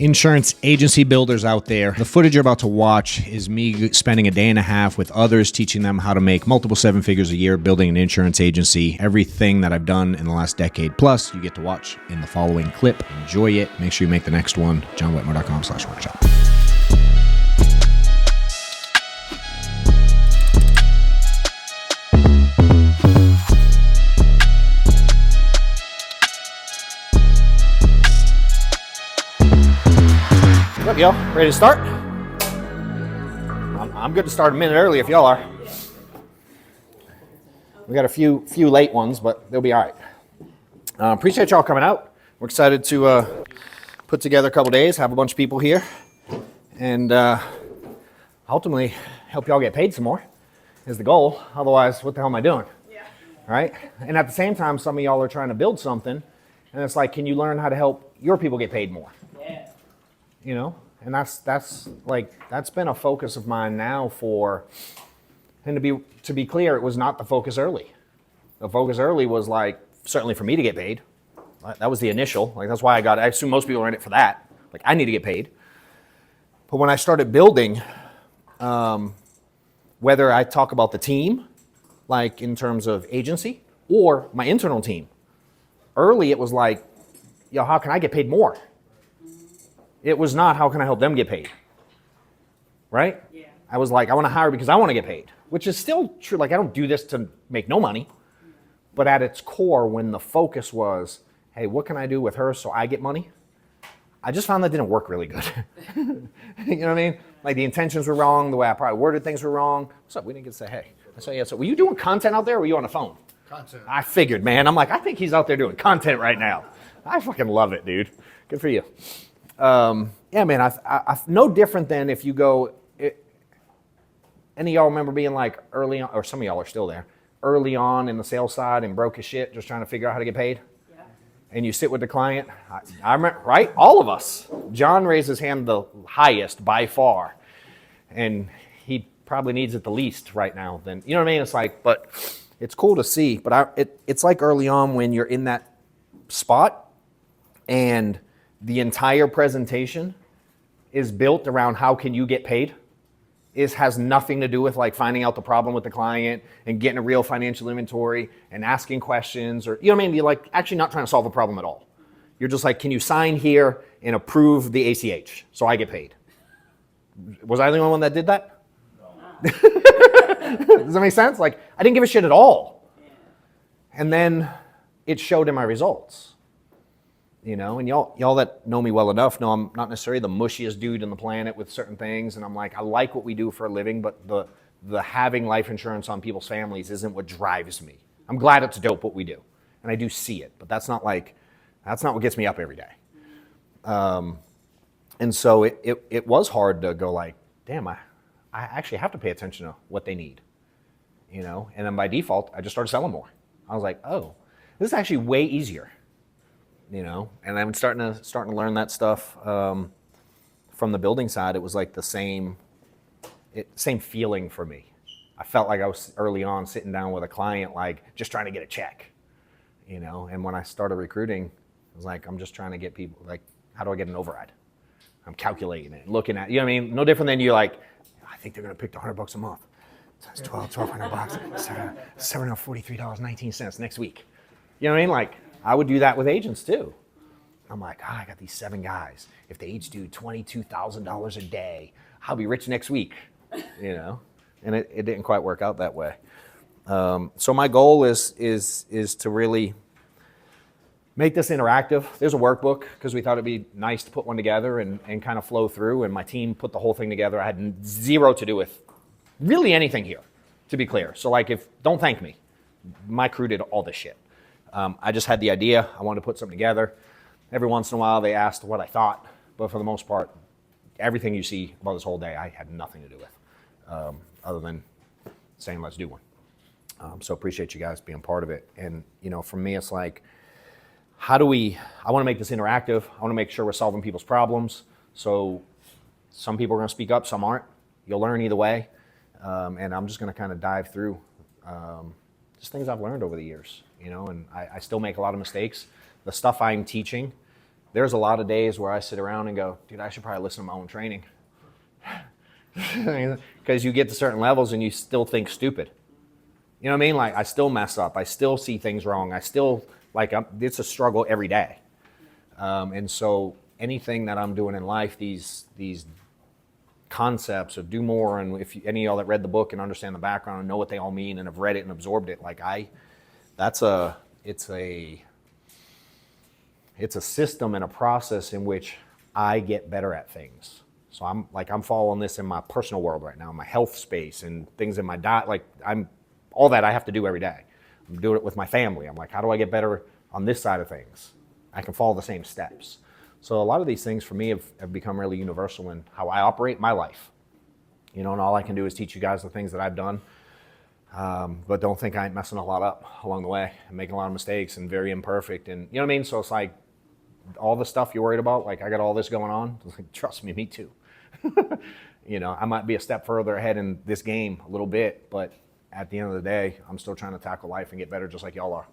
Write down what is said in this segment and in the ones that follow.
Insurance agency builders out there, the footage you're about to watch is me spending a day and a half with others teaching them how to make multiple seven figures a year building an insurance agency. Everything that I've done in the last decade plus, you get to watch in the following clip. Enjoy it. Make sure you make the next one. JohnWetmore.com/workshop. What's up, y'all? Ready to start? I'm good to start a minute early if y'all are. We got a few late ones, but they'll be all right. Appreciate y'all coming out. We're excited to put together a couple days, have a bunch of people here, and ultimately help y'all get paid some more is the goal. Otherwise, what the hell am I doing? Yeah. Right? And at the same time, some of y'all are trying to build something, and it's like, can you learn how to help your people get paid more? Yeah. You know, and that's been a focus of mine now for, and to be clear, it was not the focus early. The focus early was like, certainly for me to get paid. That was the initial, that's why I assume most people are in it for that. Like, I need to get paid. But when I started building, whether I talk about the team, like in terms of agency, or my internal team, early it was like, yo, how can I get paid more? It was not, how can I help them get paid? Right? Yeah. I was like, I want to hire because I want to get paid, which is still true. Like, I don't do this to make no money. But at its core, when the focus was, hey, what can I do with her so I get money? I just found that didn't work really good. You know what I mean? Like, the intentions were wrong. The way I probably worded things were wrong. What's up? We didn't get to say hey. I said, yeah, so were you doing content out there or were you on the phone? Content. I figured, man. I'm like, I think he's out there doing content right now. I fucking love it, dude. Good for you. Yeah, man, I no different than if you go, any of y'all remember being like early on, or some of y'all are still there, early on in the sales side and broke as shit, just trying to figure out how to get paid? Yeah. And you sit with the client, I remember, right? All of us. John raised his hand the highest by far, and he probably needs it the least right now. Then, you know what I mean? It's like, but it's cool to see, but it's like early on when you're in that spot and the entire presentation is built around how can you get paid. It has nothing to do with like finding out the problem with the client and getting a real financial inventory and asking questions, or, you know what I mean? You're like actually not trying to solve a problem at all. You're just like, can you sign here and approve the ACH so I get paid? Was I the only one that did that? No. Does that make sense? Like, I didn't give a shit at all. And then it showed in my results. You know, and y'all that know me well enough know I'm not necessarily the mushiest dude on the planet with certain things, and I'm like, I like what we do for a living, but the having life insurance on people's families isn't what drives me. I'm glad it's dope what we do, and I do see it, but that's not what gets me up every day. And so it was hard to go like, damn, I actually have to pay attention to what they need, you know, and then by default, I just started selling more. I was like, oh, this is actually way easier. You know, and I'm starting to learn that stuff from the building side. It was like the same feeling for me. I felt like I was early on sitting down with a client, like just trying to get a check, you know. And when I started recruiting, I was like, I'm just trying to get people, like, how do I get an override? I'm calculating it, looking at, you know what I mean? No different than you're like, I think they're gonna pick $100 a month. Times 1,200 bucks, $743.19 next week. You know what I mean? Like, I would do that with agents too. I'm like, I got these 7 guys. If they each do $22,000 a day, I'll be rich next week, you know? And it didn't quite work out that way. So my goal is to really make this interactive. There's a workbook because we thought it'd be nice to put one together and kind of flow through, and my team put the whole thing together. I had zero to do with really anything here, to be clear. So like, don't thank me. My crew did all this shit. I just had the idea. I wanted to put something together. Every once in a while, they asked what I thought, but for the most part, everything you see about this whole day, I had nothing to do with, other than saying, let's do one. So appreciate you guys being part of it. And, you know, for me, it's like, I want to make this interactive. I want to make sure we're solving people's problems. So some people are going to speak up, some aren't. You'll learn either way. And I'm just going to kind of dive through just things I've learned over the years, you know, and I still make a lot of mistakes. The stuff I'm teaching there's a lot of days where I sit around and go, dude, I should probably listen to my own training. Because you get to certain levels and you still think stupid. You know what I mean? Like, I still mess up. I still see things wrong. I still, like, it's a struggle every day. And so anything that I'm doing in life, these concepts of do more, and if any of y'all that read the book and understand the background and know what they all mean and have read it and absorbed it, like it's a system and a process in which I get better at things. So I'm following this in my personal world right now, my health space and things in my diet. Like all that I have to do every day. I'm doing it with my family. I'm like, how do I get better on this side of things? I can follow the same steps. So a lot of these things for me have become really universal in how I operate my life. You know, and all I can do is teach you guys the things that I've done. But don't think I ain't messing a lot up along the way and making a lot of mistakes and very imperfect. And you know what I mean? So it's like all the stuff you're worried about, like I got all this going on. Like, trust me too. You know, I might be a step further ahead in this game a little bit, but at the end of the day, I'm still trying to tackle life and get better just like y'all are.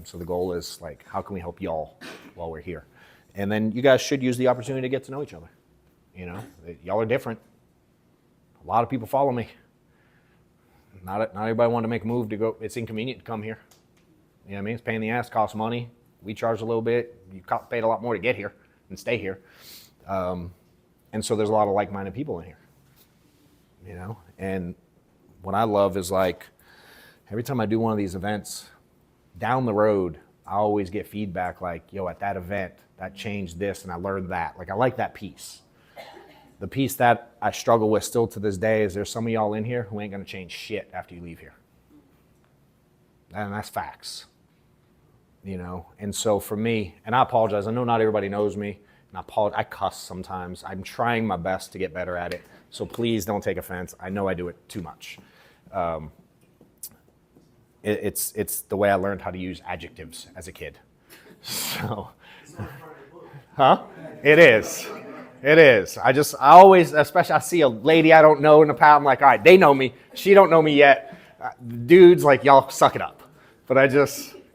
So the goal is like, how can we help y'all while we're here? And then you guys should use the opportunity to get to know each other. You know, y'all are different. A lot of people follow me. Not everybody wanted to make a move to go. It's inconvenient to come here. You know what I mean? It's a pain in the ass, costs money. We charge a little bit. You paid a lot more to get here and stay here. And so there's a lot of like-minded people in here. You know? And what I love is like, every time I do one of these events, down the road, I always get feedback like, yo, at that event, that changed this and I learned that. Like, I like that piece. The piece that I struggle with still to this day is there's some of y'all in here who ain't gonna change shit after you leave here. And that's facts. You know, and so for me, and I apologize, I know not everybody knows me, and I cuss sometimes. I'm trying my best to get better at it, so please don't take offense. I know I do it too much. It's the way I learned how to use adjectives as a kid. So, huh? It is. It is. I always, especially I see a lady I don't know in the pal, I'm like, all right, they know me. She don't know me yet. Dudes, like, y'all suck it up. But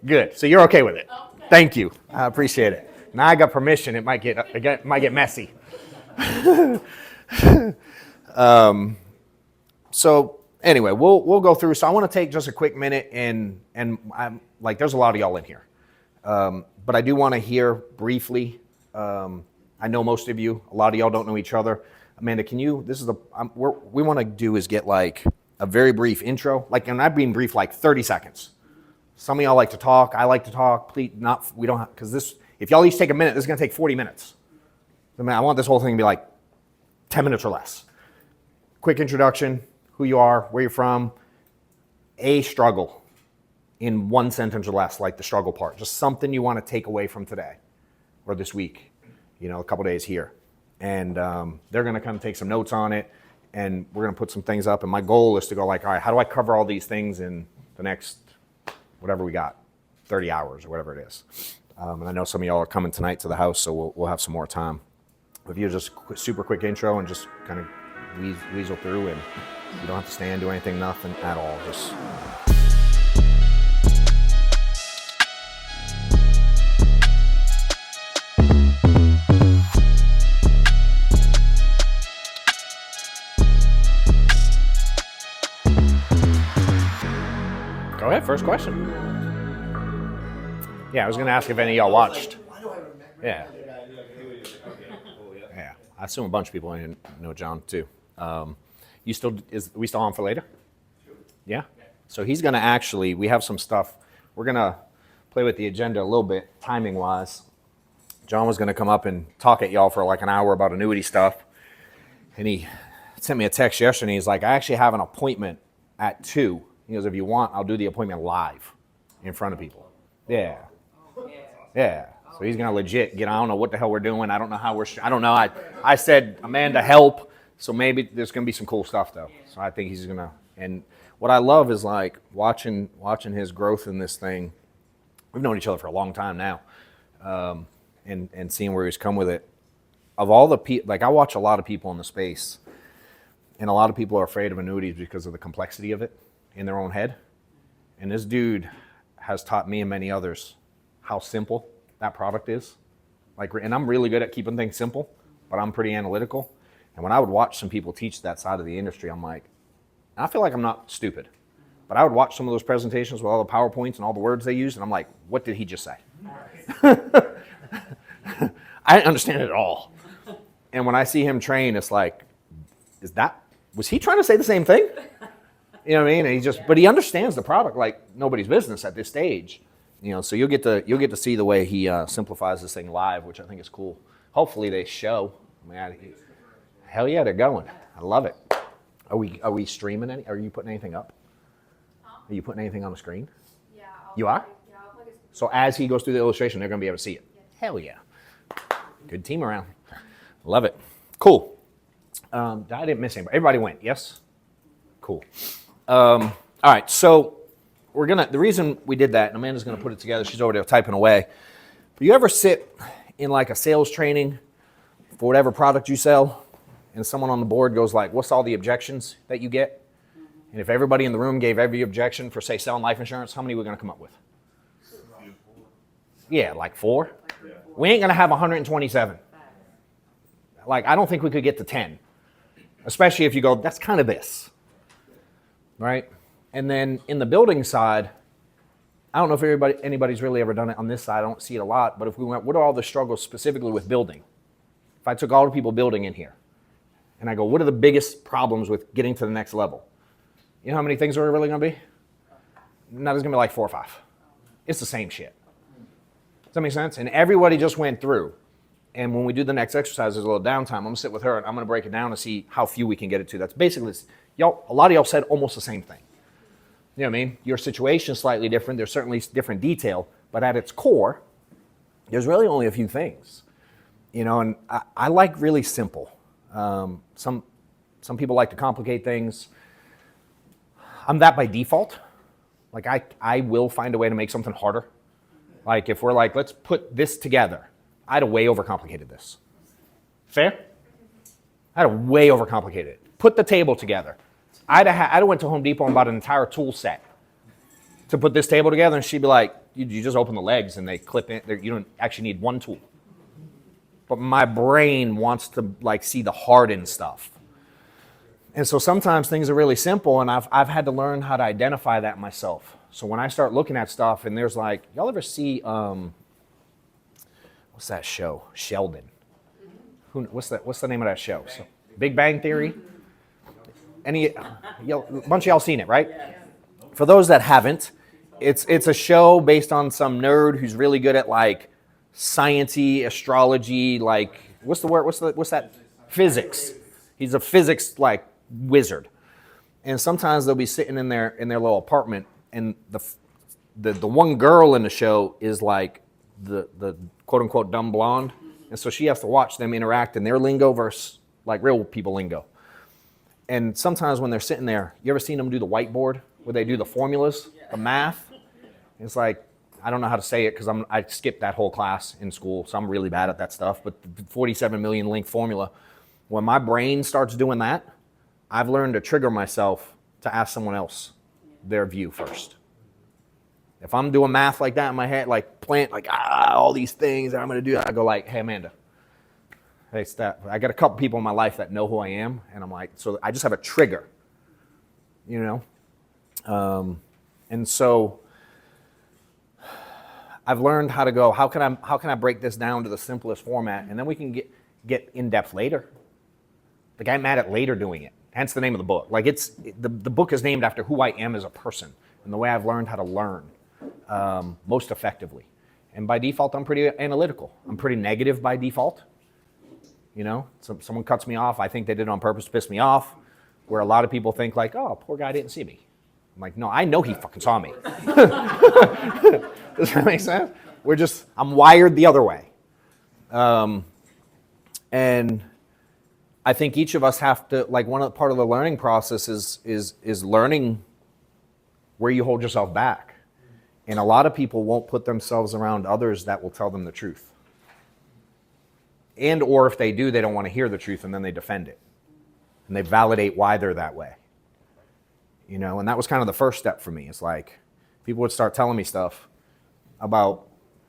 good. So you're okay with it. Okay. Thank you. I appreciate it. Now I got permission. It might get messy. So anyway, we'll go through. So I want to take just a quick minute and I'm like, there's a lot of y'all in here. But I do want to hear briefly. I know most of you, a lot of y'all don't know each other. Amanda, can you, what we want to do is get like a very brief intro. Like, and I've been brief like 30 seconds. Some of y'all like to talk. I like to talk. Please, we don't have, because this, if y'all each take a minute, this is going to take 40 minutes. I want this whole thing to be like 10 minutes or less. Quick introduction, who you are, where you're from, a struggle in one sentence or less, like the struggle part. Just something you want to take away from today or this week, you know, a couple days here. And they're going to kind of take some notes on it, and we're going to put some things up. And my goal is to go like, all right, how do I cover all these things in the next, whatever we got, 30 hours or whatever it is. And I know some of y'all are coming tonight to the house, so we'll have some more time. If you just super quick intro and just kind of weasel through, and you don't have to stand, do anything, nothing at all. Just go ahead, first question. Yeah, I was going to ask if any of y'all watched. Yeah. Yeah, I assume a bunch of people in here know John too. We still on for later? Yeah? So he's going to we have some stuff. We're going to play with the agenda a little bit, timing-wise. John was going to come up and talk at y'all for like an hour about annuity stuff. And he sent me a text yesterday. He's like, I actually have an appointment at 2. He goes, if you want, I'll do the appointment live in front of people. Yeah. Yeah. So he's going to legit I don't know what the hell we're doing. I don't know how I don't know. I said, Amanda, help. So maybe there's going to be some cool stuff, though. So I think he's going to. And what I love is like watching his growth in this thing. We've known each other for a long time now. And seeing where he's come with it. Of all the people, like I watch a lot of people in the space. And a lot of people are afraid of annuities because of the complexity of it in their own head. And this dude has taught me and many others how simple that product is And I'm really good at keeping things simple, but I'm pretty analytical. And when I would watch some people teach that side of the industry, I'm like, I feel like I'm not stupid, but I would watch some of those presentations with all the PowerPoints and all the words they used, and I'm like, what did he just say? I didn't understand it at all. And when I see him train, it's like, was he trying to say the same thing? You know what I mean? And but he understands the product like nobody's business at this stage. So you'll get to see the way he simplifies this thing live, which I think is cool. Hopefully they show. Hell yeah, they're going. I love it. Are we streaming any? Are you putting anything up? Are you putting anything on the screen? Yeah. You are? Yeah, I'll plug it. So as he goes through the illustration, they're going to be able to see it. Hell yeah. Good team around. Love it. Cool. I didn't miss anybody. Everybody went, yes? Cool. All right, so the reason we did that, and Amanda's going to put it together, she's over there typing away. But you ever sit in like a sales training for whatever product you sell, and someone on the board goes like, what's all the objections that you get? And if everybody in the room gave every objection for, say, selling life insurance, how many are we going to come up with? Yeah, like 4? We ain't going to have 127. I don't think we could get to 10, especially if you go, that's kind of this, right? And then in the building side, I don't know if anybody's really ever done it on this side. I don't see it a lot, but if we went, what are all the struggles specifically with building? If I took all the people building in here, and I go, what are the biggest problems with getting to the next level? You know how many things are really going to be? No, there's going to be like 4 or 5. It's the same shit. Does that make sense? And everybody just went through. And when we do the next exercise, there's a little downtime. I'm going to sit with her, and I'm going to break it down to see how few we can get it to. That's basically, a lot of y'all said almost the same thing. You know what I mean? Your situation is slightly different. There's certainly different detail. But at its core, there's really only a few things. And I like really simple. Some people like to complicate things. I'm that by default. I will find a way to make something harder. If we're like, let's put this together. I'd have way overcomplicated this. Fair? I'd have way overcomplicated it. Put the table together. I'd have went to Home Depot and bought an entire tool set to put this table together, and she'd be like, you just open the legs and they clip in. You don't actually need one tool. But my brain wants to see the hardened stuff. And so sometimes things are really simple, and I've had to learn how to identify that myself. So when I start looking at stuff, and there's y'all ever see, what's that show? Sheldon. What's the name of that show? So, Big Bang Theory? A bunch of y'all seen it, right? For those that haven't, it's a show based on some nerd who's really good at science-y, astrology, what's the word? What's that? Physics. He's a physics wizard. And sometimes they'll be sitting in their little apartment, and the one girl in the show is the quote unquote dumb blonde. And so she has to watch them interact in their lingo versus real people lingo. And sometimes when they're sitting there, you ever seen them do the whiteboard where they do the formulas, the math? It's I don't know how to say it because I skipped that whole class in school, so I'm really bad at that stuff. But the 47 million link formula, when my brain starts doing that, I've learned to trigger myself to ask someone else their view first. If I'm doing math like that in my head, all these things that I'm going to do, I go hey, Amanda, hey, Steph, I got a couple people in my life that know who I am, and I'm so I just have a trigger, and so I've learned how to go, how can I break this down to the simplest format, and then we can get in depth later. I'm mad at later doing it. Hence the name of the book. The book is named after who I am as a person and the way I've learned how to learn most effectively. And by default, I'm pretty analytical. I'm pretty negative by default. Someone cuts me off. I think they did it on purpose to piss me off. Where a lot of people think oh, poor guy didn't see me. I'm no, I know he fucking saw me. Does that make sense? I'm wired the other way. And I think each of us have to, part of the learning process is learning where you hold yourself back. And a lot of people won't put themselves around others that will tell them the truth. Or if they do, they don't want to hear the truth, and then they defend it. And they validate why they're that way. And that was kind of the first step for me. It's people would start telling me stuff about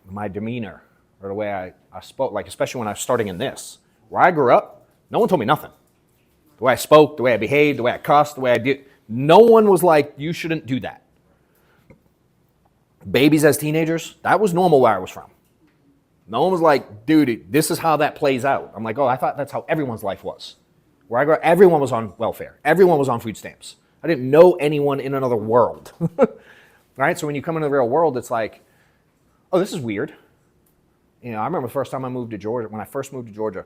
my demeanor or the way I spoke, like especially when I was starting in this. Where I grew up, no one told me nothing. The way I spoke, the way I behaved, the way I cussed, the way I did. No one was like, you shouldn't do that. Babies as teenagers, that was normal where I was from. No one was like, dude, this is how that plays out. I'm like, oh, I thought that's how everyone's life was. Where I grew up, everyone was on welfare. Everyone was on food stamps. I didn't know anyone in another world. Right? So when you come into the real world, it's like, oh, this is weird. You know, I remember the first time I moved to Georgia, when I first moved to Georgia,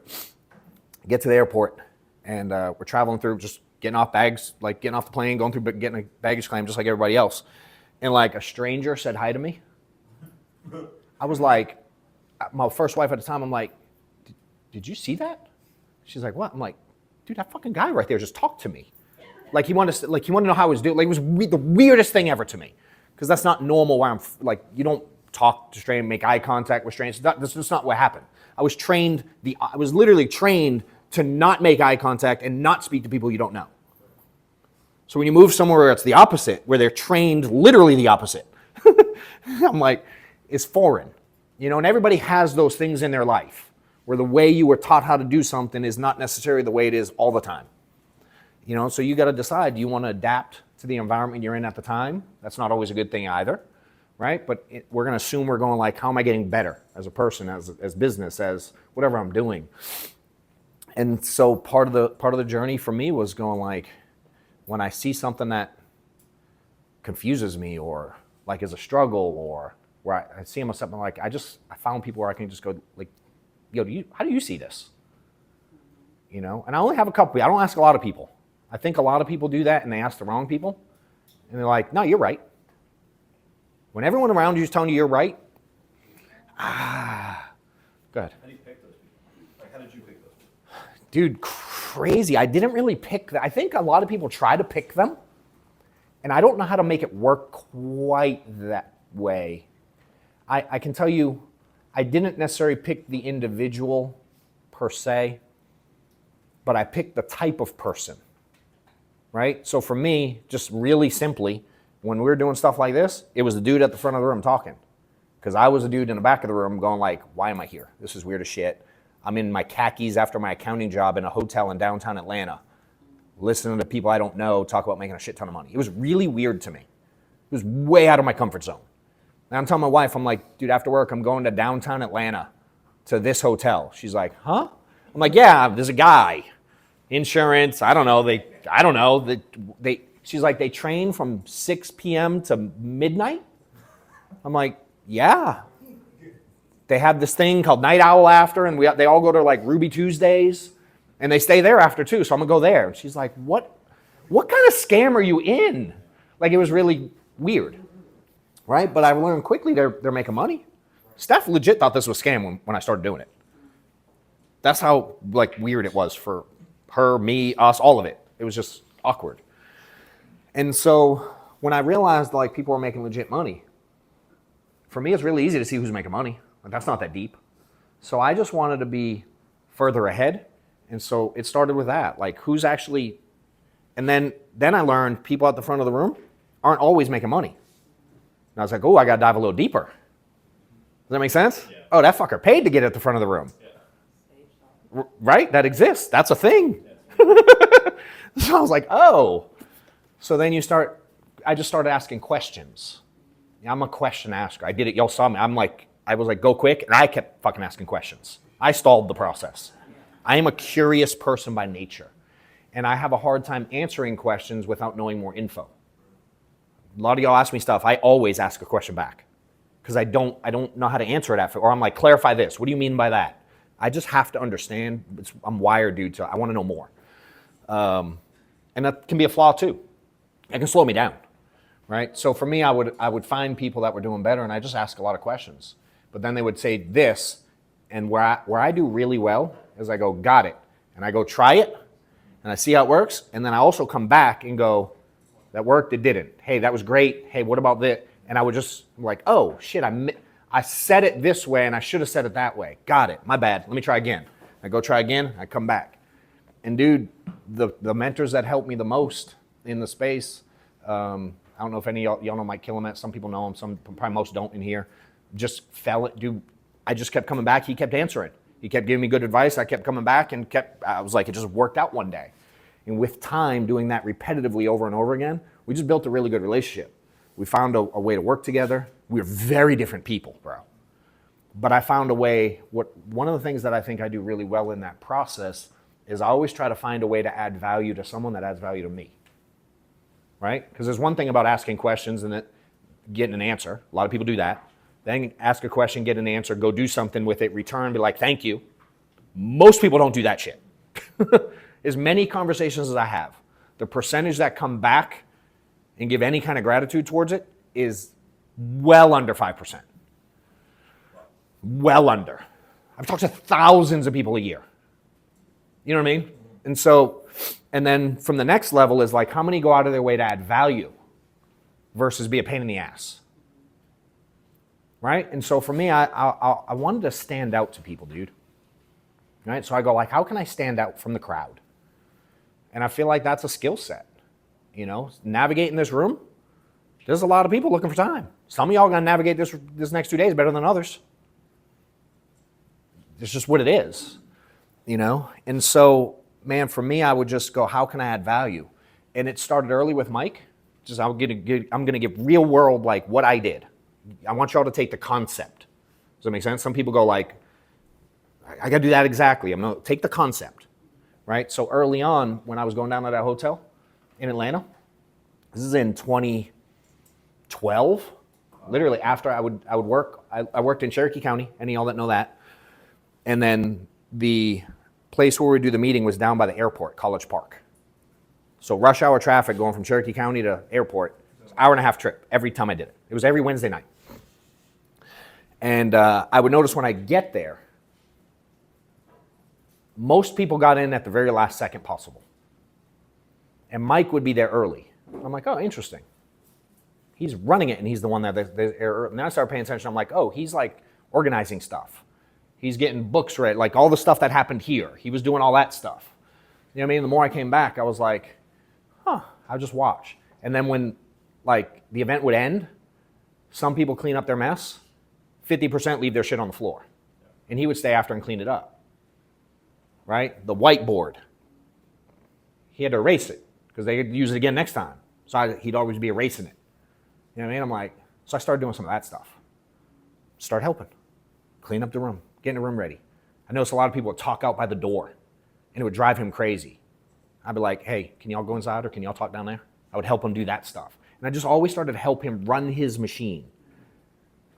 I get to the airport, and we're traveling through, just getting off bags, like getting off the plane, going through, getting a baggage claim just like everybody else. And like a stranger said hi to me. I was like, my first wife at the time, I'm like, did you see that? She's like, what? I'm like, dude, that fucking guy right there just talked to me. Like he wanted to know how I was doing. Like it was the weirdest thing ever to me. Because that's not normal where I'm, like, you don't talk to strangers, make eye contact with strangers. That's just not what happened. I was literally trained to not make eye contact and not speak to people you don't know. So when you move somewhere where it's the opposite, where they're trained literally the opposite, I'm like, it's foreign. You know, and everybody has those things in their life where the way you were taught how to do something is not necessarily the way it is all the time. You know, so you got to decide, do you want to adapt to the environment you're in at the time? That's not always a good thing either, right? But we're going to assume we're going like, how am I getting better as a person, as business, as whatever I'm doing? And so part of the journey for me was going like, when I see something that confuses me or like is a struggle or where I see myself, I'm like, I found people where I can just go like, yo, how do you see this? You know, and I only have a couple. I don't ask a lot of people. I think a lot of people do that and they ask the wrong people. And they're like, no, you're right. When everyone around you is telling you you're right, go ahead. How do you pick those people? Like, how did you pick those people? Dude, crazy. I didn't really pick that. I think a lot of people try to pick them. And I don't know how to make it work quite that way. I can tell you, I didn't necessarily pick the individual per se, but I picked the type of person. Right? So for me, just really simply, when we were doing stuff like this, it was the dude at the front of the room talking. Because I was a dude in the back of the room going like, why am I here? This is weird as shit. I'm in my khakis after my accounting job in a hotel in downtown Atlanta, listening to people I don't know talk about making a shit ton of money. It was really weird to me. It was way out of my comfort zone. And I'm telling my wife, I'm like, dude, after work, I'm going to downtown Atlanta to this hotel. She's like, huh? I'm like, yeah, there's a guy. Insurance, I don't know. She's like, they train from 6 p.m. to midnight? I'm like, yeah. They have this thing called Night Owl after, and they all go to like Ruby Tuesdays, and they stay there after too, so I'm gonna go there. And she's like, what kind of scam are you in? Like, it was really weird, right? But I learned quickly they're making money. Steph legit thought this was a scam when I started doing it. That's how like weird it was for her, me, us, all of it. It was just awkward. And so when I realized like people were making legit money, for me it's really easy to see who's making money. Like, that's not that deep. So I just wanted to be further ahead. And so it started with that. Like, who's actually, and then I learned people at the front of the room aren't always making money. And I was like, oh, I gotta dive a little deeper. Does that make sense? Yeah. Oh, that fucker paid to get at the front of the room. Yeah. Right? That exists. That's a thing. Yeah. So I was like, oh. So then I just started asking questions. I'm a question asker. I did it, y'all saw me. I was like, go quick, and I kept fucking asking questions. I stalled the process. I am a curious person by nature, and I have a hard time answering questions without knowing more info. A lot of y'all ask me stuff, I always ask a question back, because I don't know how to answer it after, or I'm like, clarify this. What do you mean by that? I just have to understand. I'm wired, dude, so I want to know more. And that can be a flaw too. It can slow me down, right? So for me, I would find people that were doing better, and I just ask a lot of questions. But then they would say this, and where I do really well is I go, got it, and I go try it, and I see how it works, and then I also come back and go, that worked, it didn't. Hey, that was great. Hey, what about this? And I would just like, oh shit, I said it this way, and I should have said it that way. Got it, my bad. Let me try again. I go try again. I come back, and dude, the mentors that helped me the most in the space. I don't know if any of y'all know Mike Killamet. Some people know him. Some, probably most don't in here. Just dude, I just kept coming back. He kept answering. He kept giving me good advice. I kept coming back and I was like, it just worked out one day. And with time, doing that repetitively over and over again, we just built a really good relationship. We found a way to work together. We were very different people, bro. But I found a way, one of the things that I think I do really well in that process is I always try to find a way to add value to someone that adds value to me, right? Because there's one thing about asking questions and getting an answer. A lot of people do that. Then ask a question, get an answer, go do something with it, return, be like, thank you. Most people don't do that shit. As many conversations as I have, the percentage that come back and give any kind of gratitude towards it is well under 5%. Well under. I've talked to thousands of people a year. You know what I mean? And then from the next level is like, how many go out of their way to add value versus be a pain in the ass? Right? And so for me, I wanted to stand out to people, dude. Right? So I go like, how can I stand out from the crowd? And I feel like that's a skill set. You know, navigating this room, there's a lot of people looking for time. Some of y'all gonna navigate this next 2 days better than others. It's just what it is, you know? And so, man, for me, I would just go, how can I add value? And it started early with Mike. Just I'm gonna give real world like what I did. I want y'all to take the concept. Does that make sense? Some people go like, I gotta do that exactly. I'm gonna take the concept, right? So early on, when I was going down to that hotel in Atlanta, this is in 2012, literally after I would work. I worked in Cherokee County, any of y'all that know that. And then the place where we do the meeting was down by the airport, College Park. So rush hour traffic going from Cherokee County to airport, hour and a half trip every time I did it. It was every Wednesday night. And I would notice when I get there, most people got in at the very last second possible. And Mike would be there early. I'm like, oh, interesting. He's running it and he's the one that, and then I started paying attention. I'm like, oh, he's like organizing stuff. He's getting books read, like all the stuff that happened here. He was doing all that stuff. You know what I mean? The more I came back, I was like, huh, I'll just watch. And then when like the event would end, some people clean up their mess, 50% leave their shit on the floor. And he would stay after and clean it up. Right? The whiteboard. He had to erase it because they could use it again next time. So he'd always be erasing it. You know what I mean? I'm like, so I started doing some of that stuff. Start helping. Clean up the room. Getting the room ready. I noticed a lot of people would talk out by the door, and it would drive him crazy. I'd be like, hey, can y'all go inside or can y'all talk down there? I would help him do that stuff. And I just always started to help him run his machine.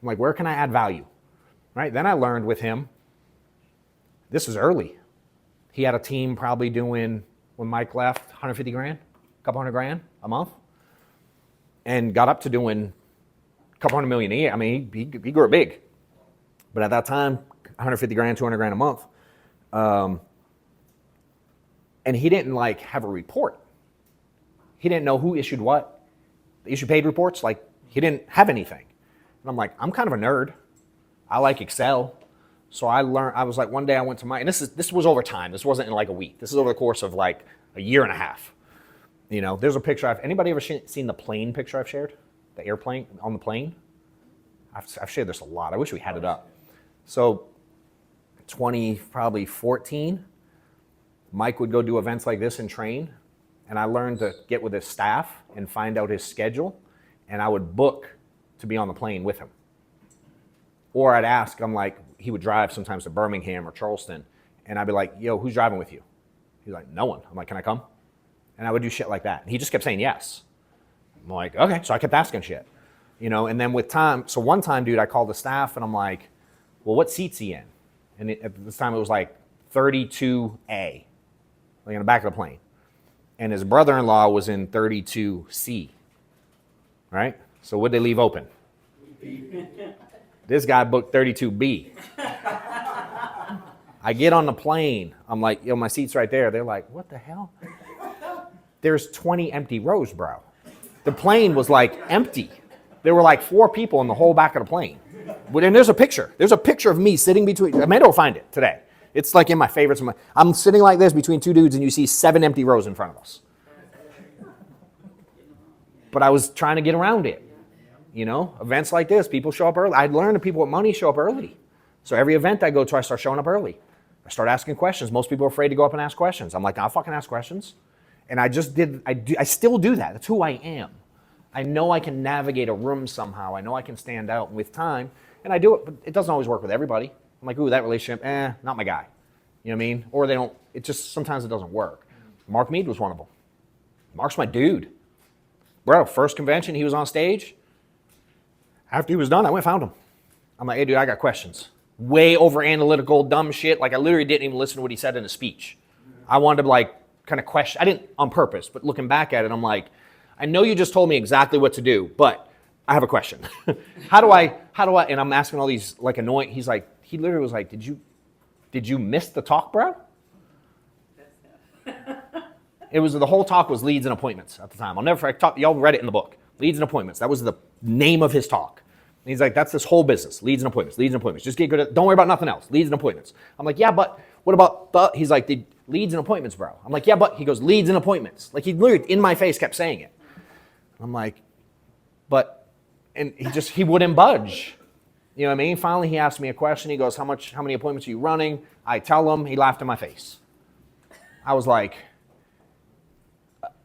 I'm like, where can I add value? Right? Then I learned with him, this is early. He had a team probably doing, when Mike left, 150 grand, a couple hundred grand a month, and got up to doing a couple $100 million a year. I mean, he grew it big. But at that time, 150 grand, 200 grand a month. And he didn't like have a report. He didn't know who issued what. The issue paid reports, like he didn't have anything. And I'm like, I'm kind of a nerd. I like Excel. So I learned, I was like, one day I went to and this was over time. This wasn't in like a week. This is over the course of like a year and a half. You know, there's a picture anybody ever seen the plane picture I've shared? The airplane on the plane? I've shared this a lot. I wish we had it up. So probably 14, Mike would go do events like this and train. And I learned to get with his staff and find out his schedule. And I would book to be on the plane with him. Or I'd ask, I'm like, he would drive sometimes to Birmingham or Charleston. And I'd be like, yo, who's driving with you? He's like, no one. I'm like, can I come? And I would do shit like that. And he just kept saying yes. I'm like, okay. So I kept asking shit. You know, and then with time, so one time, dude, I called the staff and I'm like, well, what seat's he in? And at this time it was like 32A, like in the back of the plane. And his brother-in-law was in 32C, right? So what'd they leave open? This guy booked 32B. I get on the plane. I'm like, yo, my seat's right there. They're like, what the hell? There's 20 empty rows, bro. The plane was like empty. There were like 4 people in the whole back of the plane. And there's a picture. There's a picture of me sitting between. Amanda will find it today. It's like in my favorites. I'm sitting like this between 2 dudes, and you see 7 empty rows in front of us. But I was trying to get around it. You know, events like this, people show up early. I learned that people with money show up early. So every event I go to, I start showing up early. I start asking questions. Most people are afraid to go up and ask questions. I'm like, I'll fucking ask questions. And I still do that. That's who I am. I know I can navigate a room somehow. I know I can stand out with time. And I do it, but it doesn't always work with everybody. I'm like, ooh, that relationship, not my guy. You know what I mean? Or they don't, it just, sometimes it doesn't work. Mark Mead was one of them. Mark's my dude. Bro, first convention, he was on stage. After he was done, I went and found him. I'm like, hey, dude, I got questions. Way over analytical, dumb shit. Like, I literally didn't even listen to what he said in his speech. I wanted to, like, kind of question. I didn't on purpose, but looking back at it, I'm like, I know you just told me exactly what to do, but I have a question. How do I, and I'm asking all these, like, annoying, he literally was like, did you miss the talk, bro? The whole talk was leads and appointments at the time. I'll never forget, y'all read it in the book. Leads and appointments. That was the name of his talk. And he's like, that's this whole business. Leads and appointments. Leads and appointments. Just get good at, don't worry about nothing else. Leads and appointments. I'm like, yeah, but what about the, he's like, the leads and appointments, bro. I'm like, yeah, but he goes, leads and appointments. Like, he literally in my face kept saying it. I'm like, but, and he wouldn't budge. You know what I mean? Finally, he asked me a question. He goes, how many appointments are you running? I tell him. He laughed in my face. I was like,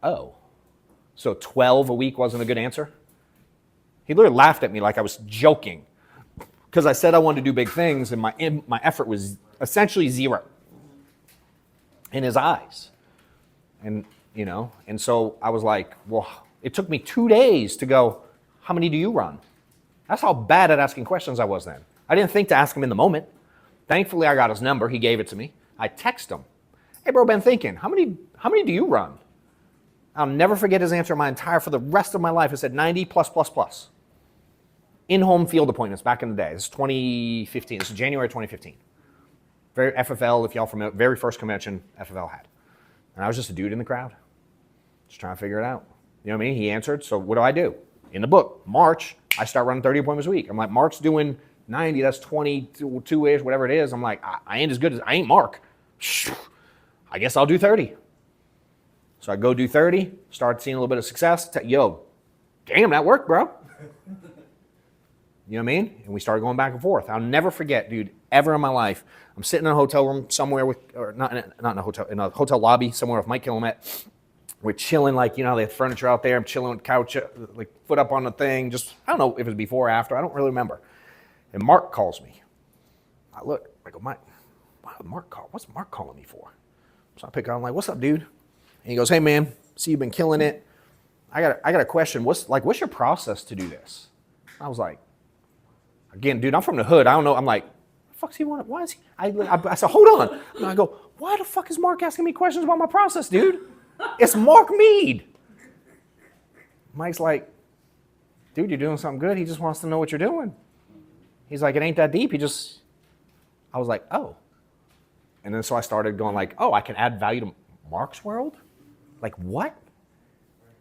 oh, so 12 a week wasn't a good answer? He literally laughed at me like I was joking because I said I wanted to do big things and my effort was essentially zero in his eyes. And, you know, and so I was like, well, it took me 2 days to go, how many do you run? That's how bad at asking questions I was then. I didn't think to ask him in the moment. Thankfully, I got his number. He gave it to me. I text him. Hey, bro, been thinking, how many do you run? I'll never forget his answer for the rest of my life. It said 90 plus, plus, plus. In-home field appointments back in the day. This is 2015. This is January 2015. Very FFL, if y'all familiar, very first convention FFL had. And I was just a dude in the crowd. Just trying to figure it out. You know what I mean? He answered, so what do I do? In the book, March, I start running 30 appointments a week. I'm like, Mark's doing 90, that's 22-ish, whatever it is. I'm like, I ain't Mark. I guess I'll do 30. So I go do 30, start seeing a little bit of success. Yo, damn, that worked, bro. You know what I mean? And we started going back and forth. I'll never forget, dude, ever in my life, I'm sitting in a hotel room somewhere in a hotel lobby somewhere with Mike Killamette. We're chilling, like, you know, they have furniture out there. I'm chilling on the couch, like, foot up on the thing. Just, I don't know if it was before or after. I don't really remember. And Mark calls me. I look, I go, Mike, why would Mark call? What's Mark calling me for? So I pick up, I'm like, what's up, dude? And he goes, hey, man, see you've been killing it. I got a question. What's your process to do this? I was like, again, dude, I'm from the hood. I don't know. I'm like, the fuck's he want? Why is he? I said, hold on. And I go, why the fuck is Mark asking me questions about my process, dude? It's Mark Mead. Mike's like, dude, you're doing something good. He just wants to know what you're doing. He's like, it ain't that deep. I was like, oh. And then so I started going like, oh, I can add value to Mark's world? Like what?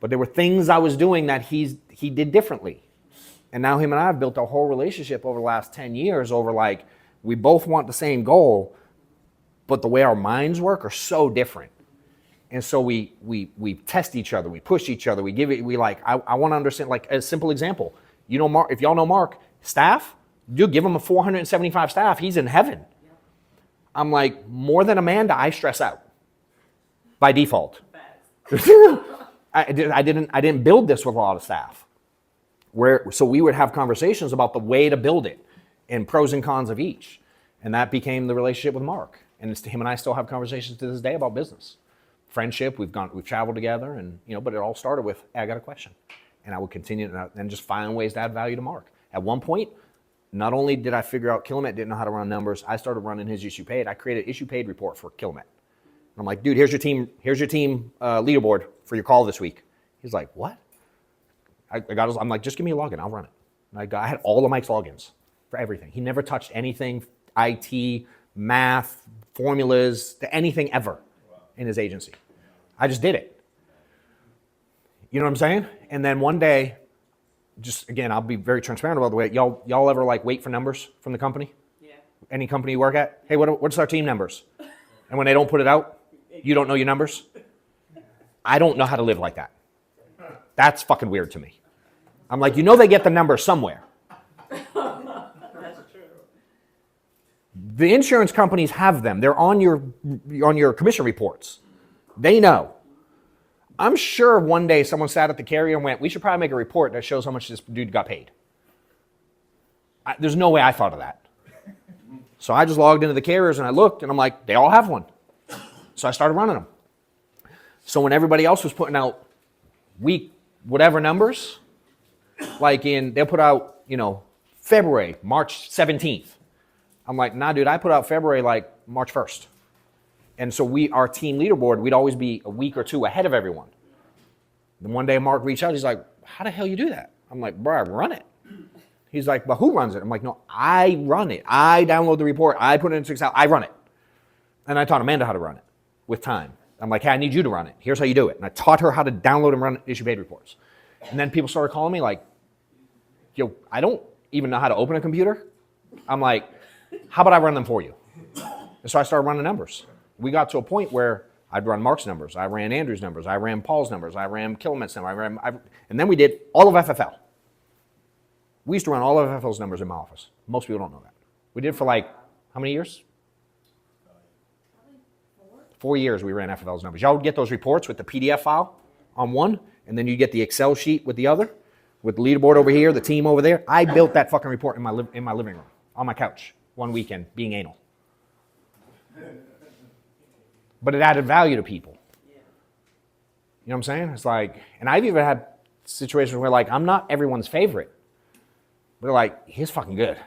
But there were things I was doing that he did differently. And now him and I have built a whole relationship over the last 10 years over like, we both want the same goal, but the way our minds work are so different. And so we test each other, we push each other, I want to understand, like a simple example. You know, Mark, if y'all know Mark, staff, you give him a 475 staff, he's in heaven. I'm like, more than Amanda, I stress out by default. I didn't build this with a lot of staff. So we would have conversations about the way to build it and pros and cons of each. And that became the relationship with Mark. And him and I still have conversations to this day about business. Friendship, we've traveled together, and but it all started with, hey, I got a question. And I would continue and just find ways to add value to Mark. At one point, not only did I figure out Killamette didn't know how to run numbers, I started running his issue paid. I created an issue paid report for Killamette. And I'm like, dude, here's your team leaderboard for your call this week. He's like, what? I'm like, just give me a login, I'll run it. And I had all of Mike's logins for everything. He never touched anything, IT, math, formulas, anything ever in his agency. I just did it. You know what I'm saying? And then one day, just again, I'll be very transparent about the way, y'all ever like wait for numbers from the company? Yeah. Any company you work at? Hey, what's our team numbers? And when they don't put it out, you don't know your numbers? I don't know how to live like that. That's fucking weird to me. I'm like, they get the number somewhere. That's true. The insurance companies have them. They're on your commission reports. They know. I'm sure one day someone sat at the carrier and went, we should probably make a report that shows how much this dude got paid. There's no way I thought of that. So I just logged into the carriers and I looked and I'm like, they all have one. So I started running them. So when everybody else was putting out week whatever numbers, they'll put out, February, March 17th. I'm like, nah, dude, I put out February March 1st. And so our team leaderboard, we'd always be a week or two ahead of everyone. Then one day Mark reached out, he's like, how the hell you do that? I'm like, bro, I run it. He's like, but who runs it? I'm like, no, I run it. I download the report, I put it into Excel, I run it. And I taught Amanda how to run it with time. I'm like, hey, I need you to run it. Here's how you do it. And I taught her how to download and run issue paid reports. And then people started calling me like, yo, I don't even know how to open a computer. I'm like, how about I run them for you? And so I started running numbers. We got to a point where I'd run Mark's numbers, I ran Andrew's numbers, I ran Paul's numbers, I ran Killamet's numbers, and then we did all of FFL. We used to run all of FFL's numbers in my office. Most people don't know that. We did for how many years? 4 years we ran FFL's numbers. Y'all would get those reports with the PDF file on one, and then you get the Excel sheet with the other, with the leaderboard over here, the team over there. I built that fucking report in my living room, on my couch, one weekend, being anal. But it added value to people. You know what I'm saying? It's like, and I've even had situations where I'm not everyone's favorite. They're like, he's fucking good.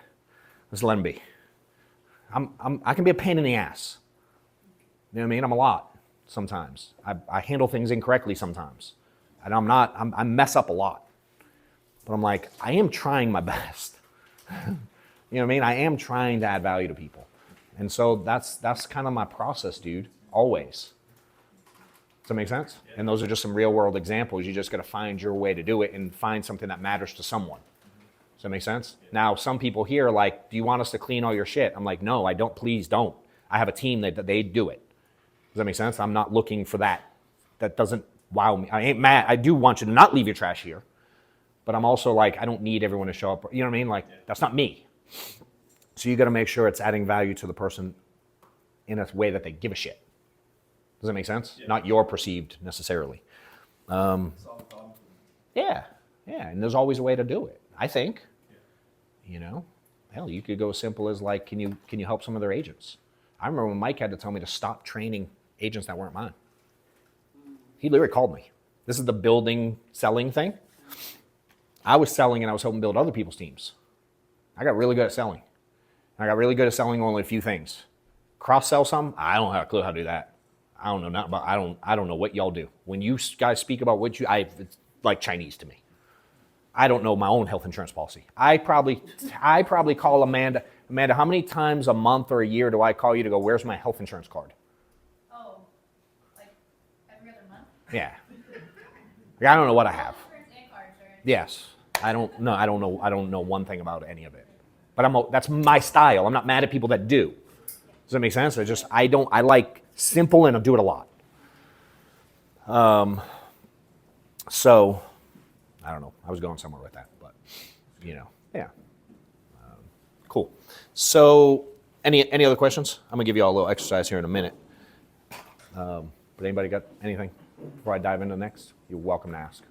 Let's let him be. I can be a pain in the ass. You know what I mean? I'm a lot sometimes. I handle things incorrectly sometimes. And I mess up a lot. But I'm like, I am trying my best. You know what I mean? I am trying to add value to people. And so that's kind of my process, dude. Always. Does that make sense? Yeah. And those are just some real world examples. You just got to find your way to do it and find something that matters to someone. Does that make sense? Yeah. Now, some people here are like, do you want us to clean all your shit? I'm like, no, I don't. Please don't. I have a team that they do it. Does that make sense? I'm not looking for that. That doesn't wow me. I ain't mad. I do want you to not leave your trash here. But I'm also like, I don't need everyone to show up. You know what I mean? That's not me. So you got to make sure it's adding value to the person in a way that they give a shit. Does that make sense? Yeah. Not your perceived necessarily. Yeah. And there's always a way to do it, I think. Yeah. Hell, you could go as simple as can you help some of their agents? I remember when Mike had to tell me to stop training agents that weren't mine. He literally called me. This is the building selling thing. I was selling and I was helping build other people's teams. I got really good at selling. I got really good at selling only a few things. Cross sell something, I don't have a clue how to do that. I don't know not about. I don't know what y'all do. When you guys speak about what it's like Chinese to me. I don't know my own health insurance policy. I probably call Amanda. Amanda, how many times a month or a year do I call you to go, where's my health insurance card? Oh, every other month? Yeah. I don't know what I have. Yes. I don't know one thing about any of it. But that's my style. I'm not mad at people that do. Does that make sense? I like simple and I do it a lot. So, I don't know. I was going somewhere with that, but, yeah. Cool. So, any other questions? I'm going to give you all a little exercise here in a minute. But anybody got anything before I dive into the next? You're welcome to ask.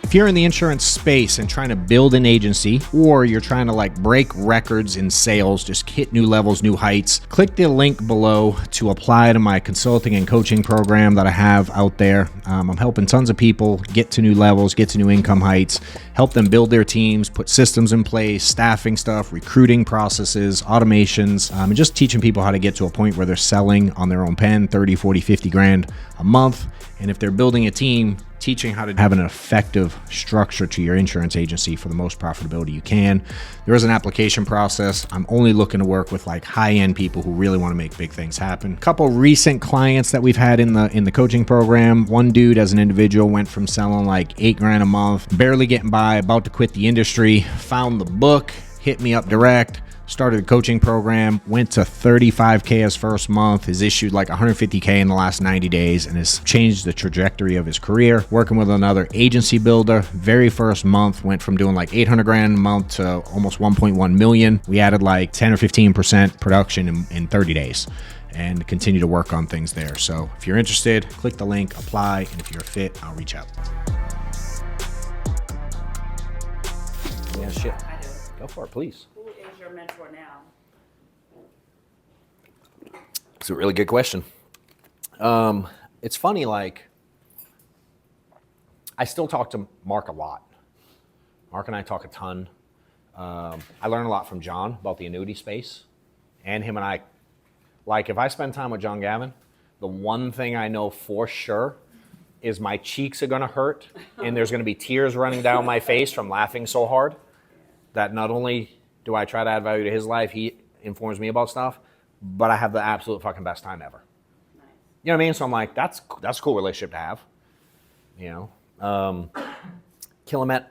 If you're in the insurance space and trying to build an agency, or you're trying to break records in sales, just hit new levels, new heights, click the link below to apply to my consulting and coaching program that I have out there. I'm helping tons of people get to new levels, get to new income heights, help them build their teams, put systems in place, staffing stuff, recruiting processes, automations, and just teaching people how to get to a point where they're selling on their own pen, 30, 40, 50 grand a month. And if they're building a team, teaching how to have an effective structure to your insurance agency for the most profitability you can. There is an application process. I'm only looking to work with high-end people who really want to make big things happen. A couple recent clients that we've had in the coaching program. One dude as an individual went from selling $8 grand a month, barely getting by, about to quit the industry, found the book, hit me up direct, started the coaching program, went to 35K his first month, has issued like 150K in the last 90 days, and has changed the trajectory of his career. Working with another agency builder, very first month went from doing like 800 grand a month to almost 1.1 million. We added like 10 or 15% production in 30 days. And continue to work on things there. So if you're interested, click the link, apply, and if you're a fit, I'll reach out. Yeah, shit. I do. Go for it, please. Who is your mentor now? It's a really good question. It's funny, like, I still talk to Mark a lot. Mark and I talk a ton. I learn a lot from John about the annuity space, and him and I. Like, if I spend time with John Gavin, the one thing I know for sure is my cheeks are going to hurt and there's going to be tears running down my face from laughing so hard that not only do I try to add value to his life, he informs me about stuff, but I have the absolute fucking best time ever. Nice. You know what I mean? So I'm like, that's a cool relationship to have. You know? Killamet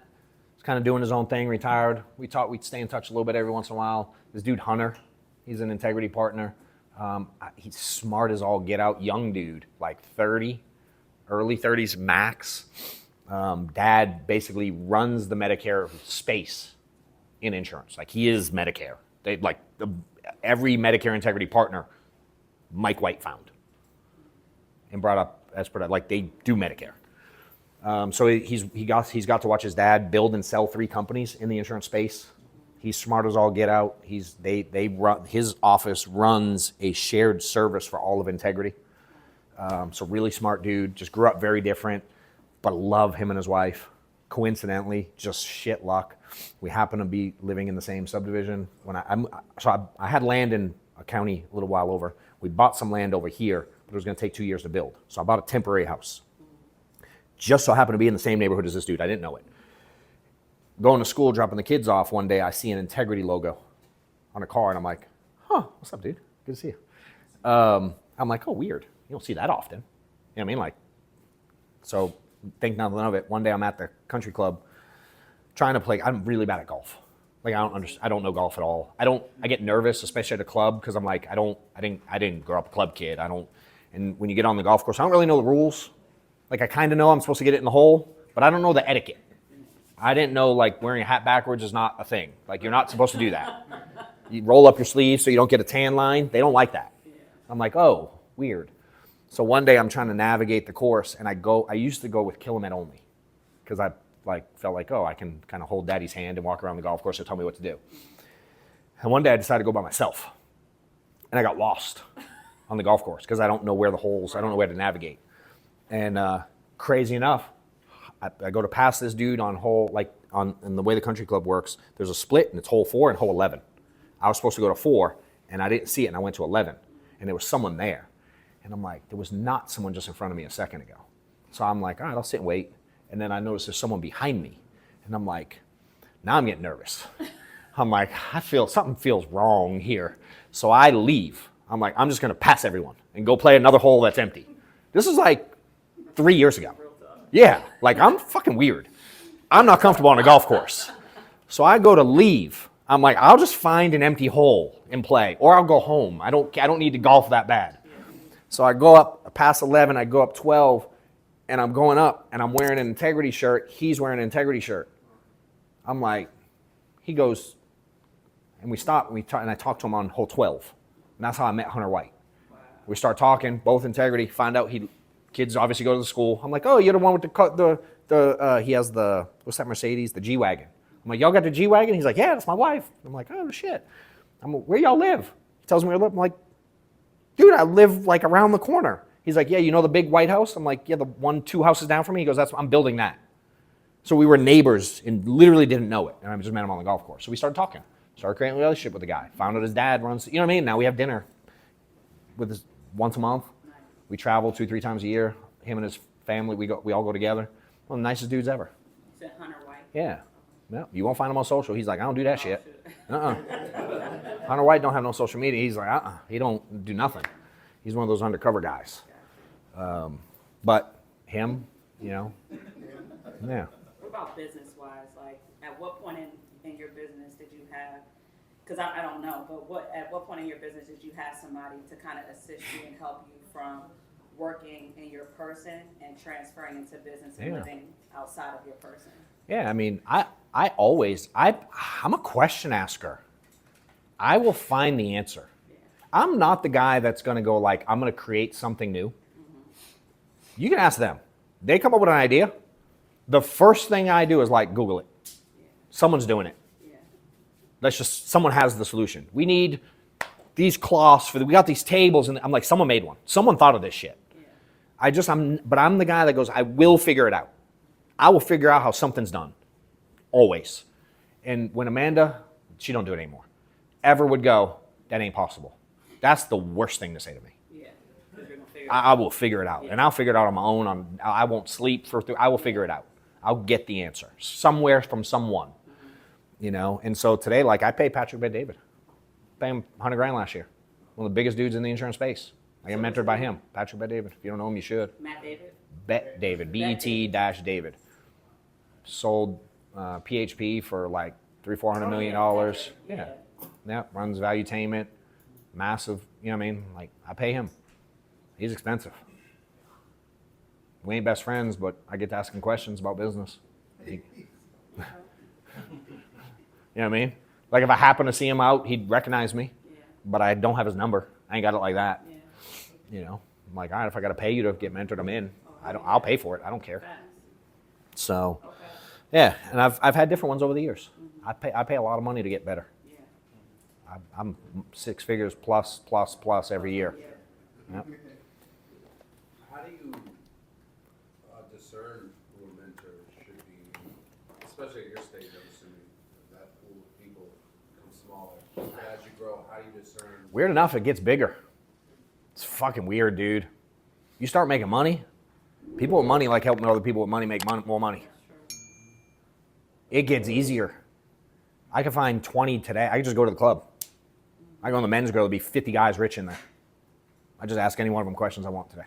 is kind of doing his own thing, retired. We'd stay in touch a little bit every once in a while. This dude, Hunter, he's an integrity partner. He's smart as all get out, young dude, like 30, early 30s max. Dad basically runs the Medicare space in insurance. Like, he is Medicare. Every Medicare integrity partner, Mike White found and brought up as per, like, they do Medicare. So he's got to watch his dad build and sell 3 companies in the insurance space. He's smart as all get out. His office runs a shared service for all of integrity. So really smart dude. Just grew up very different, but love him and his wife. Coincidentally, just shit luck, we happen to be living in the same subdivision. I had land in a county a little while over. We bought some land over here, but it was going to take 2 years to build. So I bought a temporary house. Just so happened to be in the same neighborhood as this dude. I didn't know it. Going to school, dropping the kids off, one day I see an integrity logo on a car, and I'm like, huh, what's up, dude? Good to see you. I'm like, oh, weird. You don't see that often. You know what I mean? Like, so think nothing of it. One day I'm at the country club trying to play. I'm really bad at golf. Like, I don't know golf at all. I get nervous, especially at a club, because I'm like, I didn't grow up a club kid. And when you get on the golf course, I don't really know the rules. Like, I kind of know I'm supposed to get it in the hole, but I don't know the etiquette. I didn't know, like, wearing a hat backwards is not a thing. Like, you're not supposed to do that. You roll up your sleeves so you don't get a tan line. They don't like that. I'm like, oh, weird. So one day I'm trying to navigate the course, and I used to go with Killamet only, because I felt like, oh, I can kind of hold daddy's hand and walk around the golf course and tell me what to do. And one day I decided to go by myself, and I got lost on the golf course because I don't know where the holes, I don't know where to navigate. And crazy enough, I go to pass this dude on hole, and the way the country club works, there's a split, and it's hole 4 and hole 11. I was supposed to go to 4, and I didn't see it, and I went to 11, and there was someone there. And I'm like, there was not someone just in front of me a second ago. So I'm like, all right, I'll sit and wait. And then I notice there's someone behind me, and I'm like, now I'm getting nervous. I'm like, something feels wrong here. So I leave. I'm like, I'm just gonna pass everyone and go play another hole that's empty. This is like 3 years ago. Yeah, like, I'm fucking weird. I'm not comfortable on a golf course. So I go to leave. I'm like, I'll just find an empty hole and play, or I'll go home. I don't need to golf that bad. So I go up, I pass 11, I go up 12, and I'm going up, and I'm wearing an integrity shirt. He's wearing an integrity shirt. I'm like, he goes, and we stop, and I talk to him on hole 12. And that's how I met Hunter White. We start talking, both integrity, find out kids obviously go to the school. I'm like, oh, you're the one with he has what's that Mercedes? The G-Wagon. I'm like, y'all got the G-Wagon? He's like, yeah, that's my wife. I'm like, oh, shit. I'm like, where y'all live? He tells me where I live. I'm like, dude, I live like around the corner. He's like, yeah, you know the big white house? I'm like, yeah, the 2 houses down from me. He goes, I'm building that. So we were neighbors and literally didn't know it. And I just met him on the golf course. So we started talking. Started creating a relationship with the guy. Found out his dad runs, you know what I mean? Now we have dinner once a month. We travel 2-3 times a year. Him and his family, we all go together. One of the nicest dudes ever. Is it Hunter White? Yeah. No, you won't find him on social. He's like, I don't do that shit. Hunter White don't have no social media. He's like, he don't do nothing. He's one of those undercover guys. But him, you know, yeah. What about business-wise? Like, at what point in your business did you have, because I don't know, but at what point in your business did you have somebody to kind of assist you and help you from working in your person and transferring into business and Yeah. living outside of your person? Yeah, I mean, I'm a question asker. I will find the answer. Yeah. I'm not the guy that's going to go like, I'm going to create something new. You can ask them. They come up with an idea. The first thing I do is like Google it. Yeah. Someone's doing it. Yeah. Someone has the solution. We need these cloths we got these tables, and I'm like, someone made one. Someone thought of this shit. Yeah. But I'm the guy that goes, I will figure it out. I will figure out how something's done. Always. And when Amanda, she don't do it anymore, ever would go, that ain't possible. That's the worst thing to say to me. Yeah. 'Cause you're gonna figure it I will figure it out, Yeah. and I'll figure it out on my own. I won't sleep I will figure it out. I'll get the answer somewhere from someone, you know. And so today, like I paid Patrick Bet David, pay him $100,000 last year. One of the biggest dudes in the insurance space. I got mentored by him, Patrick Bet David. If you don't know him, you should. Matt David. Bet David, BET-David. Sold PHP for like $300-400 million. Okay. Yeah, runs Valuetainment, massive. You know what I mean? Like I pay him. He's expensive. We ain't best friends, but I get to ask him questions about business. You know what I mean? Like if I happen to see him out, he'd recognize me, Yeah. but I don't have his number. I ain't got it like that. Yeah. You know, I'm like, all right, if I got to pay you to get mentored, I'm in. I'll pay for it. I don't care. Facts. So, Okay. yeah, and I've had different ones over the years. I pay a lot of money to get better. Yeah. I'm 6 figures plus every year. Yeah. Yep. How do you discern who a mentor should be, especially at your stage? I'm assuming that pool of people becomes smaller. As you grow, how do you discern? Weird enough, it gets bigger. It's fucking weird, dude. You start making money, people with money like helping other people with money make more money. That's true. It gets easier. I can find 20 today. I can just go to the club. I go in the men's grill, there'll be 50 guys rich in there. I just ask any one of them questions I want today.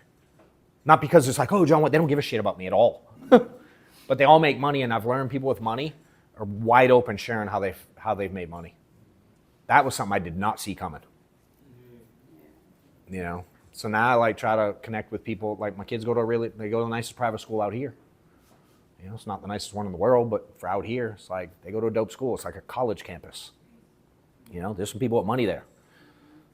Not because it's like, oh, John, what? They don't give a shit about me at all. But they all make money, and I've learned people with money are wide open sharing how they've made money. That was something I did not see coming. You know, so now I like try to connect with people. Like my kids they go to the nicest private school out here. You know, it's not the nicest one in the world, but for out here, it's like they go to a dope school. It's like a college campus. You know, there's some people with money there.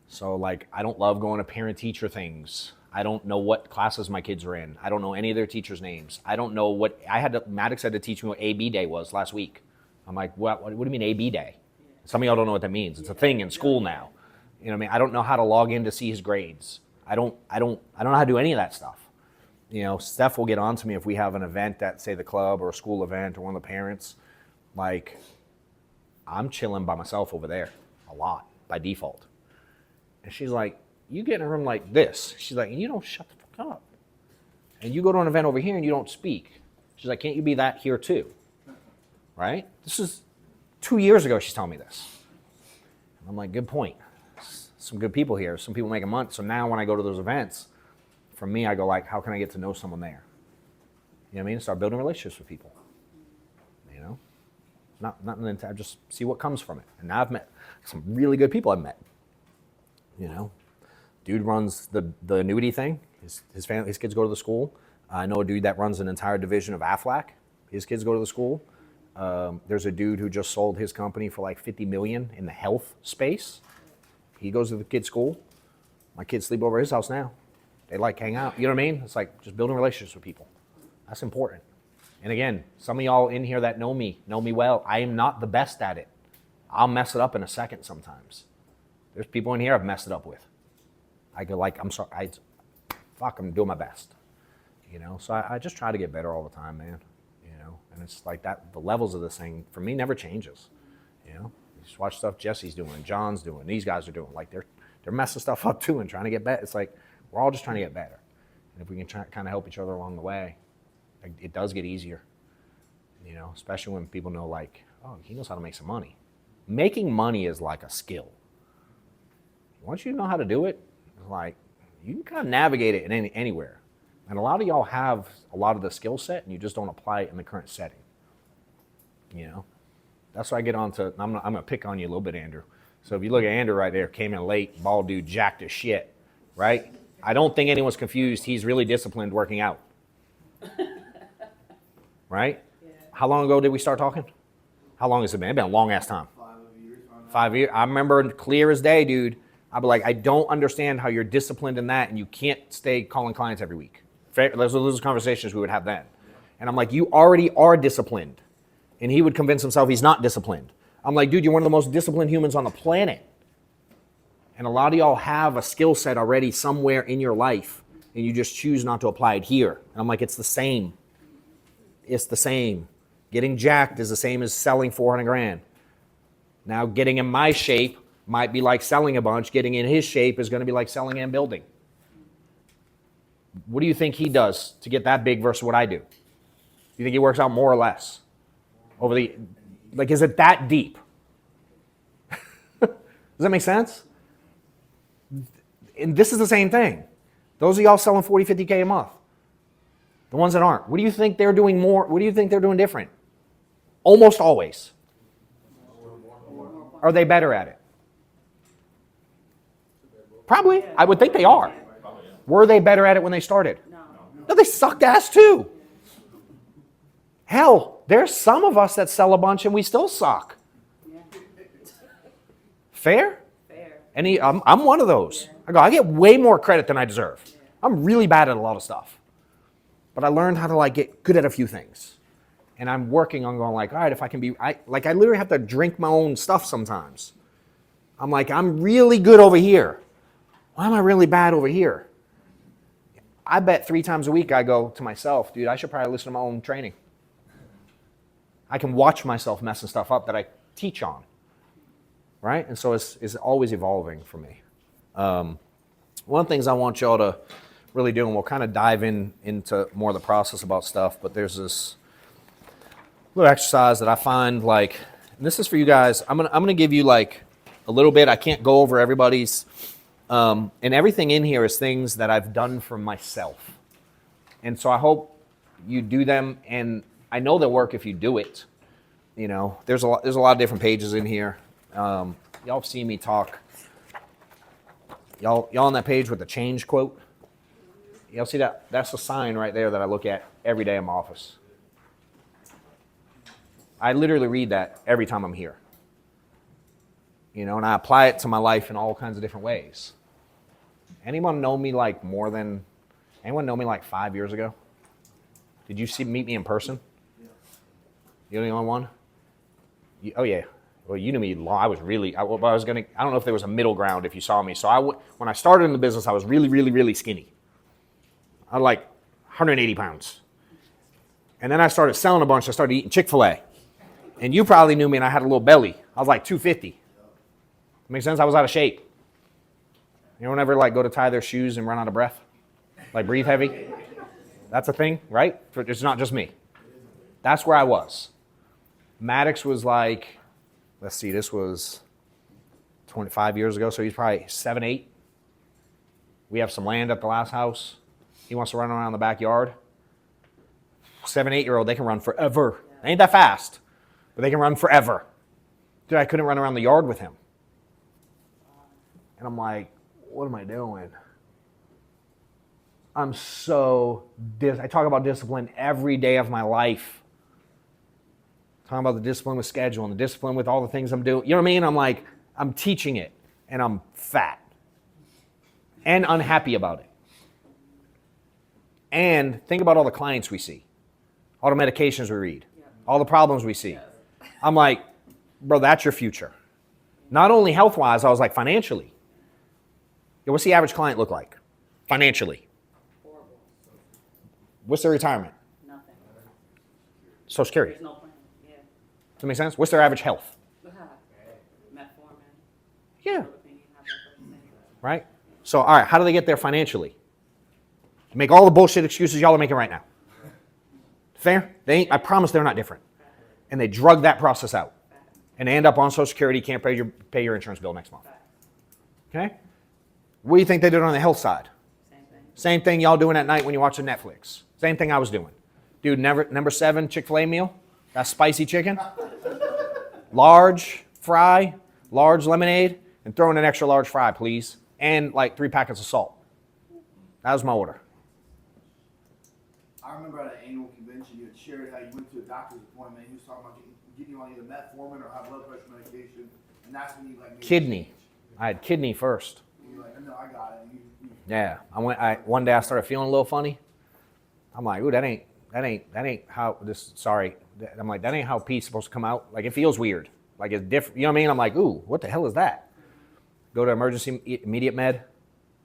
So like, I don't love going to parent-teacher things. I don't know what classes my kids are in. I don't know any of their teachers' names. I don't know Maddox had to teach me what AB Day was last week. I'm like, what do you mean AB Day? Some of y'all don't know what that means. It's a thing in school now. You know what I mean? I don't know how to log in to see his grades. I don't know how to do any of that stuff. You know, Steph will get on to me if we have an event at, say, the club or a school event or one of the parents. Like, I'm chilling by myself over there a lot by default. And she's like, you get in a room like this. She's like, and you don't shut the fuck up. And you go to an event over here and you don't speak. She's like, can't you be that here too? Right? This is 2 years ago she's telling me this. And I'm like, good point. Some good people here. Some people making money. So now when I go to those events, for me, I go like, how can I get to know someone there? You know what I mean? Start building relationships with people. You know? Nothing to just see what comes from it. And now I've met some really good people I've met. You know? Dude runs the annuity thing. His kids go to the school. I know a dude that runs an entire division of Aflac. His kids go to the school. There's a dude who just sold his company for like $50 million in the health space. He goes to the kid's school. My kids sleep over at his house now. They like hang out. You know what I mean? It's like just building relationships with people. That's important. And again, some of y'all in here that know me well. I am not the best at it. I'll mess it up in a second sometimes. There's people in here I've messed it up with. I go like, I'm sorry. I'm doing my best. You know, so I just try to get better all the time, man. You know, and it's like that. The levels of this thing for me never changes. You know, you just watch stuff Jesse's doing, John's doing, these guys are doing. Like they're messing stuff up too and trying to get better. It's like we're all just trying to get better. And if we can kind of help each other along the way, it does get easier. You know, especially when people know like, oh, he knows how to make some money. Making money is like a skill. Once you know how to do it, it's like you can kind of navigate it in anywhere. And a lot of y'all have a lot of the skill set and you just don't apply it in the current setting. You know, that's why I get on to, I'm going to pick on you a little bit, Andrew. So if you look at Andrew right there, came in late, bald dude, jacked as shit, right? I don't think anyone's confused. He's really disciplined working out. Right? Yeah. How long ago did we start talking? How long has it been? It's been a long ass time. 5 years. I remember clear as day, dude. I'd be like, I don't understand how you're disciplined in that and you can't stay calling clients every week. Those are those conversations we would have then. And I'm like, you already are disciplined. And he would convince himself he's not disciplined. I'm like, dude, you're one of the most disciplined humans on the planet. And a lot of y'all have a skill set already somewhere in your life and you just choose not to apply it here. And I'm like, it's the same. It's the same. Getting jacked is the same as selling 400 grand. Now, getting in my shape might be like selling a bunch. Getting in his shape is going to be like selling and building. What do you think he does to get that big versus what I do? Do you think he works out more or less? Is it that deep? Does that make sense? And this is the same thing. Those of y'all selling 40, 50K a month. The ones that aren't. What do you think they're doing more? What do you think they're doing different? Almost always. Are they better at it? Probably. I would think they are. Were they better at it when they started? No, they sucked ass too. Hell, there's some of us that sell a bunch and we still suck. Yeah. Fair? Fair. I'm one of those. I get way more credit than I deserve. I'm really bad at a lot of stuff. But I learned how to get good at a few things. And I'm working on going all right, if I can be, I literally have to drink my own stuff sometimes. I'm like, I'm really good over here. Why am I really bad over here? I bet 3 times a week I go to myself, dude, I should probably listen to my own training. I can watch myself messing stuff up that I teach on. Right? And so it's always evolving for me. One of the things I want y'all to really do, and we'll kind of dive into more of the process about stuff, but there's this little exercise that I find and this is for you guys. I'm gonna give you a little bit. I can't go over everybody's, and everything in here is things that I've done for myself. And so I hope you do them, and I know they'll work if you do it. You know, there's a lot of different pages in here. Y'all have seen me talk. Y'all on that page with the change quote? Y'all see that? That's a sign right there that I look at every day in my office. I literally read that every time I'm here. You know, and I apply it to my life in all kinds of different ways. Anyone know me anyone know me 5 years ago? Did you meet me in person? Yeah. You're the only one? Oh yeah. Well, you knew me long. I don't know if there was a middle ground if you saw me. So when I started in the business, I was really, really, really skinny. I was 180 pounds. And then I started selling a bunch. I started eating Chick-fil-A. And you probably knew me and I had a little belly. I was 250. Makes sense? I was out of shape. Anyone ever go to tie their shoes and run out of breath? Breathe heavy? That's a thing, right? It's not just me. That's where I was. Maddox was let's see, this was 25 years ago, so he's probably 7, 8. We have some land at the last house. He wants to run around the backyard. 7, 8-year-old, they can run forever. They ain't that fast, but they can run forever. Dude, I couldn't run around the yard with him. And I'm like, what am I doing? I talk about discipline every day of my life. Talking about the discipline with scheduling, the discipline with all the things I'm doing. You know what I mean? I'm teaching it, and I'm fat and unhappy about it. And think about all the clients we see, all the medications we read, all the problems we see. I'm like, bro, that's your future. Not only health-wise, I was financially. What's the average client look like financially? Horrible. What's their retirement? Nothing. Social Security. There's no plan. Yeah. Does that make sense? What's their average health? Metformin. Yeah. Right? So, all right, how do they get there financially? Make all the bullshit excuses y'all are making right now. Fair? I promise they're not different. And they drug that process out. And they end up on Social Security, can't pay your insurance bill next month. Okay? What do you think they did on the health side? Same thing y'all doing at night when you're watching Netflix. Same thing I was doing. Dude, number 7 Chick-fil-A meal, that spicy chicken, large, fry, large lemonade, and throw in an extra large fry, please. And like 3 packets of salt. That was my order. I remember at an annual convention, you had shared how you went to a doctor's appointment. He was talking about getting you on either metformin or high blood pressure medication, and that's when you like made Kidney. I had kidney first. And you're like, no, I got it. And Yeah. One day I started feeling a little funny. I'm like, ooh, that ain't how this. Sorry. I'm like, that ain't how pee's supposed to come out. Like, it feels weird. Like, it's different. You know what I mean? I'm like, ooh, what the hell is that? Go to emergency immediate med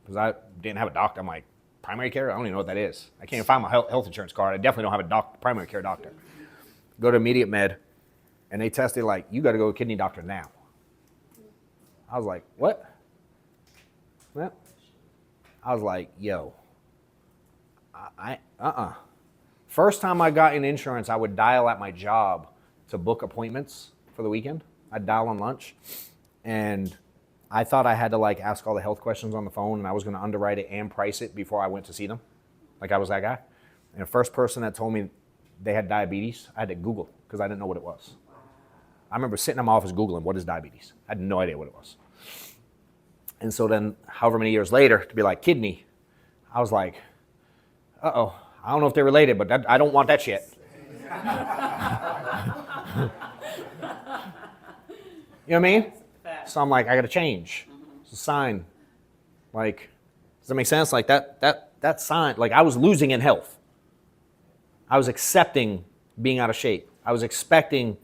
because I didn't have a doctor. I'm like, primary care? I don't even know what that is. I can't even find my health insurance card. I definitely don't have a primary care doctor. Go to immediate med, and they tested like, you got to go to a kidney doctor now. I was like, what? Well, I was like, yo, First time I got in insurance, I would dial at my job to book appointments for the weekend. I'd dial on lunch, and I thought I had to like ask all the health questions on the phone, and I was going to underwrite it and price it before I went to see them. Like I was that guy. And the first person that told me they had diabetes, I had to Google because I didn't know what it was. I remember sitting in my office Googling, what is diabetes? I had no idea what it was. And so then, however many years later, to be like kidney, I was like, uh-oh, I don't know if they're related, but I don't want that shit. You know what I mean? So I'm like, I got to change. It's a sign. Like, does that make sense? Like that sign, like I was losing in health. I was accepting being out of shape. I was accepting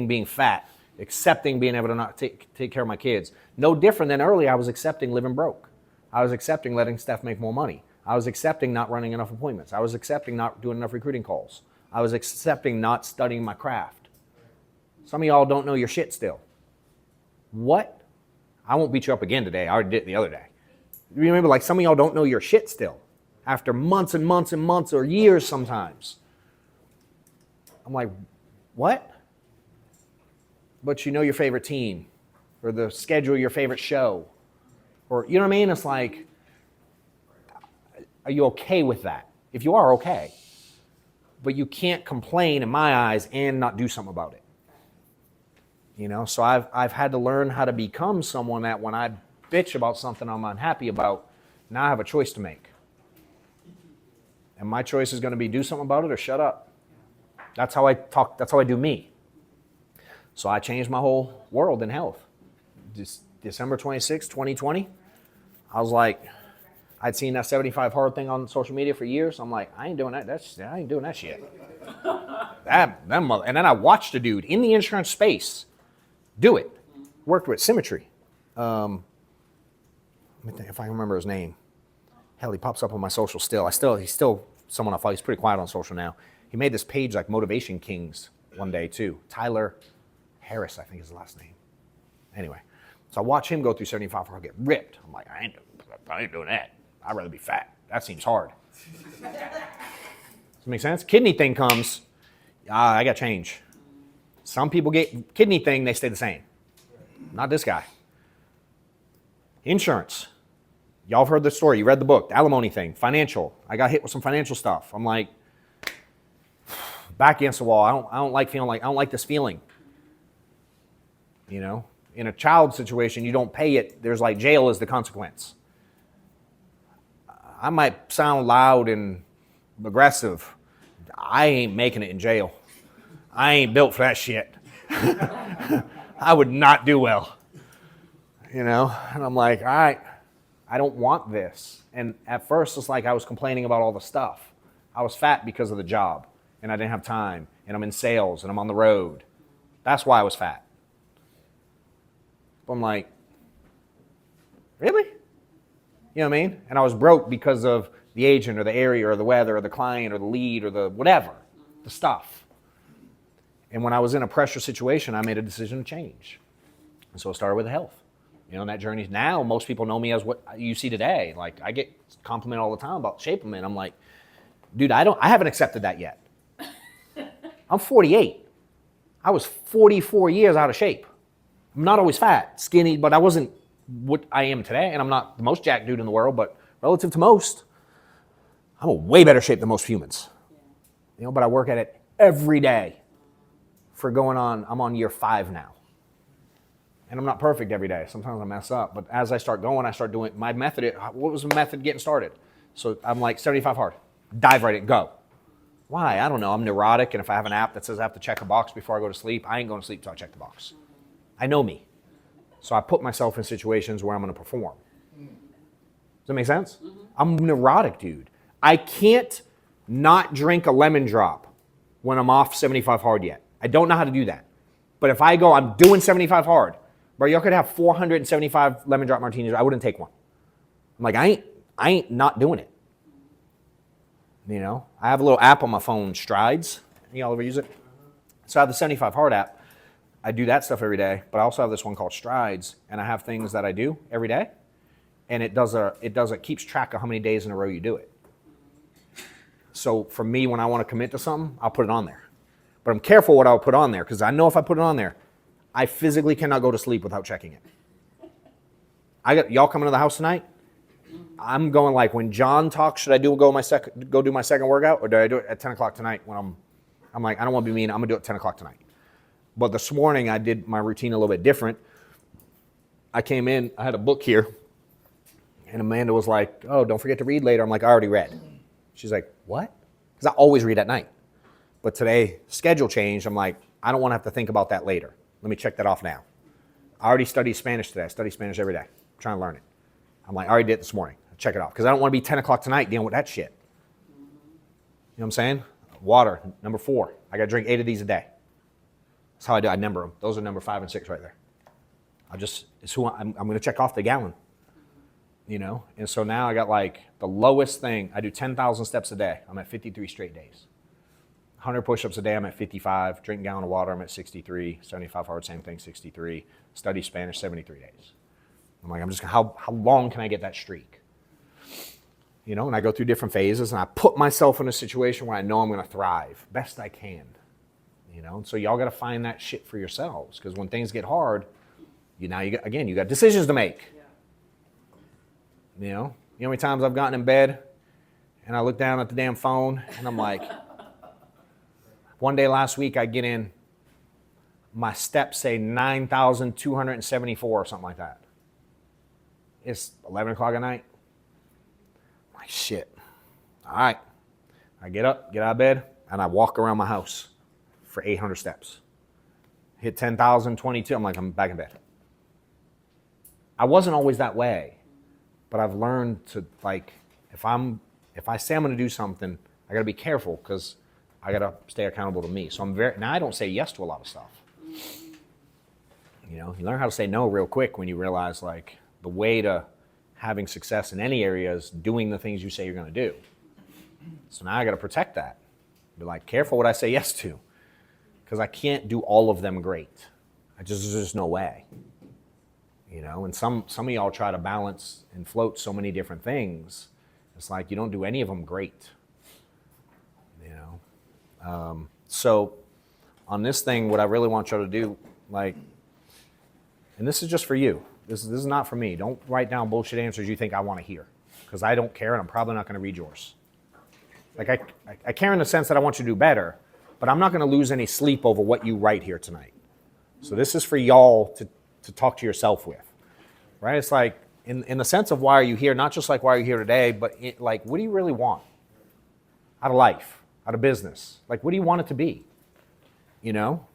being fat, accepting being able to not take care of my kids. No different than early, I was accepting living broke. I was accepting letting Steph make more money. I was accepting not running enough appointments. I was accepting not doing enough recruiting calls. I was accepting not studying my craft. Some of y'all don't know your shit still. What? I won't beat you up again today. I already did it the other day. You remember, like, some of y'all don't know your shit still. After months and months and months or years sometimes. I'm like, what? But you know your favorite team. Or the schedule of your favorite show. Or, you know what I mean? It's like, are you okay with that? If you are, okay. But you can't complain in my eyes and not do something about it. You know, so I've had to learn how to become someone that when I bitch about something I'm unhappy about, now I have a choice to make. And my choice is going to be do something about it or shut up. That's how I talk. That's how I do me. So I changed my whole world in health. December 26, 2020, I was like, I'd seen that 75 hard thing on social media for years. I'm like, I ain't doing that. I ain't doing that shit. And then I watched a dude in the insurance space do it. Worked with Symmetry. Let me think if I can remember his name. Hell, he pops up on my social still. He's still someone I follow. He's pretty quiet on social now. He made this page like Motivation Kings one day too. Tyler Harris, I think is his last name. Anyway, so I watch him go through 75 hard, get ripped. I'm like, I ain't doing that. I'd rather be fat. That seems hard. Does that make sense? Kidney thing comes, I got change. Some people get kidney thing, they stay the same. Not this guy. Insurance. Y'all have heard the story. You read the book, the alimony thing, financial. I got hit with some financial stuff. I'm like, back against the wall. I don't like this feeling. You know, in a child situation, you don't pay it. There's like jail is the consequence. I might sound loud and aggressive. I ain't making it in jail. I ain't built for that shit. I would not do well. You know, and I'm like, all right, I don't want this. And at first, it's like I was complaining about all the stuff. I was fat because of the job, and I didn't have time, and I'm in sales, and I'm on the road. That's why I was fat. But I'm like, really? You know what I mean? And I was broke because of the agent or the area or the weather or the client or the lead or the whatever, the stuff. And when I was in a pressure situation, I made a decision to change. And so it started with health. You know, that journey. Now, most people know me as what you see today. Like, I get complimented all the time about shape I'm in. I'm like, dude, I haven't accepted that yet. I'm 48. I was 44 years out of shape. I'm not always fat, skinny, but I wasn't what I am today. And I'm not the most jacked dude in the world, but relative to most, I'm in way better shape than most humans. You know, but I work at it every day for I'm on year 5 now. And I'm not perfect every day. Sometimes I mess up. But as I start going, I start doing my method. What was the method getting started? So I'm like 75 hard. Dive right in, go. Why? I don't know. I'm neurotic, and if I have an app that says I have to check a box before I go to sleep, I ain't going to sleep till I check the box. I know me. So I put myself in situations where I'm going to perform. Does that make sense? I'm neurotic, dude. I can't not drink a lemon drop when I'm off 75 hard yet. I don't know how to do that. But if I go, I'm doing 75 hard, bro, y'all could have 475 lemon drop martinis. I wouldn't take one. I'm like, I ain't not doing it. You know, I have a little app on my phone, Strides. Y'all ever use it? So I have the 75 hard app. I do that stuff every day, but I also have this one called Strides, and I have things that I do every day, and it keeps track of how many days in a row you do it. So for me, when I want to commit to something, I'll put it on there. But I'm careful what I'll put on there, because I know if I put it on there, I physically cannot go to sleep without checking it. Y'all coming to the house tonight? I'm going like, when John talks, should I go do my second workout, or do I do it at 10 o'clock tonight when I'm like, I don't want to be mean, I'm going to do it at 10 o'clock tonight. But this morning, I did my routine a little bit different. I came in, I had a book here, and Amanda was like, oh, don't forget to read later. I'm like, I already read. She's like, what? Because I always read at night. But today, schedule changed. I'm like, I don't want to have to think about that later. Let me check that off now. I already studied Spanish today. I study Spanish every day. I'm trying to learn it. I'm like, I already did it this morning. Check it off. Because I don't want to be 10 o'clock tonight dealing with that shit. You know what I'm saying? Water, number 4. I got to drink 8 of these a day. That's how I do. I number them. Those are number 5 and 6 right there. I'm going to check off the gallon. You know? And so now I got like the lowest thing. I do 10,000 steps a day. I'm at 53 straight days. 100 push-ups a day, I'm at 55. Drink a gallon of water, I'm at 63. 75 hard, same thing, 63. Study Spanish, 73 days. I'm like, how long can I get that streak? You know, and I go through different phases, and I put myself in a situation where I know I'm going to thrive best I can. You know, and so y'all got to find that shit for yourselves, because when things get hard, you got decisions to make. You know how many times I've gotten in bed and I look down at the damn phone and I'm like, one day last week I get in, my steps say 9,274 or something like that. It's 11 o'clock at night. I'm like, shit. All right. I get up, get out of bed, and I walk around my house for 800 steps. Hit 10,022. I'm like, I'm back in bed. I wasn't always that way, but I've learned to, like, if I say I'm going to do something, I got to be careful, because I got to stay accountable to me. So now I don't say yes to a lot of stuff. You know, you learn how to say no real quick when you realize, like, the way to having success in any area is doing the things you say you're going to do. So now I got to protect that. Be like, careful what I say yes to, because I can't do all of them great. There's just no way. You know, and some of y'all try to balance and float so many different things. It's like you don't do any of them great. You know, so on this thing, what I really want y'all to do, like, and this is just for you. This is not for me. Don't write down bullshit answers you think I want to hear, because I don't care, and I'm probably not going to read yours. Like, I care in the sense that I want you to do better, but I'm not going to lose any sleep over what you write here tonight. So this is for y'all to talk to yourself with, right? It's like, in the sense of why are you here, not just like why are you here today, but like, what do you really want out of life, out of business? Like, what do you want it to be? You know?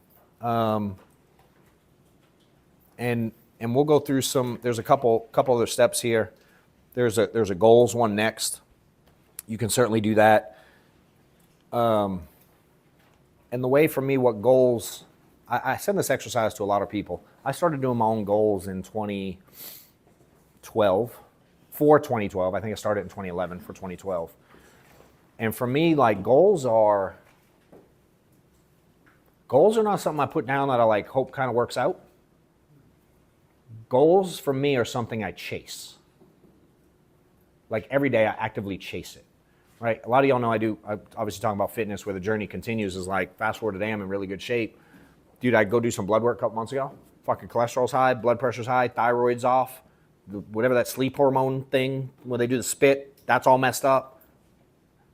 And we'll go through there's a couple other steps here. There's a goals one next. You can certainly do that. And the way for me, what goals, I send this exercise to a lot of people. I started doing my own goals in 2012, for 2012. I think I started in 2011 for 2012. And for me, like, goals are not something I put down that I like hope kind of works out. Goals for me are something I chase. Like, every day I actively chase it, right? A lot of y'all know I obviously talking about fitness, where the journey continues, is like, fast forward today, I'm in really good shape. Dude, I go do some blood work a couple months ago. Fucking cholesterol's high, blood pressure's high, thyroid's off, whatever that sleep hormone thing, where they do the spit, that's all messed up.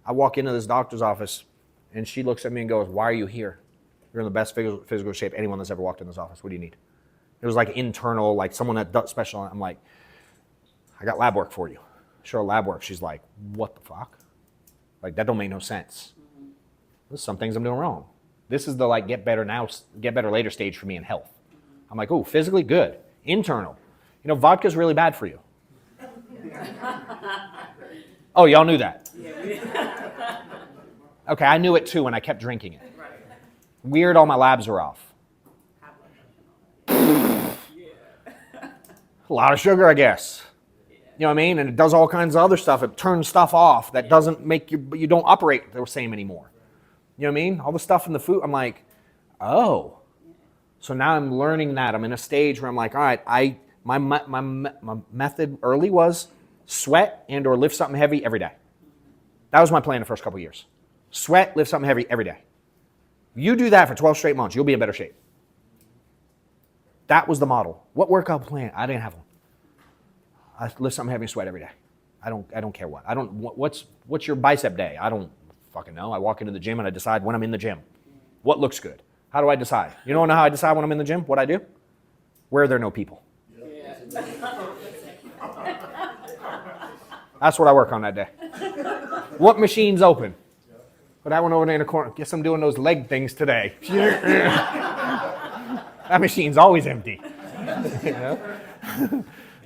I walk into this doctor's office, and she looks at me and goes, why are you here? You're in the best physical shape anyone that's ever walked in this office. What do you need? It was like internal, like someone that does special. I'm like, I got lab work for you. Show her lab work. She's like, what the fuck? Like, that don't make no sense. There's some things I'm doing wrong. This is the like get better now, get better later stage for me in health. I'm like, oh, physically good. Internal. You know, vodka's really bad for you. Oh, y'all knew that? Okay, I knew it too, and I kept drinking it. Weird, all my labs are off. A lot of sugar, I guess. You know what I mean? And it does all kinds of other stuff. It turns stuff off that doesn't make you don't operate the same anymore. You know what I mean? All the stuff in the food, I'm like, oh. So now I'm learning that. I'm in a stage where I'm like, all right, my method early was sweat and or lift something heavy every day. That was my plan the first couple of years. Sweat, lift something heavy every day. You do that for 12 straight months, you'll be in better shape. That was the model. What workout plan? I didn't have one. I lift something heavy and sweat every day. I don't care what. What's your bicep day? I don't fucking know. I walk into the gym and I decide when I'm in the gym. What looks good? How do I decide? You don't know how I decide when I'm in the gym? What I do? Where there are no people. That's what I work on that day. What machine's open? But that one over there in the corner. Guess I'm doing those leg things today. That machine's always empty. You know?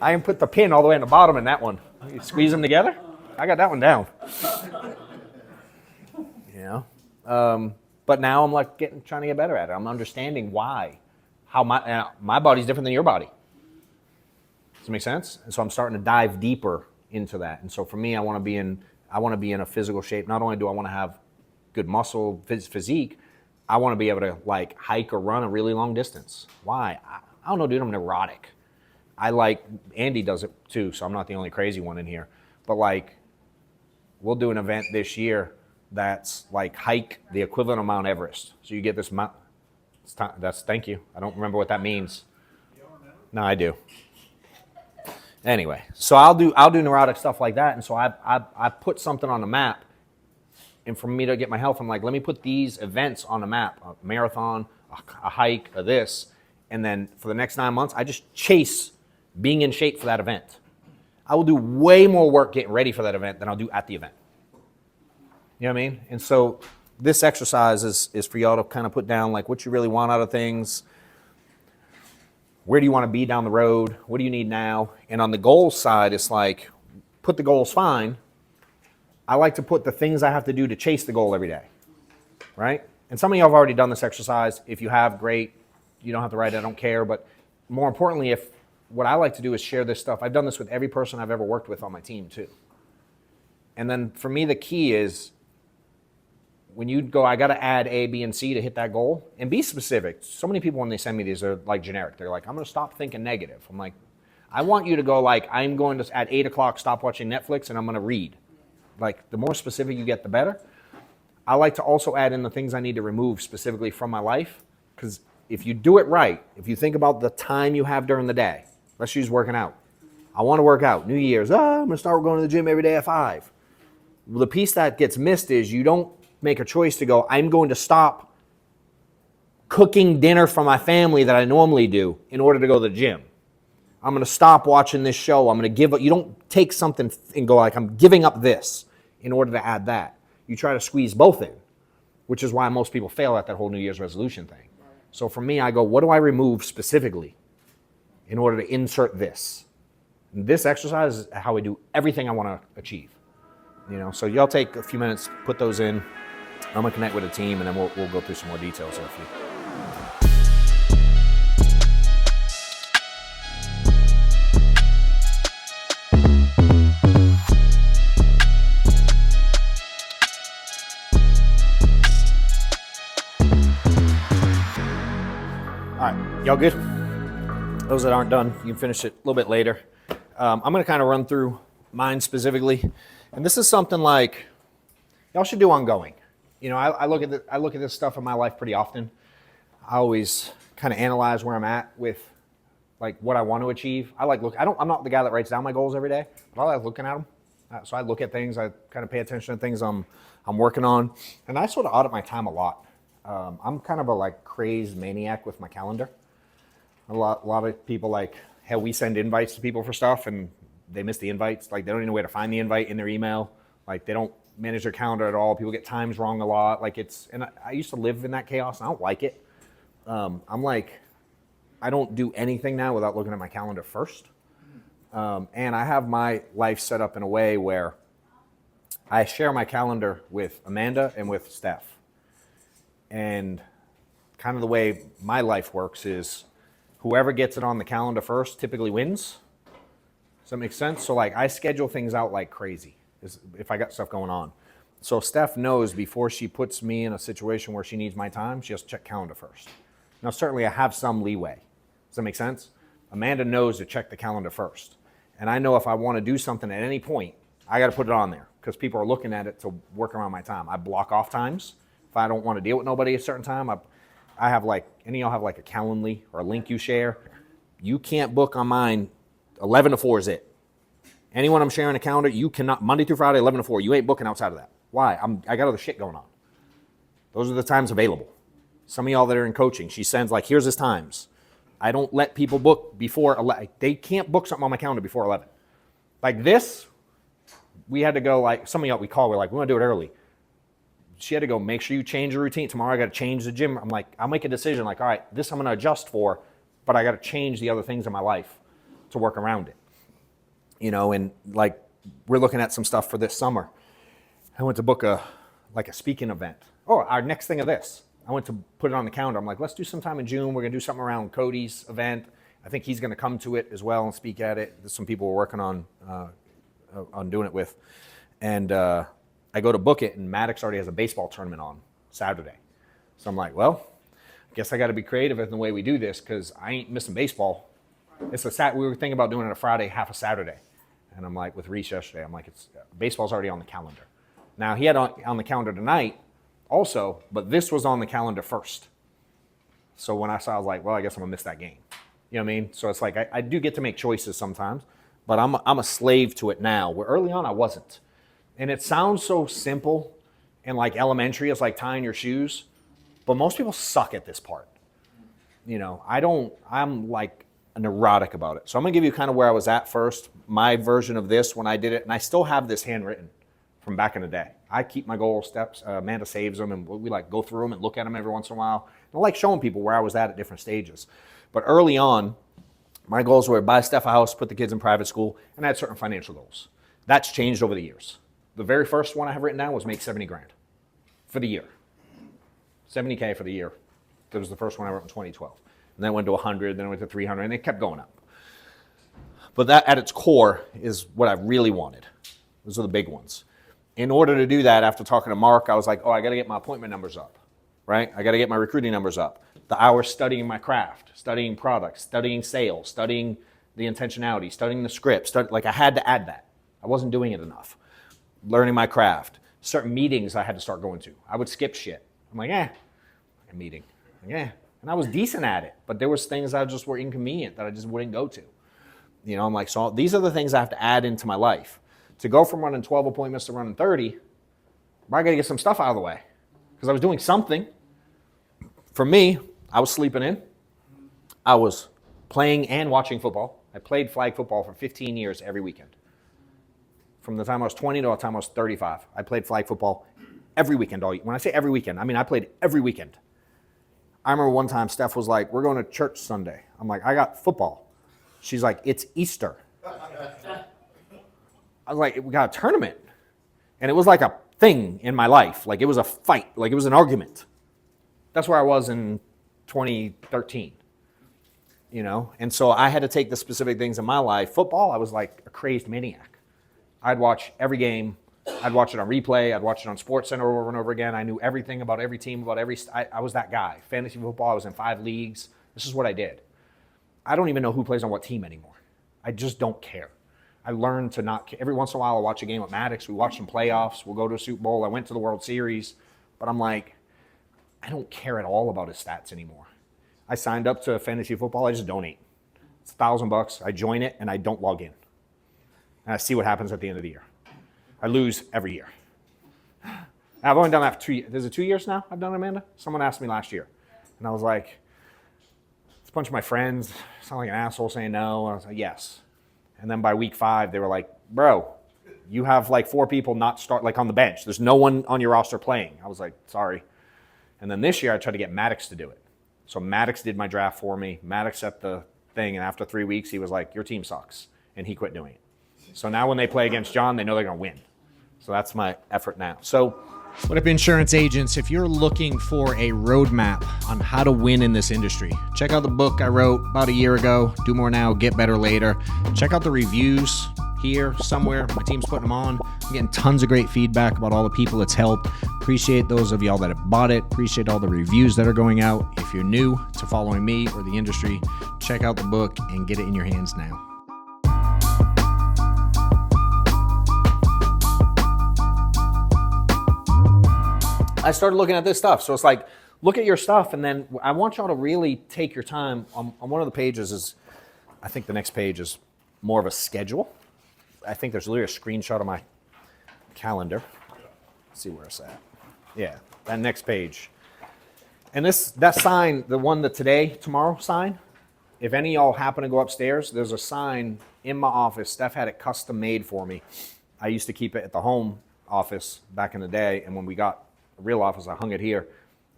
I can put the pin all the way in the bottom in that one. You squeeze them together. I got that one down. You know, but now I'm like trying to get better at it. I'm understanding why, how my body's different than your body. Does it make sense? And so I'm starting to dive deeper into that. And so for me, I want to be in a physical shape. Not only do I want to have good muscle physique, I want to be able to like hike or run a really long distance. Why? I don't know, dude. I'm neurotic. Andy does it too, so I'm not the only crazy one in here. But like, we'll do an event this year that's like hike the equivalent of Mount Everest. So you get this mount. Thank you. I don't remember what that means. No, I do. Anyway, so I'll do neurotic stuff like that, and so I put something on the map. And for me to get my health, I'm like, let me put these events on the map: a marathon, a hike, a this, and then for the next 9 months, I just chase being in shape for that event. I will do way more work getting ready for that event than I'll do at the event. You know what I mean? And so this exercise is for y'all to kind of put down like what you really want out of things. Where do you want to be down the road? What do you need now? And on the goals side, it's like, put the goals fine. I like to put the things I have to do to chase the goal every day, right? And some of y'all have already done this exercise. If you have, great. You don't have to write it, I don't care. But more importantly, what I like to do is share this stuff. I've done this with every person I've ever worked with on my team too. And then for me, the key is when you go, I got to add A, B, and C to hit that goal, and be specific. So many people, when they send me these, are like generic. They're like, I'm going to stop thinking negative. I'm like, I want you to go like, I'm going to, at 8 o'clock, stop watching Netflix, and I'm going to read. Like, the more specific you get, the better. I like to also add in the things I need to remove specifically from my life, because if you do it right, if you think about the time you have during the day, let's use working out. I want to work out. New Year's, I'm going to start going to the gym every day at 5. Well, the piece that gets missed is you don't make a choice to go, I'm going to stop cooking dinner for my family that I normally do in order to go to the gym. I'm going to stop watching this show. I'm going to give up. You don't take something and go like, I'm giving up this in order to add that. You try to squeeze both in, which is why most people fail at that whole New Year's resolution thing. So for me, I go, what do I remove specifically in order to insert this? And this exercise is how I do everything I want to achieve. You know, so y'all take a few minutes, put those in. I'm gonna connect with a team, and then we'll go through some more details here for you. All right, y'all good? Those that aren't done, you can finish it a little bit later. I'm gonna kind of run through mine specifically, and this is something like y'all should do ongoing. You know, I look at this stuff in my life pretty often. I always kind of analyze where I'm at with like what I want to achieve. I'm not the guy that writes down my goals every day, but I like looking at them. So I look at things. I kind of pay attention to things I'm working on, and I sort of audit my time a lot. I'm kind of a like crazed maniac with my calendar. A lot of people like, hey, we send invites to people for stuff and they miss the invites. Like they don't even know where to find the invite in their email. Like they don't manage their calendar at all. People get times wrong a lot. Like and I used to live in that chaos and I don't like it. I'm like, I don't do anything now without looking at my calendar first. And I have my life set up in a way where I share my calendar with Amanda and with Steph. And kind of the way my life works is whoever gets it on the calendar first typically wins. Does that make sense? So like I schedule things out like crazy if I got stuff going on. So Steph knows before she puts me in a situation where she needs my time, she has to check calendar first. Now certainly I have some leeway. Does that make sense? Amanda knows to check the calendar first. And I know if I want to do something at any point, I got to put it on there because people are looking at it to work around my time. I block off times. If I don't want to deal with nobody at a certain time, I have like, any of y'all have like a Calendly or a link you share. You can't book on mine. 11 to 4 is it. Anyone I'm sharing a calendar, you cannot, Monday through Friday, 11 to 4, you ain't booking outside of that. Why? I got other shit going on. Those are the times available. Some of y'all that are in coaching, she sends like, here's his times. I don't let people book before 11. They can't book something on my calendar before 11. Like this, we had to go like, some of y'all we're like, we want to do it early. She had to go, make sure you change your routine. Tomorrow I got to change the gym. I'm like, I'll make a decision like, all right, this I'm going to adjust for, but I got to change the other things in my life to work around it. You know, and like we're looking at some stuff for this summer. I went to book a speaking event. Oh, our next thing of this. I went to put it on the calendar. I'm like, let's do some time in June. We're going to do something around Cody's event. I think he's going to come to it as well and speak at it. There's some people we're working on doing it with. And I go to book it, and Maddox already has a baseball tournament on Saturday. So I'm like, well, I guess I got to be creative in the way we do this because I ain't missing baseball. We were thinking about doing it a Friday, half a Saturday. And I'm like, with Reese yesterday, I'm like, baseball's already on the calendar. Now, he had on the calendar tonight also, but this was on the calendar first. So when I saw, I was like, well, I guess I'm going to miss that game. You know what I mean? So it's like, I do get to make choices sometimes, but I'm a slave to it now, where early on I wasn't. And it sounds so simple and like elementary, it's like tying your shoes, but most people suck at this part. You know, I'm like neurotic about it. So I'm going to give you kind of where I was at first, my version of this when I did it, and I still have this handwritten from back in the day. I keep my goal steps. Amanda saves them, and we like go through them and look at them every once in a while. And I like showing people where I was at different stages. But early on, my goals were buy Steph a house, put the kids in private school, and I had certain financial goals. That's changed over the years. The very first one I have written down was make 70 grand for the year. 70K for the year. That was the first one I wrote in 2012. And then it went to 100, then it went to 300, and it kept going up. But that at its core is what I really wanted. Those are the big ones. In order to do that, after talking to Mark, I was like, oh, I got to get my appointment numbers up, right? I got to get my recruiting numbers up. The hours studying my craft, studying products, studying sales, studying the intentionality, studying the script. Like I had to add that. I wasn't doing it enough. Learning my craft. Certain meetings I had to start going to. I would skip shit. I'm like, a meeting. And I was decent at it, but there was things that just were inconvenient that I just wouldn't go to. You know, I'm like, so these are the things I have to add into my life. To go from running 12 appointments to running 30, I got to get some stuff out of the way because I was doing something. For me, I was sleeping in. I was playing and watching football. I played flag football for 15 years every weekend. From the time I was 20 to the time I was 35, I played flag football every weekend. When I say every weekend, I mean I played every weekend. I remember one time Steph was like, we're going to church Sunday. I'm like, I got football. She's like, it's Easter. I was like, we got a tournament. And it was like a thing in my life. Like it was a fight. Like it was an argument. That's where I was in 2013. You know? And so I had to take the specific things in my life. Football, I was like a crazed maniac. I'd watch every game. I'd watch it on replay. I'd watch it on SportsCenter over and over again. I knew everything about every team, I was that guy. Fantasy football, I was in 5 leagues. This is what I did. I don't even know who plays on what team anymore. I just don't care. I learned to not care. Every once in a while, I'll watch a game with Maddox. We watch some playoffs. We'll go to a Super Bowl. I went to the World Series. But I'm like, I don't care at all about his stats anymore. I signed up to fantasy football. I just donate. It's $1,000. I join it, and I don't log in. And I see what happens at the end of the year. I lose every year. I've only done that for 2 years. Is it 2 years now I've done it, Amanda? Someone asked me last year. And I was like, a bunch of my friends. Sound like an asshole saying no. I was like, yes. And then by week 5, they were like, bro, you have like 4 people not start like on the bench. There's no one on your roster playing. I was like, sorry. And then this year I tried to get Maddox to do it. So Maddox did my draft for me. Maddox set the thing, and after 3 weeks, he was like, your team sucks. And he quit doing it. So now when they play against John, they know they're going to win. So that's my effort now. So what up, insurance agents? If you're looking for a roadmap on how to win in this industry, check out the book I wrote about a year ago, Do More Now, Get Better Later. Check out the reviews here somewhere. My team's putting them on. I'm getting tons of great feedback about all the people it's helped. Appreciate those of y'all that have bought it. Appreciate all the reviews that are going out. If you're new to following me or the industry, check out the book and get it in your hands now. I started looking at this stuff. So it's like, look at your stuff, and then I want y'all to really take your time. On one of the pages is, I think the next page is more of a schedule. I think there's literally a screenshot of my calendar. Let's see where it's at. Yeah, that next page. And that sign, the one that today, tomorrow sign, if any of y'all happen to go upstairs, there's a sign in my office. Steph had it custom made for me. I used to keep it at the home office back in the day, and when we got a real office, I hung it here.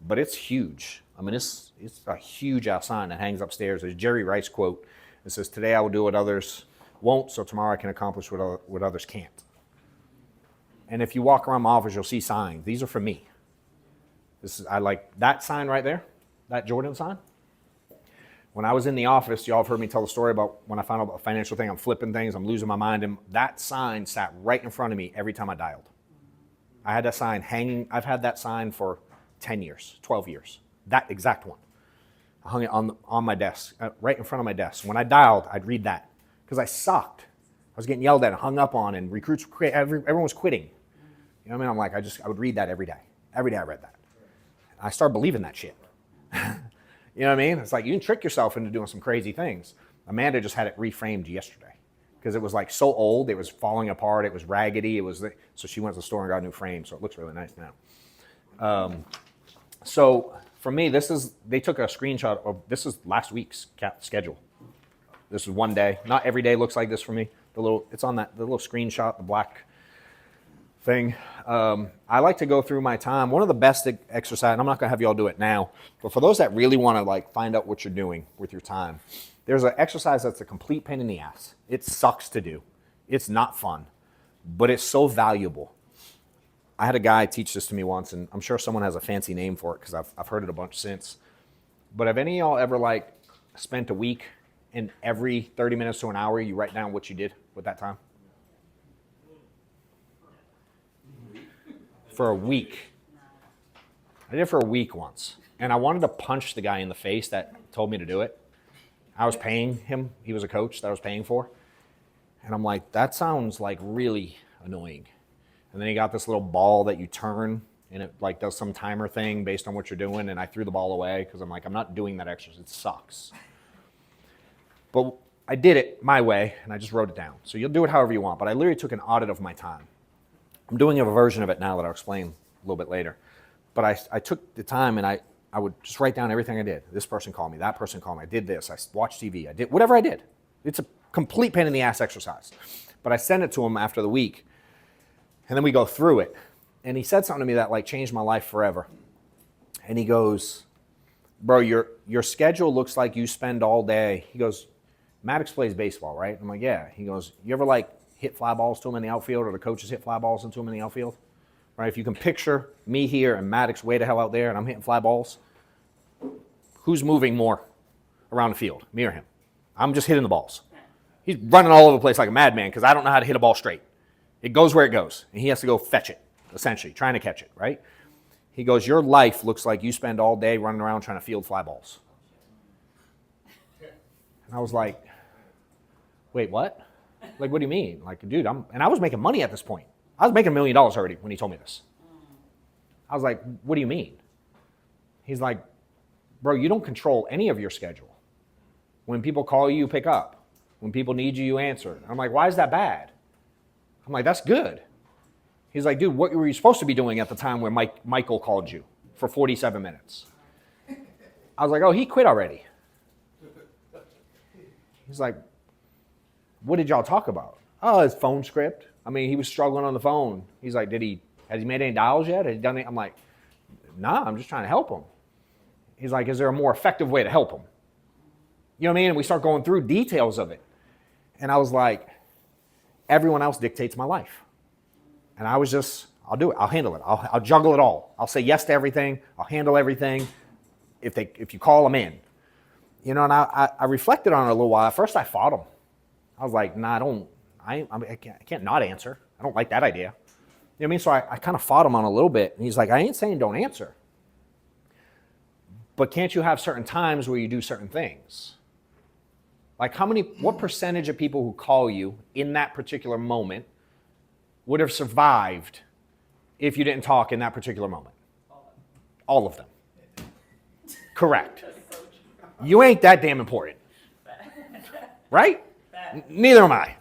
But it's huge. I mean, it's a huge ass sign that hangs upstairs. There's a Jerry Rice quote. It says, today I will do what others won't, so tomorrow I can accomplish what others can't. And if you walk around my office, you'll see signs. These are for me. I like that sign right there, that Jordan sign. When I was in the office, y'all have heard me tell the story about when I found out about a financial thing, I'm flipping things, I'm losing my mind, and that sign sat right in front of me every time I dialed. I had that sign hanging. I've had that sign for 10 years, 12 years, that exact one. I hung it on my desk, right in front of my desk. When I dialed, I'd read that because I sucked. I was getting yelled at and hung up on, and recruits quit. Everyone was quitting. You know what I mean? I'm like, I would read that every day. Every day I read that. I started believing that shit. You know what I mean? It's like you can trick yourself into doing some crazy things. Amanda just had it reframed yesterday because it was like so old, it was falling apart, it was raggedy, so she went to the store and got a new frame, so it looks really nice now. So for me, they took a screenshot of, this is last week's schedule. This is one day. Not every day looks like this for me. It's on the little screenshot, the black thing. I like to go through my time. One of the best exercise, and I'm not going to have you all do it now, but for those that really want to like find out what you're doing with your time, there's an exercise that's a complete pain in the ass. It sucks to do. It's not fun, but it's so valuable. I had a guy teach this to me once, and I'm sure someone has a fancy name for it because I've heard it a bunch since. But have any of y'all ever like spent a week and every 30 minutes to an hour you write down what you did with that time? For a week. I did it for a week once. And I wanted to punch the guy in the face that told me to do it. I was paying him. He was a coach that I was paying for. And I'm like, that sounds like really annoying. And then he got this little ball that you turn, and it like does some timer thing based on what you're doing. And I threw the ball away because I'm like, I'm not doing that exercise. It sucks. But I did it my way, and I just wrote it down. So you'll do it however you want. But I literally took an audit of my time. I'm doing a version of it now that I'll explain a little bit later. But I took the time, and I would just write down everything I did. This person called me. That person called me. I did this. I watched TV. I did whatever I did. It's a complete pain in the ass exercise. But I sent it to him after the week. And then we go through it. And he said something to me that like changed my life forever. And he goes, bro, your schedule looks like you spend all day. He goes, Maddox plays baseball, right? I'm like, yeah. He goes, you ever like hit fly balls to him in the outfield, or the coaches hit fly balls into him in the outfield? Right? If you can picture me here and Maddox way the hell out there and I'm hitting fly balls, who's moving more around the field, me or him? I'm just hitting the balls. He's running all over the place like a madman because I don't know how to hit a ball straight. It goes where it goes, and he has to go fetch it, essentially, trying to catch it, right? He goes, your life looks like you spend all day running around trying to field fly balls. And I was like, wait, what? Like, what do you mean? Like, dude, and I was making money at this point. I was making $1 million already when he told me this. I was like, what do you mean? He's like, bro, you don't control any of your schedule. When people call you, you pick up. When people need you, you answer. I'm like, why is that bad? I'm like, that's good. He's like, dude, what were you supposed to be doing at the time where Michael called you for 47 minutes? I was like, oh, he quit already. He's like, what did y'all talk about? Oh, his phone script. I mean, he was struggling on the phone. He's like, has he made any dials yet? Has he done it? I'm like, nah, I'm just trying to help him. He's like, is there a more effective way to help him? You know what I mean? And we start going through details of it. And I was like, everyone else dictates my life. And I was just, I'll do it. I'll handle it. I'll juggle it all. I'll say yes to everything. I'll handle everything. If you call, I'm in. You know, and I reflected on it a little while. At first, I fought him. I was like, nah, I can't not answer. I don't like that idea. You know what I mean? So I kind of fought him on a little bit. And he's like, I ain't saying don't answer. But can't you have certain times where you do certain things? Like what percentage of people who call you in that particular moment would have survived if you didn't talk in that particular moment? All of them. Correct. You ain't that damn important. Right? Neither am I.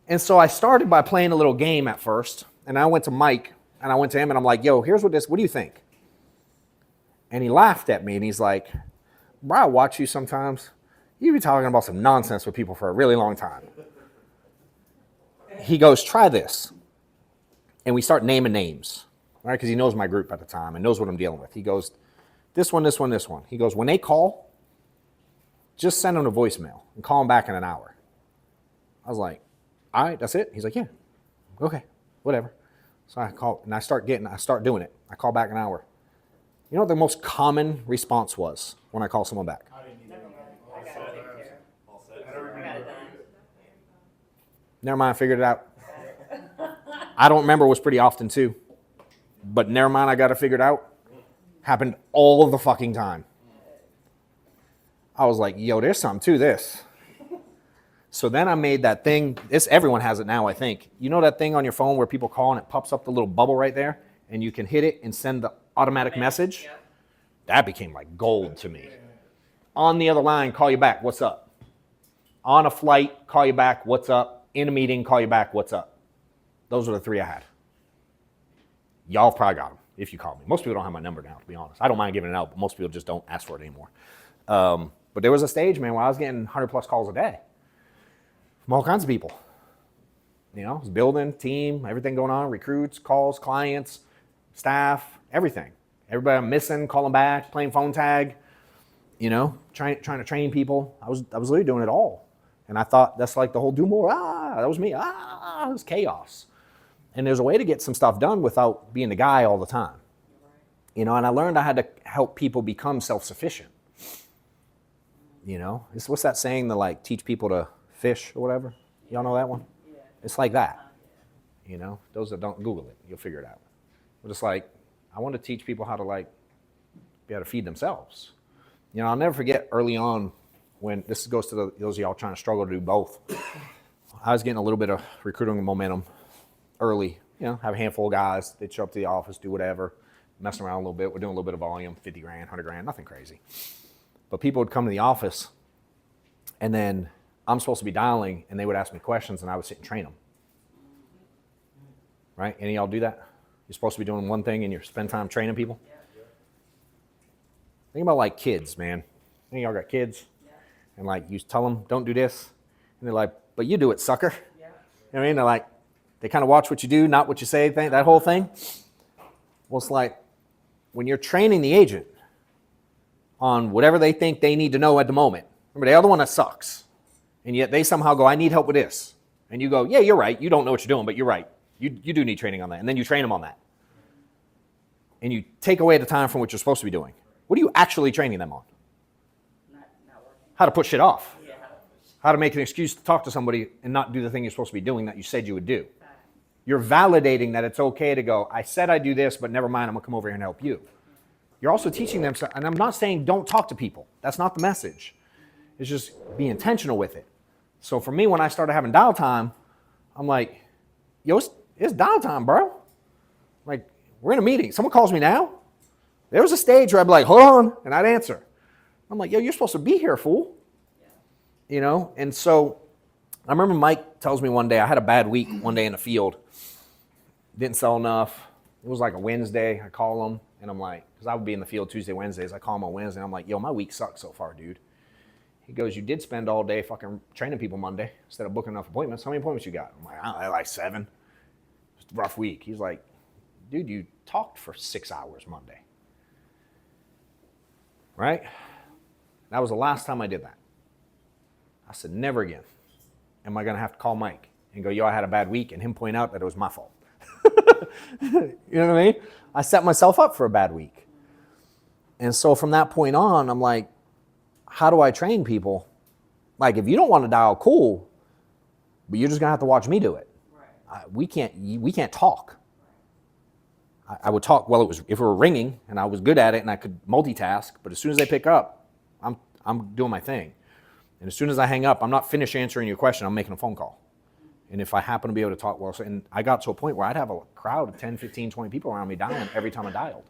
And so I started by playing a little game at first. And I went to Mike and I went to him and I'm like, yo, what do you think? And he laughed at me and he's like, bro, I watch you sometimes. You be talking about some nonsense with people for a really long time. He goes, try this. And we start naming names, right? Because he knows my group at the time and knows what I'm dealing with. He goes, this one, this one, this one. He goes, when they call, just send them a voicemail and call them back in an hour. I was like, all right, that's it? He's like, yeah, okay, whatever. So I call and I start doing it. I call back an hour. You know what the most common response was when I call someone back? Never mind, I figured it out. I don't remember, it was pretty often too. But never mind, I got it figured out. Happened all of the fucking time. I was like, yo, there's something to this. So then I made that thing, everyone has it now, I think. You know that thing on your phone where people call and it pops up the little bubble right there? And you can hit it and send the automatic message? Yep. That became like gold to me. On the other line, call you back, what's up? On a flight, call you back, what's up? In a meeting, call you back, what's up? Those are the 3 I had. Y'all probably got them if you call me. Most people don't have my number now, to be honest. I don't mind giving it out, but most people just don't ask for it anymore. But there was a stage, man, where I was getting 100 plus calls a day from all kinds of people. You know, it was building, team, everything going on, recruits, calls, clients, staff, everything. Everybody I'm missing, calling back, playing phone tag, you know, trying to train people. I was literally doing it all. And I thought that's like the whole do more. That was me. It was chaos. And there's a way to get some stuff done without being the guy all the time. You know, and I learned I had to help people become self-sufficient. You know, what's that saying to like teach people to fish or whatever? Y'all know that one? Yeah. It's like that. You know, those that don't Google it, you'll figure it out. But it's like, I want to teach people how to like be able to feed themselves. You know, I'll never forget early on when this goes to those of y'all trying to struggle to do both. I was getting a little bit of recruiting momentum early. You know, have a handful of guys. They'd show up to the office, do whatever, messing around a little bit. We're doing a little bit of volume, 50 grand, 100 grand, nothing crazy. But people would come to the office, and then I'm supposed to be dialing, and they would ask me questions, and I would sit and train them. Right? Any of y'all do that? You're supposed to be doing one thing, and you spend time training people? Think about like kids, man. Any of y'all got kids? And like you tell them, don't do this. And they're like, but you do it, sucker. Yeah. You know what I mean? They're like, they kind of watch what you do, not what you say, that whole thing. Well, it's like when you're training the agent on whatever they think they need to know at the moment. Remember, they're the one that sucks. And yet they somehow go, I need help with this. And you go, yeah, you're right. You don't know what you're doing, but you're right. You do need training on that. And then you train them on that. And you take away the time from what you're supposed to be doing. What are you actually training them on? Not working. How to push it off. Yeah. How to make an excuse to talk to somebody and not do the thing you're supposed to be doing that you said you would do. You're validating that it's okay to go, I said I'd do this, but never mind, I'm going to come over here and help you. You're also teaching them, and I'm not saying don't talk to people. That's not the message. It's just be intentional with it. So for me, when I started having dial time, I'm like, yo, it's dial time, bro. Like, we're in a meeting. Someone calls me now. There was a stage where I'd be like, hold on, and I'd answer. I'm like, yo, you're supposed to be here, fool. You know, and so I remember Mike tells me one day, I had a bad week one day in the field. Didn't sell enough. It was like a Wednesday. I call him, and I'm like, because I would be in the field Tuesday, Wednesdays. I call him on Wednesday, and I'm like, yo, my week sucks so far, dude. He goes, you did spend all day fucking training people Monday instead of booking enough appointments. How many appointments you got? I'm like, I don't know, like 7. It's a rough week. He's like, dude, you talked for 6 hours Monday. Right? That was the last time I did that. I said, never again am I going to have to call Mike and go, yo, I had a bad week, and him point out that it was my fault. You know what I mean? I set myself up for a bad week. And so from that point on, I'm like, how do I train people? Like, if you don't want to dial, cool, but you're just going to have to watch me do it. Right. We can't talk. I would talk, well, if it were ringing and I was good at it and I could multitask, but as soon as they pick up, I'm doing my thing. And as soon as I hang up, I'm not finished answering your question, I'm making a phone call. And if I happen to be able to talk well, and I got to a point where I'd have a crowd of 10, 15, 20 people around me dialing every time I dialed.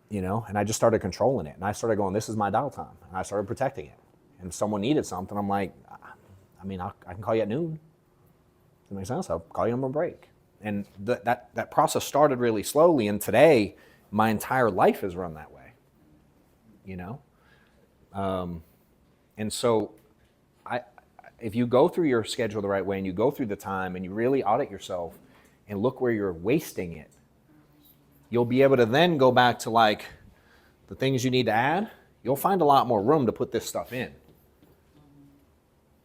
You know, and I just started controlling it. And I started going, this is my dial time. And I started protecting it. And if someone needed something, I'm like, I can call you at noon. Does that make sense? I'll call you on my break. And that process started really slowly. And today, my entire life is run that way. You know? And so if you go through your schedule the right way and you go through the time and you really audit yourself and look where you're wasting it, you'll be able to then go back to like the things you need to add. You'll find a lot more room to put this stuff in,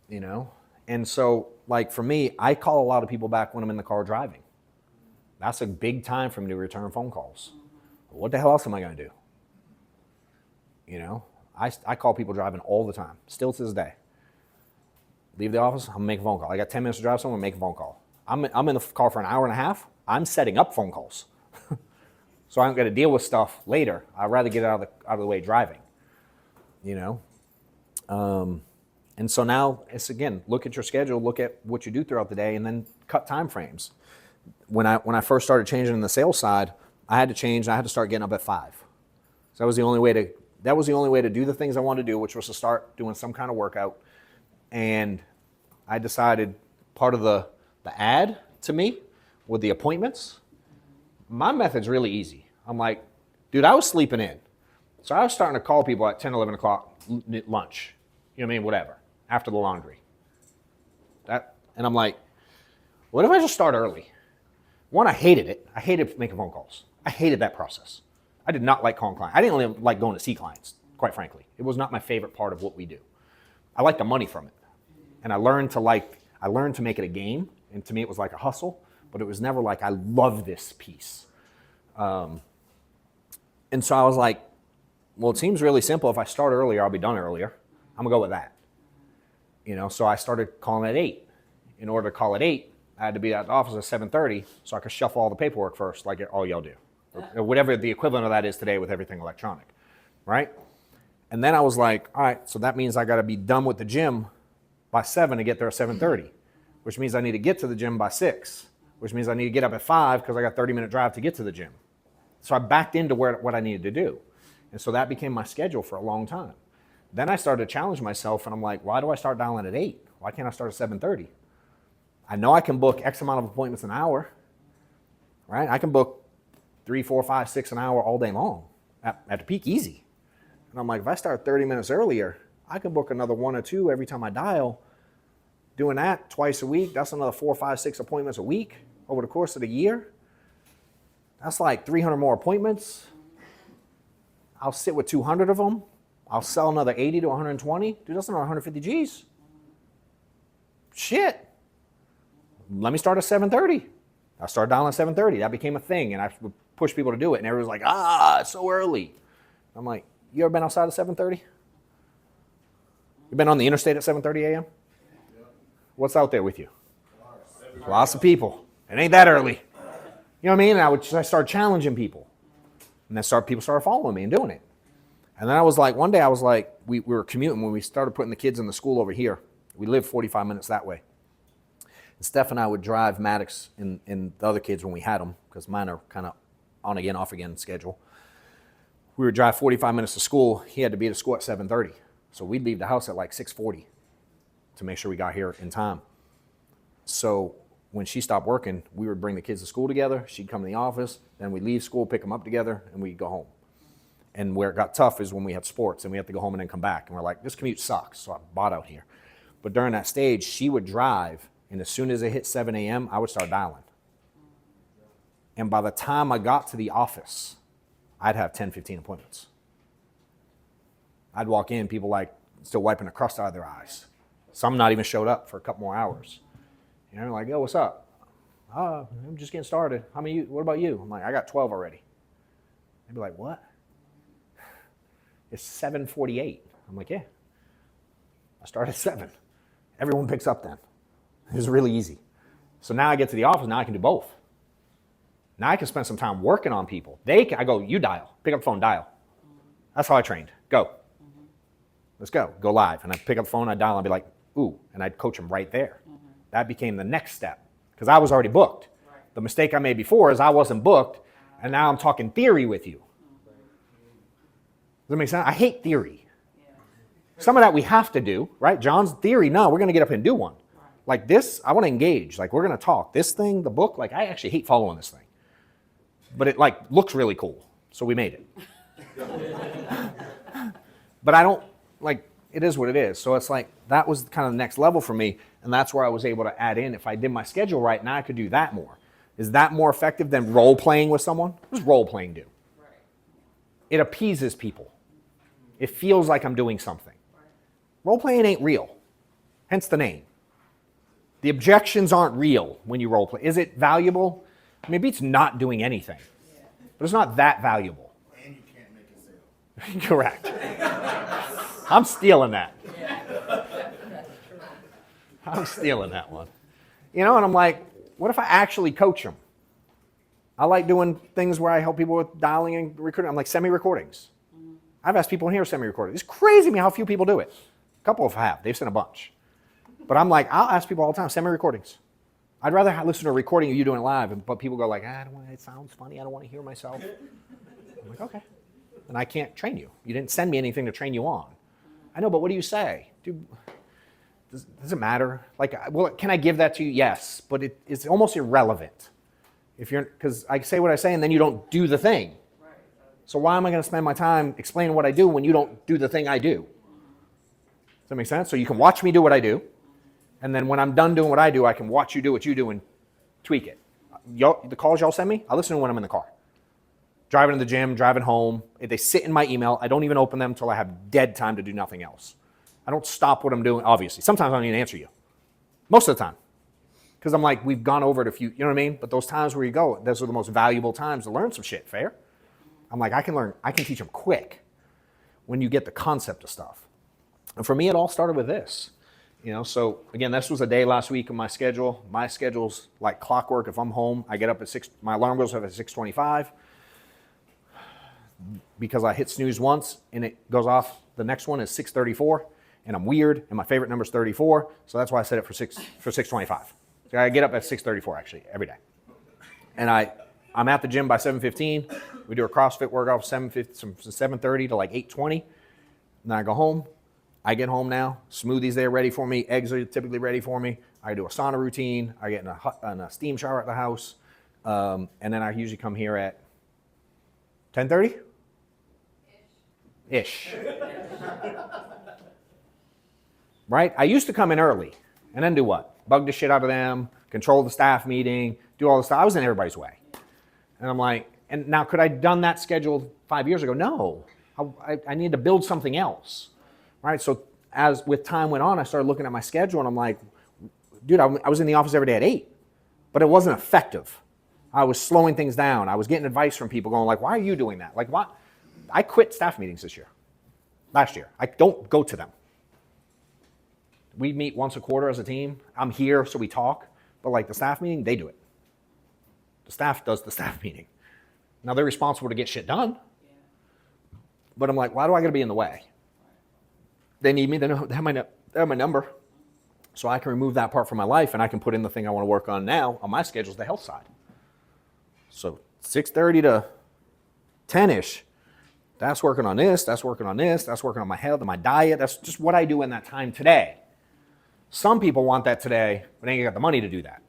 you know? And so like for me, I call a lot of people back when I'm in the car driving. That's a big time for me to return phone calls. What the hell else am I going to do? You know, I call people driving all the time, still to this day. Leave the office, I'm gonna make a phone call. I got 10 minutes to drive somewhere, make a phone call. I'm in the car for an hour and a half. I'm setting up phone calls. So I don't got to deal with stuff later. I'd rather get out of the way driving, you know? And so now it's, again, look at your schedule, look at what you do throughout the day, and then cut time frames. When I first started changing in the sales side, I had to change, and I had to start getting up at 5. So that was the only way to do the things I wanted to do, which was to start doing some kind of workout. And I decided part of the ad to me with the appointments, my method's really easy. I'm like, dude, I was sleeping in. So I was starting to call people at 10, 11 o'clock lunch, you know what I mean, whatever, after the laundry. And I'm like, what if I just start early? One, I hated it. I hated making phone calls. I hated that process. I did not like calling clients. I didn't really like going to see clients, quite frankly. It was not my favorite part of what we do. I liked the money from it. And I learned to make it a game. And to me, it was like a hustle, but it was never like, I love this piece. And so I was like, well, it seems really simple. If I start earlier, I'll be done earlier. I'm gonna go with that. You know, so I started calling at 8. In order to call at 8, I had to be at the office at 7:30 so I could shuffle all the paperwork first, like all y'all do. Or whatever the equivalent of that is today with everything electronic, right? And then I was like, all right, so that means I gotta be done with the gym by 7 to get there at 7:30, which means I need to get to the gym by 6, which means I need to get up at 5 because I got a 30-minute drive to get to the gym. So I backed into what I needed to do. And so that became my schedule for a long time. Then I started to challenge myself, and I'm like, why do I start dialing at 8? Why can't I start at 7:30? I know I can book X amount of appointments an hour, right? I can book 3, 4, 5, 6 an hour all day long at the peak, easy. And I'm like, if I start 30 minutes earlier, I can book another 1 or 2 every time I dial. Doing that twice a week, that's another 4, 5, 6 appointments a week over the course of the year. That's like 300 more appointments. I'll sit with 200 of them. I'll sell another 80 to 120. Dude, that's another 150 G's. Shit. Let me start at 7:30. I started dialing at 7:30. That became a thing, and I would push people to do it. And everyone's like, it's so early. I'm like, you ever been outside at 7:30? You been on the interstate at 7:30 a.m.? What's out there with you? Lots of people. It ain't that early. You know what I mean? And I started challenging people. And then people started following me and doing it. And then I was like, one day I was like, we were commuting when we started putting the kids in the school over here. We lived 45 minutes that way. And Steph and I would drive Maddox and the other kids when we had them, because mine are kind of on again, off again schedule. We would drive 45 minutes to school. He had to be at school at 7:30. So we'd leave the house at like 6:40 to make sure we got here in time. So when she stopped working, we would bring the kids to school together. She'd come to the office. Then we'd leave school, pick them up together, and we'd go home. And where it got tough is when we had sports and we had to go home and then come back. And we're like, this commute sucks, so I bought out here. But during that stage, she would drive, and as soon as it hit 7 a.m., I would start dialing. And by the time I got to the office, I'd have 10, 15 appointments. I'd walk in, people like still wiping the crust out of their eyes. Some not even showed up for a couple more hours. You know, like, yo, what's up? I'm just getting started. How many? What about you? I'm like, I got 12 already. They'd be like, what? It's 7:48. I'm like, yeah. I start at 7. Everyone picks up then. It was really easy. So now I get to the office, now I can do both. Now I can spend some time working on people. I go, you dial. Pick up the phone, dial. That's how I trained. Go. Let's go. Go live. And I pick up the phone, I dial, and I'd be like, ooh. And I'd coach them right there. That became the next step because I was already booked. The mistake I made before is I wasn't booked, and now I'm talking theory with you. Does that make sense? I hate theory. Some of that we have to do, right? John's theory, no, we're going to get up and do one. Like this, I want to engage. Like we're going to talk. This thing, the book, like I actually hate following this thing. But it like looks really cool. So we made it. But I don't, like, it is what it is. So it's like, that was kind of the next level for me. And that's where I was able to add in. If I did my schedule right, now I could do that more. Is that more effective than role playing with someone? What does role playing do? It appeases people. It feels like I'm doing something. Role playing ain't real. Hence the name. The objections aren't real when you role play. Is it valuable? Maybe it's not doing anything. But it's not that valuable. And you can't make a sale. Correct. I'm stealing that. I'm stealing that one. You know, and I'm like, what if I actually coach them? I like doing things where I help people with dialing and recruiting. I'm like, send me recordings. I've asked people in here to send me recordings. It's crazy to me how few people do it. A couple of have. They've sent a bunch. But I'm like, I'll ask people all the time, send me recordings. I'd rather listen to a recording of you doing it live, but people go like, I don't want it sounds funny. I don't want to hear myself. I'm like, okay. And I can't train you. You didn't send me anything to train you on. I know, but what do you say? Dude, does it matter? Like, well, can I give that to you? Yes, but it's almost irrelevant. Because I say what I say and then you don't do the thing. So why am I going to spend my time explaining what I do when you don't do the thing I do? Does that make sense? So you can watch me do what I do, and then when I'm done doing what I do, I can watch you do what you do and tweak it. The calls y'all send me, I listen to when I'm in the car. Driving to the gym, driving home. If they sit in my email, I don't even open them until I have dead time to do nothing else. I don't stop what I'm doing, obviously. Sometimes I don't even answer you. Most of the time. Because I'm like, we've gone over it a few, you know what I mean? But those times where you go, those are the most valuable times to learn some shit, fair? I'm like, I can teach them quick when you get the concept of stuff. And for me, it all started with this. You know, so again, this was a day last week of my schedule. My schedule's like clockwork. If I'm home, I get up at 6, my alarm goes off at 6:25. Because I hit snooze once and it goes off, the next one is 6:34, and I'm weird, and my favorite number is 34, so that's why I set it for 6:25. So I get up at 6:34 actually every day. And I'm at the gym by 7:15. We do a CrossFit workout from 7:30 to like 8:20. And then I go home. I get home now. Smoothies there ready for me. Eggs are typically ready for me. I do a sauna routine. I get in a steam shower at the house. And then I usually come here at 10:30? Ish. Right? I used to come in early and then do what? Bug the shit out of them, control the staff meeting, do all the stuff. I was in everybody's way. And I'm like, and now could I have done that schedule 5 years ago? No. I needed to build something else. Right? So as with time went on, I started looking at my schedule and I'm like, dude, I was in the office every day at 8, but it wasn't effective. I was slowing things down. I was getting advice from people going like, why are you doing that? Like, what? I quit staff meetings last year. I don't go to them. We meet once a quarter as a team. I'm here, so we talk. But like the staff meeting, they do it. The staff does the staff meeting. Now they're responsible to get shit done. But I'm like, why do I got to be in the way? They need me. They have my number. So I can remove that part from my life and I can put in the thing I want to work on now on my schedule is the health side. So 6:30 to 10-ish, that's working on this, that's working on this, that's working on my health and my diet. That's just what I do in that time today. Some people want that today, but they ain't got the money to do that.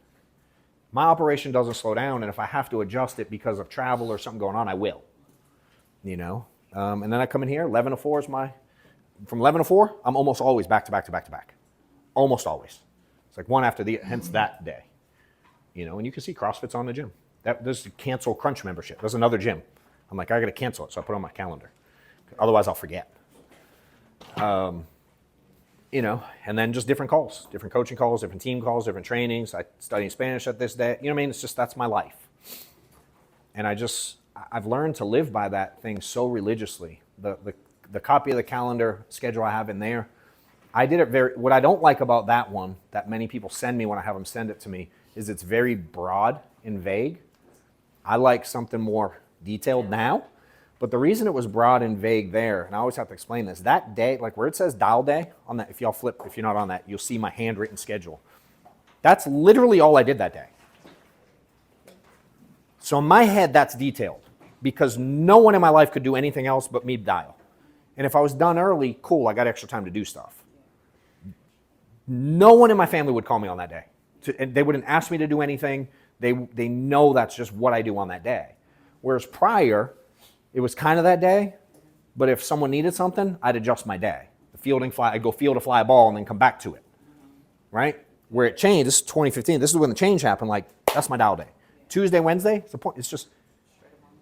My operation doesn't slow down, and if I have to adjust it because of travel or something going on, I will. You know? And then I come in here, 11 to 4 is from 11 to 4, I'm almost always back to back to back to back. Almost always. It's like one after the, hence that day. And you can see CrossFit's on the gym. There's the cancel Crunch membership. There's another gym. I'm like, I got to cancel it, so I put it on my calendar. Otherwise, I'll forget. And then just different calls, different coaching calls, different team calls, different trainings. I study Spanish at this day. You know what I mean? It's just, that's my life. And I've learned to live by that thing so religiously. The copy of the calendar schedule I have in there, I did it what I don't like about that one, that many people send me when I have them send it to me, is it's very broad and vague. I like something more detailed now. But the reason it was broad and vague there, and I always have to explain this, that day, like where it says dial day, on that, if y'all flip, if you're not on that, you'll see my handwritten schedule. That's literally all I did that day. So in my head, that's detailed because no one in my life could do anything else but me dial. And if I was done early, cool, I got extra time to do stuff. No one in my family would call me on that day. And they wouldn't ask me to do anything. They know that's just what I do on that day. Whereas prior, it was kind of that day, but if someone needed something, I'd adjust my day. I'd go field a fly ball and then come back to it, right? Where it changed, this is 2015, this is when the change happened, like, that's my dial day. Tuesday, Wednesday, it's just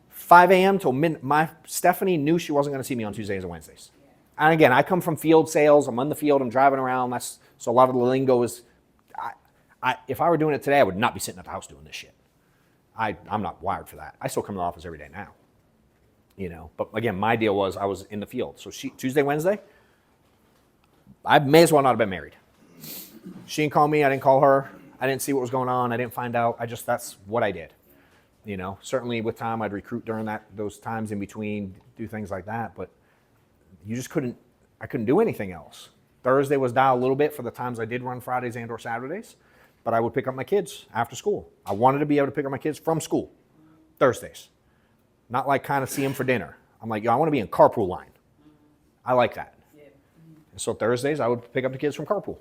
5 a.m. till midnight. Stephanie knew she wasn't going to see me on Tuesdays and Wednesdays. And again, I come from field sales, I'm on the field, I'm driving around, so a lot of the lingo is, if I were doing it today, I would not be sitting at the house doing this shit. I'm not wired for that. I still come to the office every day now. But again, my deal was I was in the field. So Tuesday, Wednesday, I may as well not have been married. She didn't call me, I didn't call her, I didn't see what was going on, I didn't find out. That's what I did. Certainly with time, I'd recruit during those times in between, do things like that, but you just I couldn't do anything else. Thursday was dial a little bit for the times I did run Fridays and or Saturdays, but I would pick up my kids after school. I wanted to be able to pick up my kids from school, Thursdays. Not like kind of see them for dinner. I'm like, I want to be in carpool line. I like that. Yeah. And so Thursdays, I would pick up the kids from carpool.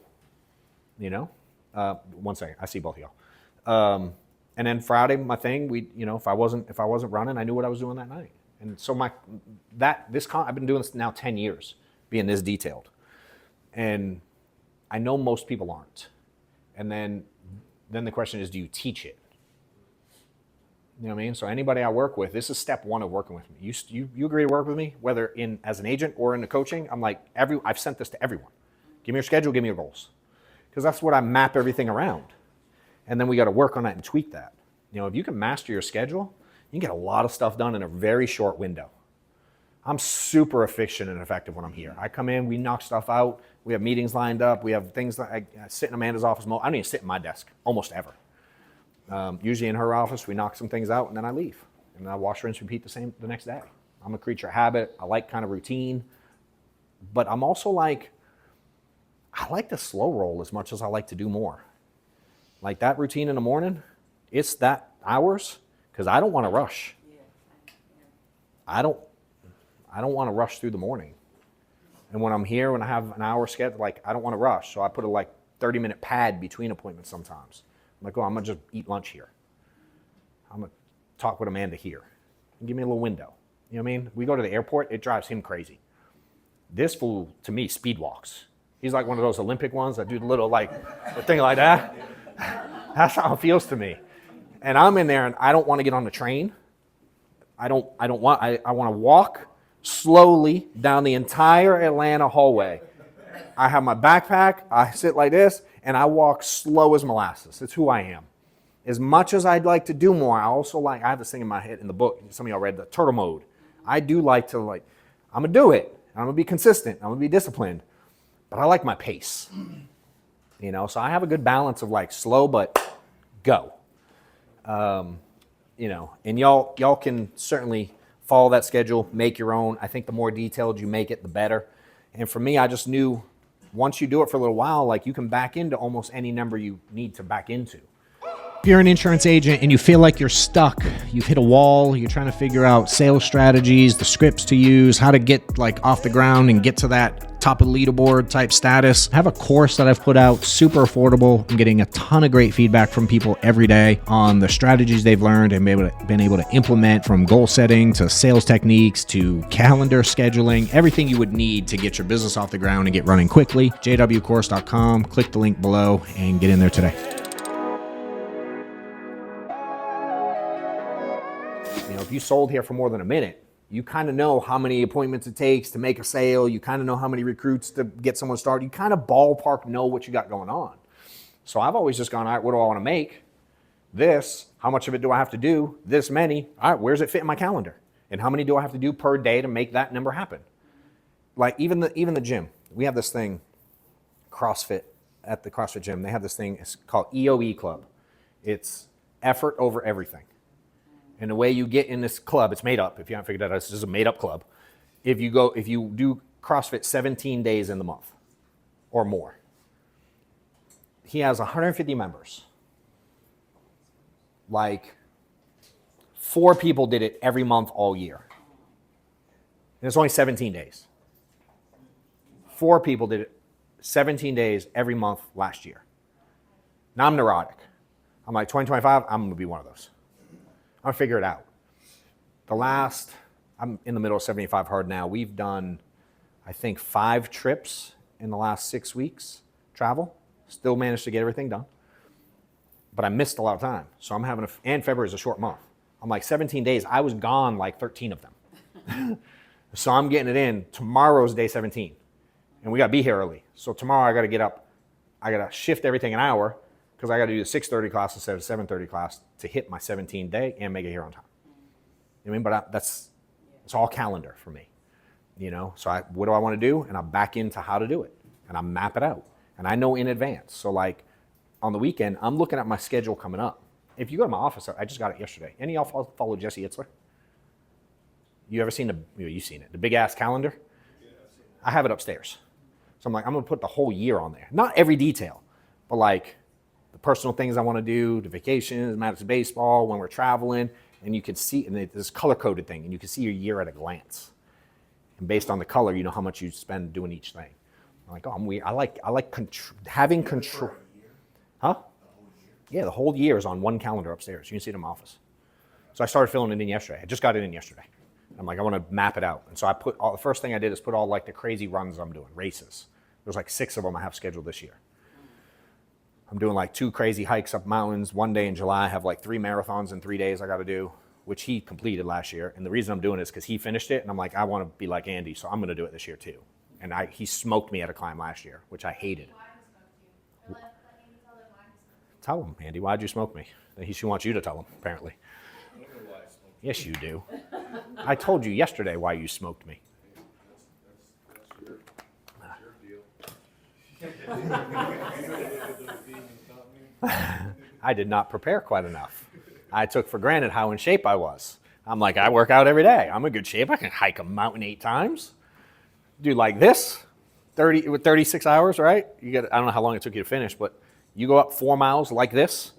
1 second, I see both of y'all. And then Friday, my thing, if I wasn't running, I knew what I was doing that night. And so I've been doing this now 10 years, being this detailed. And I know most people aren't. And then the question is, do you teach it? You know what I mean? So anybody I work with, this is step one of working with me. You agree to work with me, whether as an agent or in the coaching. I'm like, I've sent this to everyone. Give me your schedule, give me your goals. Because that's what I map everything around. And then we got to work on that and tweak that. If you can master your schedule, you can get a lot of stuff done in a very short window. I'm super efficient and effective when I'm here. I come in, we knock stuff out, we have meetings lined up, we have things like I sit in Amanda's office. I don't even sit in my desk, almost ever. Usually in her office, we knock some things out and then I leave. And I wash, rinse, repeat the next day. I'm a creature of habit. I like kind of routine. But I'm also I like to slow roll as much as I like to do more. Like that routine in the morning, it's that hours, because I don't want to rush. I don't want to rush through the morning. And when I'm here, when I have an hour scheduled, I don't want to rush. So I put a 30-minute pad between appointments sometimes. I'm like, I'm going to just eat lunch here. I'm going to talk with Amanda here. And give me a little window. You know what I mean? We go to the airport, it drives him crazy. This fool, to me, speed walks. He's like one of those Olympic ones that do the little the thing like that. That's how it feels to me. And I'm in there and I don't want to get on the train. I want to walk slowly down the entire Atlanta hallway. I have my backpack, I sit like this, and I walk slow as molasses. It's who I am. As much as I'd like to do more, I also I have this thing in my head in the book, some of y'all read the turtle mode. I do like to I'm going to do it. I'm going to be consistent. I'm going to be disciplined. But I like my pace. So I have a good balance of slow, but go. And y'all can certainly follow that schedule, make your own. I think the more detailed you make it, the better. And for me, I just knew once you do it for a little while, you can back into almost any number you need to back into. If you're an insurance agent and you feel like you're stuck, you've hit a wall, you're trying to figure out sales strategies, the scripts to use, how to get off the ground and get to that top of the leaderboard type status. I have a course that I've put out, super affordable. I'm getting a ton of great feedback from people every day on the strategies they've learned and been able to implement, from goal setting to sales techniques to calendar scheduling, everything you would need to get your business off the ground and get running quickly. jwcourse.com, click the link below and get in there today. You know, if you sold here for more than a minute, you kind of know how many appointments it takes to make a sale. You kind of know how many recruits to get someone started. You kind of ballpark know what you got going on. So I've always just gone, all right, what do I want to make? This, how much of it do I have to do? This many. All right, where's it fit in my calendar? And how many do I have to do per day to make that number happen? Like even the gym. We have this thing, CrossFit, at the CrossFit gym. They have this thing, it's called EOE Club. It's effort over everything. And the way you get in this club, it's made up. If you haven't figured that out, it's just a made up club. If you do CrossFit 17 days in the month or more, he has 150 members. Like 4 people did it every month all year. And it's only 17 days. 4 people did it 17 days every month last year. Now I'm neurotic. I'm like, 2025, I'm going to be one of those. I'm going to figure it out. I'm in the middle of 75 hard now. We've done, I think, 5 trips in the last 6 weeks, travel. Still managed to get everything done. But I missed a lot of time. So I'm having and February is a short month. I'm like 17 days. I was gone like 13 of them. So I'm getting it in. Tomorrow's day 17. And we got to be here early. So tomorrow I got to get up. I got to shift everything an hour because I got to do the 6:30 class instead of 7:30 class to hit my 17 day and make it here on time. You know what I mean? But it's all calendar for me. You know, so what do I want to do? And I back into how to do it. And I map it out. And I know in advance. So like on the weekend, I'm looking at my schedule coming up. If you go to my office, I just got it yesterday. Any of y'all follow Jesse Itzler? You ever seen you've seen it, the big ass calendar? Yeah, I've seen it. I have it upstairs. So I'm like, I'm going to put the whole year on there. Not every detail, but like the personal things I want to do, the vacations, Madison baseball, when we're traveling, and you can see, and this color-coded thing, and you can see your year at a glance. And based on the color, you know how much you spend doing each thing. I'm like, oh, I'm weird. I like having control. Huh? Yeah, the whole year is on one calendar upstairs. You can see it in my office. So I started filling it in yesterday. I just got it in yesterday. I'm like, I want to map it out. And so the first thing I did is put all like the crazy runs I'm doing, races. There's like 6 of them I have scheduled this year. I'm doing like 2 crazy hikes up mountains. One day in July, I have like 3 marathons in 3 days I got to do, which he completed last year. And the reason I'm doing it is because he finished it. And I'm like, I want to be like Andy, so I'm going to do it this year too. And he smoked me at a climb last year, which I hated. Why he smoked you? Let Andy tell them why he smoked you. Tell him, Andy, why'd you smoke me? She wants you to tell him, apparently. I don't know why I smoked. Yes, you do. I told you yesterday why you smoked me. That's your deal. I did not prepare quite enough. I took for granted how in shape I was. I'm like, I work out every day. I'm in good shape. I can hike a mountain 8 times. Do like this, 36 hours, right? I don't know how long it took you to finish, but you go up 4 miles like this.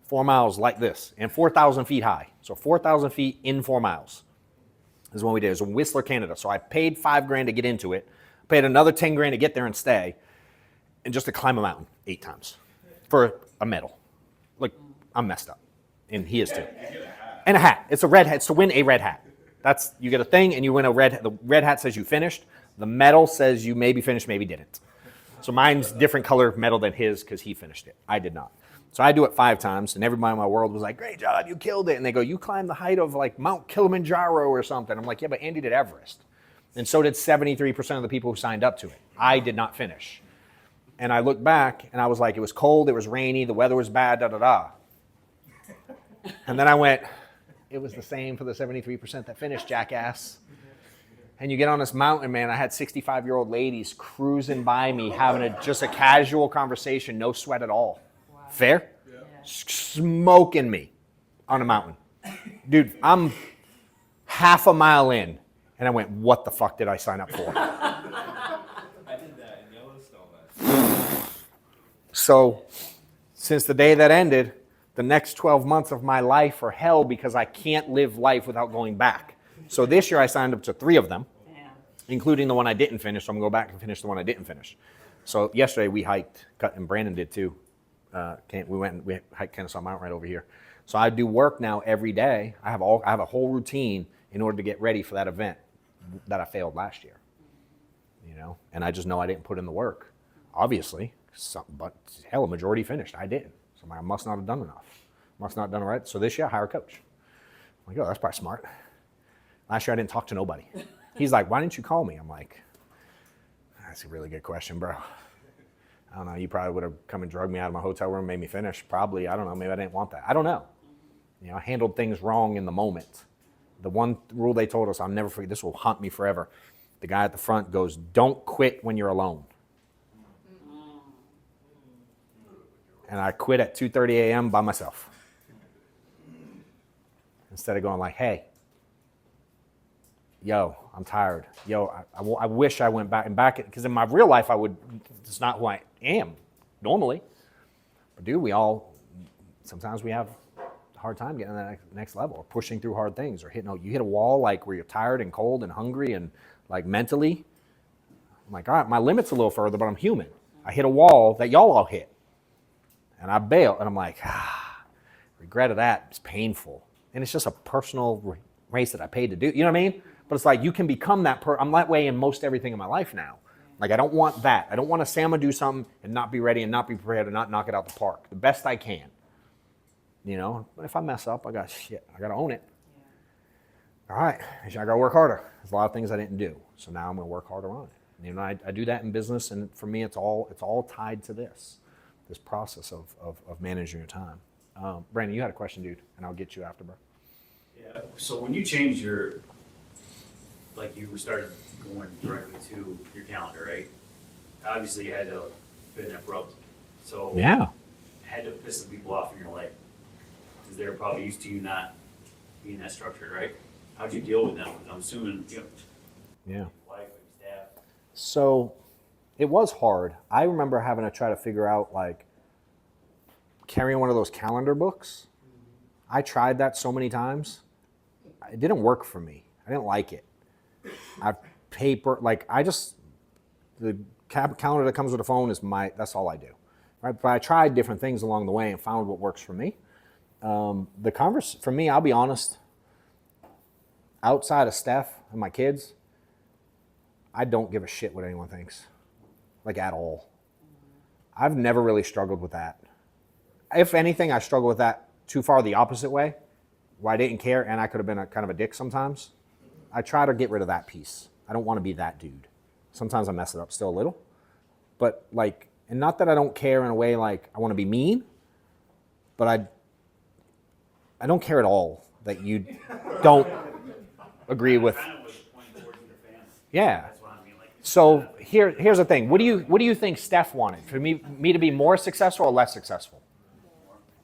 4 miles like this, and 4,000 feet high. So 4,000 feet in 4 miles is what we did. It was in Whistler, Canada. So I paid $5,000 to get into it. Paid another $10,000 to get there and stay, and just to climb a mountain 8 times for a medal. Look, I'm messed up, and he is too. And a hat. It's a red hat. It's to win a red hat. You get a thing, and you win a red hat. The red hat says you finished. The medal says you maybe finished, maybe didn't. So mine's different color medal than his because he finished it. I did not. So I do it 5 times, and everybody in my world was like, great job, you killed it. And they go, you climbed the height of like Mount Kilimanjaro or something. I'm like, yeah, but Andy did Everest. And so did 73% of the people who signed up to it. I did not finish. And I looked back, and I was like, it was cold, it was rainy, the weather was bad, da-da-da. And then I went, it was the same for the 73% that finished, jackass. And you get on this mountain, man, I had 65-year-old ladies cruising by me, having just a casual conversation, no sweat at all. Wow. Fair? Yeah. Smoking me on a mountain. Dude, I'm half a mile in, and I went, what the fuck did I sign up for? I did that in Yellowstone. So, since the day that ended, the next 12 months of my life are hell because I can't live life without going back. So this year I signed up to 3 of them. including the one I didn't finish. So I'm going to go back and finish the one I didn't finish. So yesterday we hiked, and Brandon did too. We hiked Kennesaw Mountain right over here. So I do work now every day. I have a whole routine in order to get ready for that event that I failed last year. You know, and I just know I didn't put in the work, obviously. But hell, a majority finished. I didn't. So I must not have done enough. Must not have done it right. So this year I hire a coach. I'm like, oh, that's probably smart. Last year I didn't talk to nobody. He's like, why didn't you call me? I'm like, that's a really good question, bro. I don't know. You probably would have come and drugged me out of my hotel room, made me finish. Probably. I don't know. Maybe I didn't want that. I don't know. You know, I handled things wrong in the moment. The one rule they told us, I'll never forget, this will haunt me forever. The guy at the front goes, don't quit when you're alone. And I quit at 2:30 a.m. by myself. Instead of going like, hey, yo, I'm tired. Yo, I wish I went back, because in my real life, it's not who I am normally. But dude, sometimes we have a hard time getting to that next level, or pushing through hard things, or you hit a wall like where you're tired and cold and hungry and like mentally. I'm like, all right, my limit's a little further, but I'm human. I hit a wall that y'all all hit. And I bail, and I'm like, regret of that. It's painful. And it's just a personal race that I paid to do. You know what I mean? But it's like, you can become that I'm that way in most everything in my life now. Like, I don't want that. I don't want to say I'm going to do something and not be ready and not be prepared and not knock it out the park. The best I can. You know? But if I mess up, I got to own it. All right. I got to work harder. There's a lot of things I didn't do. So now I'm going to work harder on it. You know, I do that in business, and for me, it's all tied to this process of managing your time. Brandon, you had a question, dude, and I'll get you after, bro. Yeah, so when you changed you started going directly to your calendar, right? Obviously you had to fit in abrupt. So Yeah. had to piss some people off in your life. Because they're probably used to you not being that structured, right? How'd you deal with them? I'm assuming, Yeah. wife, staff. So it was hard. I remember having to try to figure out, like, carrying one of those calendar books. I tried that so many times. It didn't work for me. I didn't like it. The calendar that comes with the phone that's all I do. Right? But I tried different things along the way and found what works for me. For me, I'll be honest, outside of Steph and my kids, I don't give a shit what anyone thinks. Like, at all. I've never really struggled with that. If anything, I struggle with that too far the opposite way, where I didn't care and I could have been kind of a dick sometimes. I try to get rid of that piece. I don't want to be that dude. Sometimes I mess it up still a little. But like, and not that I don't care in a way like I want to be mean, but I don't care at all that you don't agree with. Kind of was pointing towards your family. Yeah. That's what I mean. Like, So here's the thing. What do you think Steph wanted? For me to be more successful or less successful?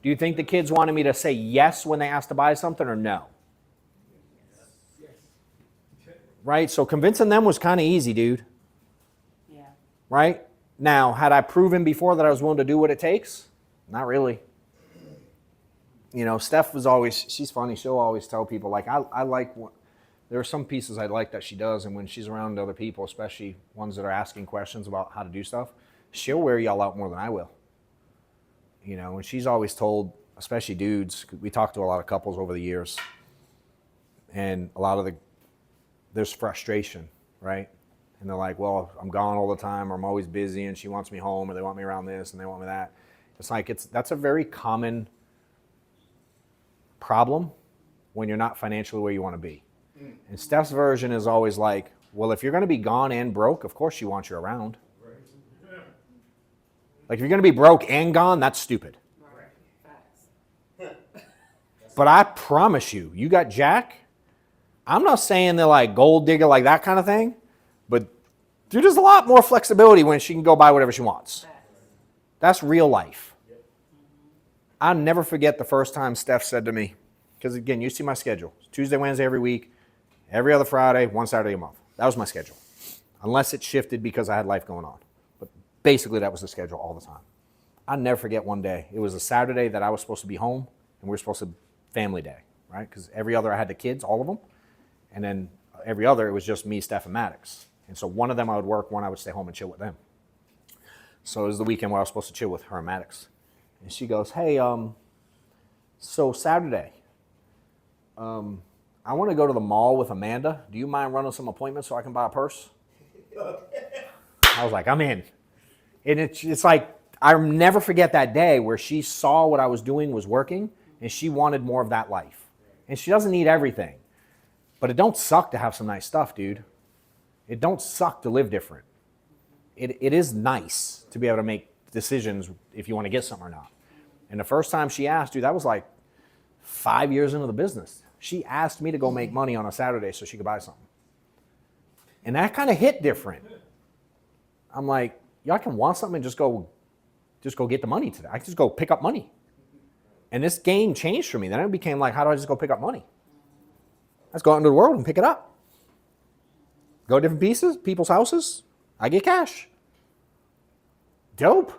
Do you think the kids wanted me to say yes when they asked to buy something, or no? Right? So convincing them was kind of easy, dude. Yeah. Right? Now, had I proven before that I was willing to do what it takes? Not really. You know, Steph she's funny. She'll always tell people, like, I like, there are some pieces I like that she does, and when she's around other people, especially ones that are asking questions about how to do stuff, she'll wear y'all out more than I will. You know, and she's always told, especially dudes, 'cause we talked to a lot of couples over the years, and there's frustration, right? And they're like, well, I'm gone all the time, or I'm always busy, and she wants me home, or they want me around this, and they want me that. It's like, that's a very common problem when you're not financially where you want to be. And Steph's version is always like, well, if you're going to be gone and broke, of course she wants you around. Like, if you're going to be broke and gone, that's stupid. Facts. But I promise you, you got Jack. I'm not saying they're like gold digger, like that kind of thing, but dude, there's a lot more flexibility when she can go buy whatever she wants. That's real life. I'll never forget the first time Steph said to me, because again, you see my schedule. It's Tuesday, Wednesday every week, every other Friday, one Saturday a month. That was my schedule. Unless it shifted because I had life going on. But basically that was the schedule all the time. I'll never forget one day. It was a Saturday that I was supposed to be home, and we were supposed to family day, right? Because every other I had the kids, all of them. And then every other, it was just me, Steph, and Maddox. And so one of them I would work, one I would stay home and chill with them. So it was the weekend where I was supposed to chill with her and Maddox. And she goes, hey, so Saturday, I want to go to the mall with Amanda. Do you mind running some appointments so I can buy a purse? I was like, I'm in. And it's like, I'll never forget that day where she saw what I was doing was working, and she wanted more of that life. And she doesn't need everything. But it don't suck to have some nice stuff, dude. It don't suck to live different. It is nice to be able to make decisions if you want to get something or not. And the first time she asked, dude, that was like 5 years into the business. She asked me to go make money on a Saturday so she could buy something. And that kind of hit different. I'm like, y'all can want something and just go get the money today. I can just go pick up money. And this game changed for me. Then it became like, how do I just go pick up money? Let's go out into the world and pick it up. Go to different pieces, people's houses. I get cash. Dope.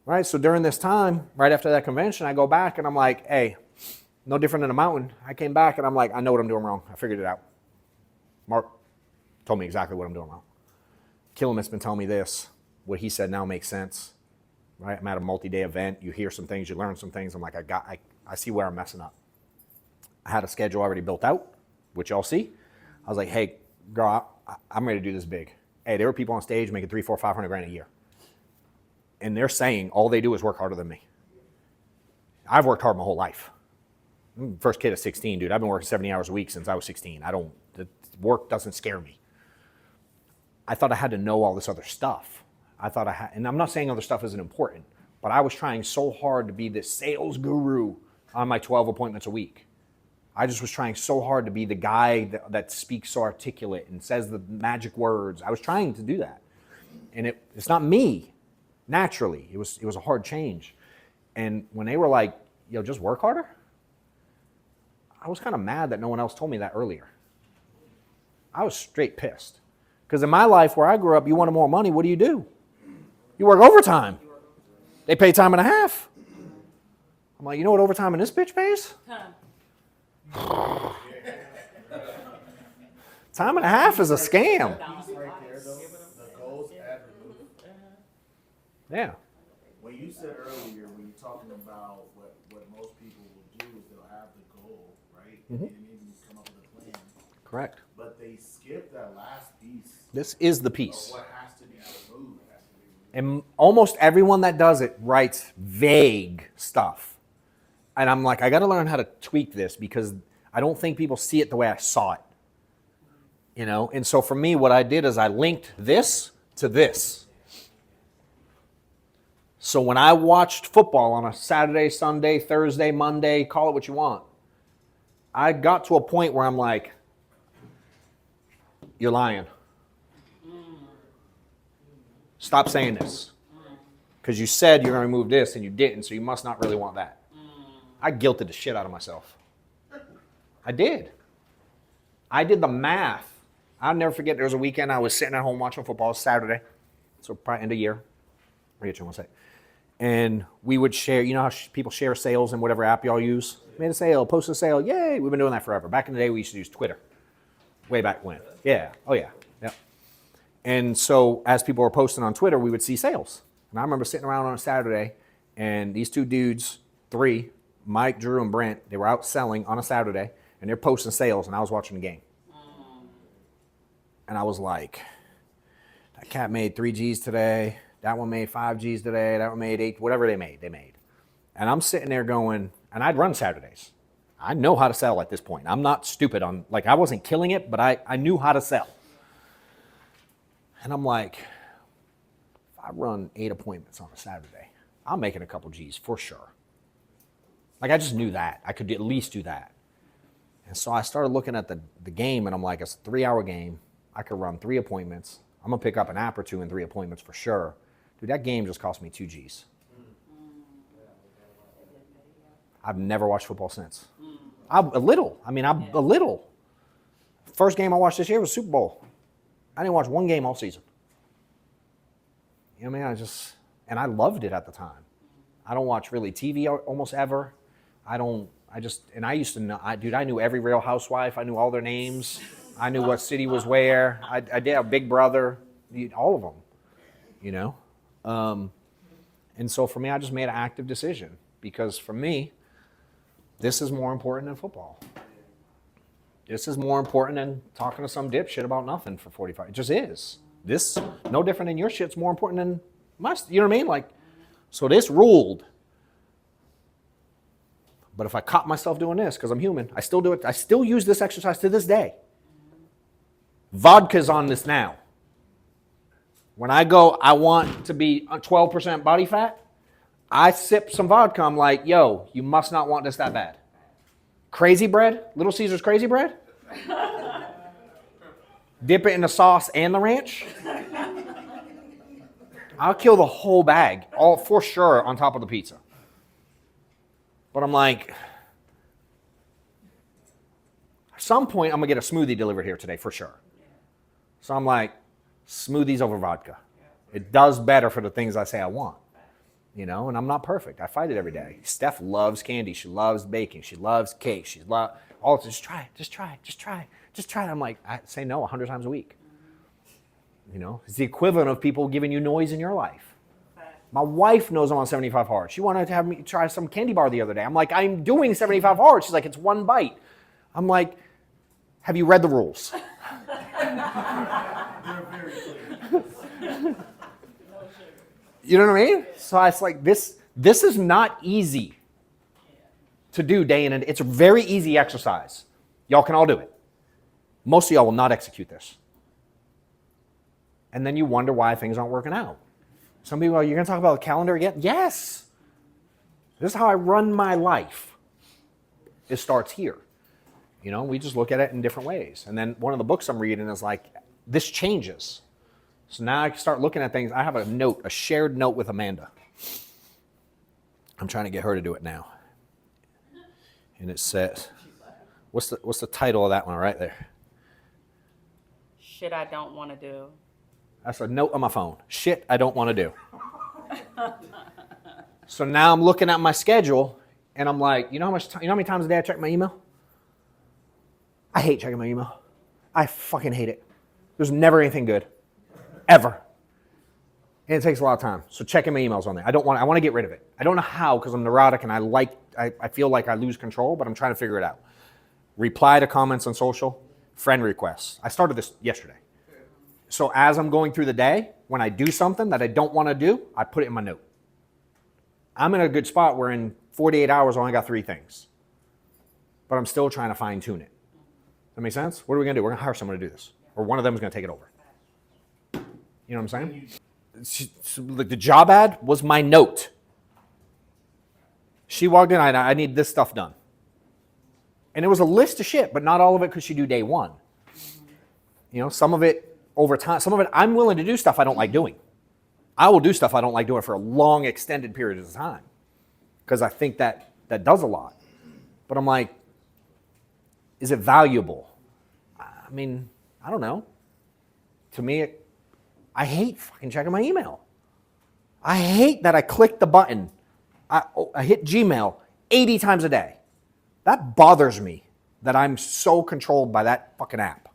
Right, so during this time, right after that convention, I go back and I'm like, hey, no different than a mountain. I came back and I'm like, I know what I'm doing wrong. I figured it out. Mark told me exactly what I'm doing wrong. Killiman's been telling me this. What he said now makes sense. Right, I'm at a multi-day event. You hear some things, you learn some things. I'm like, I see where I'm messing up. I had a schedule already built out, which y'all see. I was like, hey, girl, I'm ready to do this big. Hey, there were people on stage making $300,000, $400,000, $500,000 a year. And they're saying all they do is work harder than me. I've worked hard my whole life. I'm the first kid at 16, dude. I've been working 70 hours a week since I was 16. The work doesn't scare me. I thought I had to know all this other stuff. And I'm not saying other stuff isn't important, but I was trying so hard to be this sales guru on my 12 appointments a week. I just was trying so hard to be the guy that speaks so articulate and says the magic words. I was trying to do that. And it's not me, naturally. It was a hard change. And when they were like, yo, just work harder, I was kind of mad that no one else told me that earlier. I was straight pissed. Because in my life, where I grew up, you wanted more money, what do? You work overtime. They pay time and a half. I'm like, you know what overtime in this bitch pays? Time and a half is a scam. Yeah. When you said earlier, when you're talking about what most people will do is they'll have the goal, right? Mm-hmm. And maybe come up with a plan. Correct. But they skip that last piece This is the of piece. what has to be removed. And almost everyone that does it writes vague stuff. And I'm like, I got to learn how to tweak this because I don't think people see it the way I saw it. You know? And so for me, what I did is I linked this to this. So when I watched football on a Saturday, Sunday, Thursday, Monday, call it what you want, I got to a point where I'm like, you're lying. Stop saying this. Because you said you're going to remove this and you didn't, so you must not really want that. I guilted the shit out of myself. I did. I did the math. I'll never forget there was a weekend I was sitting at home watching football, Saturday, so probably end of year. I forget what you want to say. And we would share, you know how people share sales in whatever app y'all use? Made a sale, posted a sale, yay, we've been doing that forever. Back in the day, we used to use Twitter. Way back when. Yeah, oh yeah, yeah. And so as people were posting on Twitter, we would see sales. And I remember sitting around on a Saturday, and these two dudes, three, Mike, Drew, and Brent, they were out selling on a Saturday, and they're posting sales, and I was watching the game. And I was like, that cat made 3 G's today, that one made 5 G's today, that one made 8, whatever they made. And I'm sitting there going, and I'd run Saturdays. I know how to sell at this point. I'm not stupid on, like I wasn't killing it, but I knew how to sell. And I'm like, if I run 8 appointments on a Saturday, I'm making a couple G's for sure. Like I just knew that. I could at least do that. And so I started looking at the game, and I'm like, it's a 3-hour game. I could run 3 appointments. I'm going to pick up an app or 2 in 3 appointments for sure. Dude, that game just cost me 2 G's. I've never watched football since. A little. First game I watched this year was Super Bowl. I didn't watch one game all season. You know what I mean? And I loved it at the time. I don't watch really TV almost ever. I used to know, I knew every Real Housewife. I knew all their names. I knew what city was where. I did a Big Brother, all of them, you know. And so for me, I just made an active decision because for me, this is more important than football. This is more important than talking to some dipshit about nothing for 45. It just is. This, no different than your shit's more important than my, you know what I mean? Like, so this ruled. But if I caught myself doing this, because I'm human, I still do it. I still use this exercise to this day. Vodka's on this now. When I go, I want to be 12% body fat, I sip some vodka. I'm like, yo, you must not want this that bad. Crazy bread, Little Caesar's crazy bread. Dip it in the sauce and the ranch. I'll kill the whole bag, all for sure, on top of the pizza. But I'm like, at some point, I'm going to get a smoothie delivered here today, for sure. So I'm like, smoothies over vodka. It does better for the things I say I want. You know, and I'm not perfect. I fight it every day. Steph loves candy. She loves baking. She loves cake. She loves, all just try it, just try it, just try it, just try it. I'm like, I say no 100 times a week. You know, it's the equivalent of people giving you noise in your life. My wife knows I'm on 75 hard. She wanted to have me try some candy bar the other day. I'm like, I'm doing 75 hard. She's like, it's one bite. I'm like, have you read the rules? You know what I mean? So it's like this is not easy to do day in and it's a very easy exercise. Y'all can all do it. Most of y'all will not execute this. And then you wonder why things aren't working out. Some people are, you're going to talk about the calendar again? Yes. This is how I run my life. It starts here. You know, we just look at it in different ways. And then one of the books I'm reading is like, this changes. So now I can start looking at things. I have a note, a shared note with Amanda. I'm trying to get her to do it now. And it says, what's the title of that one right there? Shit I don't want to do. That's a note on my phone. Shit I don't want to do. So now I'm looking at my schedule and I'm like, you know how many times a day I check my email? I hate checking my email. I fucking hate it. There's never anything good. Ever. And it takes a lot of time. So checking my emails on there. I want to get rid of it. I don't know how because I'm neurotic and I feel like I lose control, but I'm trying to figure it out. Reply to comments on social, friend requests. I started this yesterday. So as I'm going through the day, when I do something that I don't want to do, I put it in my note. I'm in a good spot where in 48 hours I only got 3 things. But I'm still trying to fine tune it. That make sense? What are we going to do? We're going to hire someone to do this. Or one of them is going to take it over. You know what I'm saying? The job ad was my note. She walked in, I need this stuff done. And it was a list of shit, but not all of it could she do day one. You know, some of it over time, some of it I'm willing to do stuff I don't like doing. I will do stuff I don't like doing for a long, extended period of time. Because I think that does a lot. But I'm like, is it valuable? I mean, I don't know. To me, I hate fucking checking my email. I hate that I click the button. I hit Gmail 80 times a day. That bothers me that I'm so controlled by that fucking app.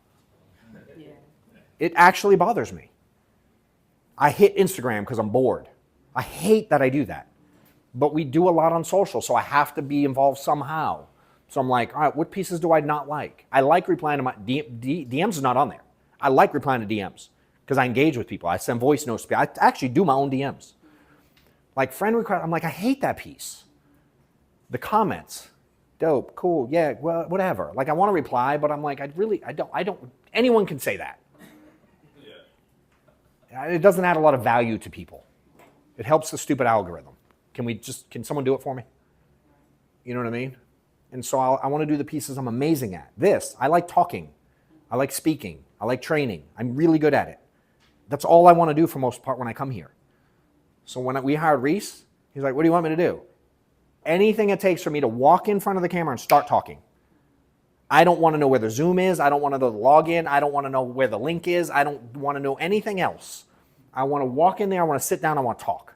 Yeah. It actually bothers me. I hit Instagram because I'm bored. I hate that I do that. But we do a lot on social, so I have to be involved somehow. So I'm like, all right, what pieces do I not like? I like replying to my DMs is not on there. I like replying to DMs because I engage with people. I send voice notes to people. I actually do my own DMs. Like friend request, I'm like, I hate that piece. The comments, dope, cool, yeah, well, whatever. Like I want to reply, but I'm like, I don't, anyone can say that. Yeah. It doesn't add a lot of value to people. It helps the stupid algorithm. Can someone do it for me? You know what I mean? And so I want to do the pieces I'm amazing at. This, I like talking. I like speaking. I like training. I'm really good at it. That's all I want to do for most part when I come here. So when we hired Reese, he's like, what do you want me to do? Anything it takes for me to walk in front of the camera and start talking. I don't want to know where the Zoom is. I don't want to know the login. I don't want to know where the link is. I don't want to know anything else. I want to walk in there. I want to sit down. I want to talk.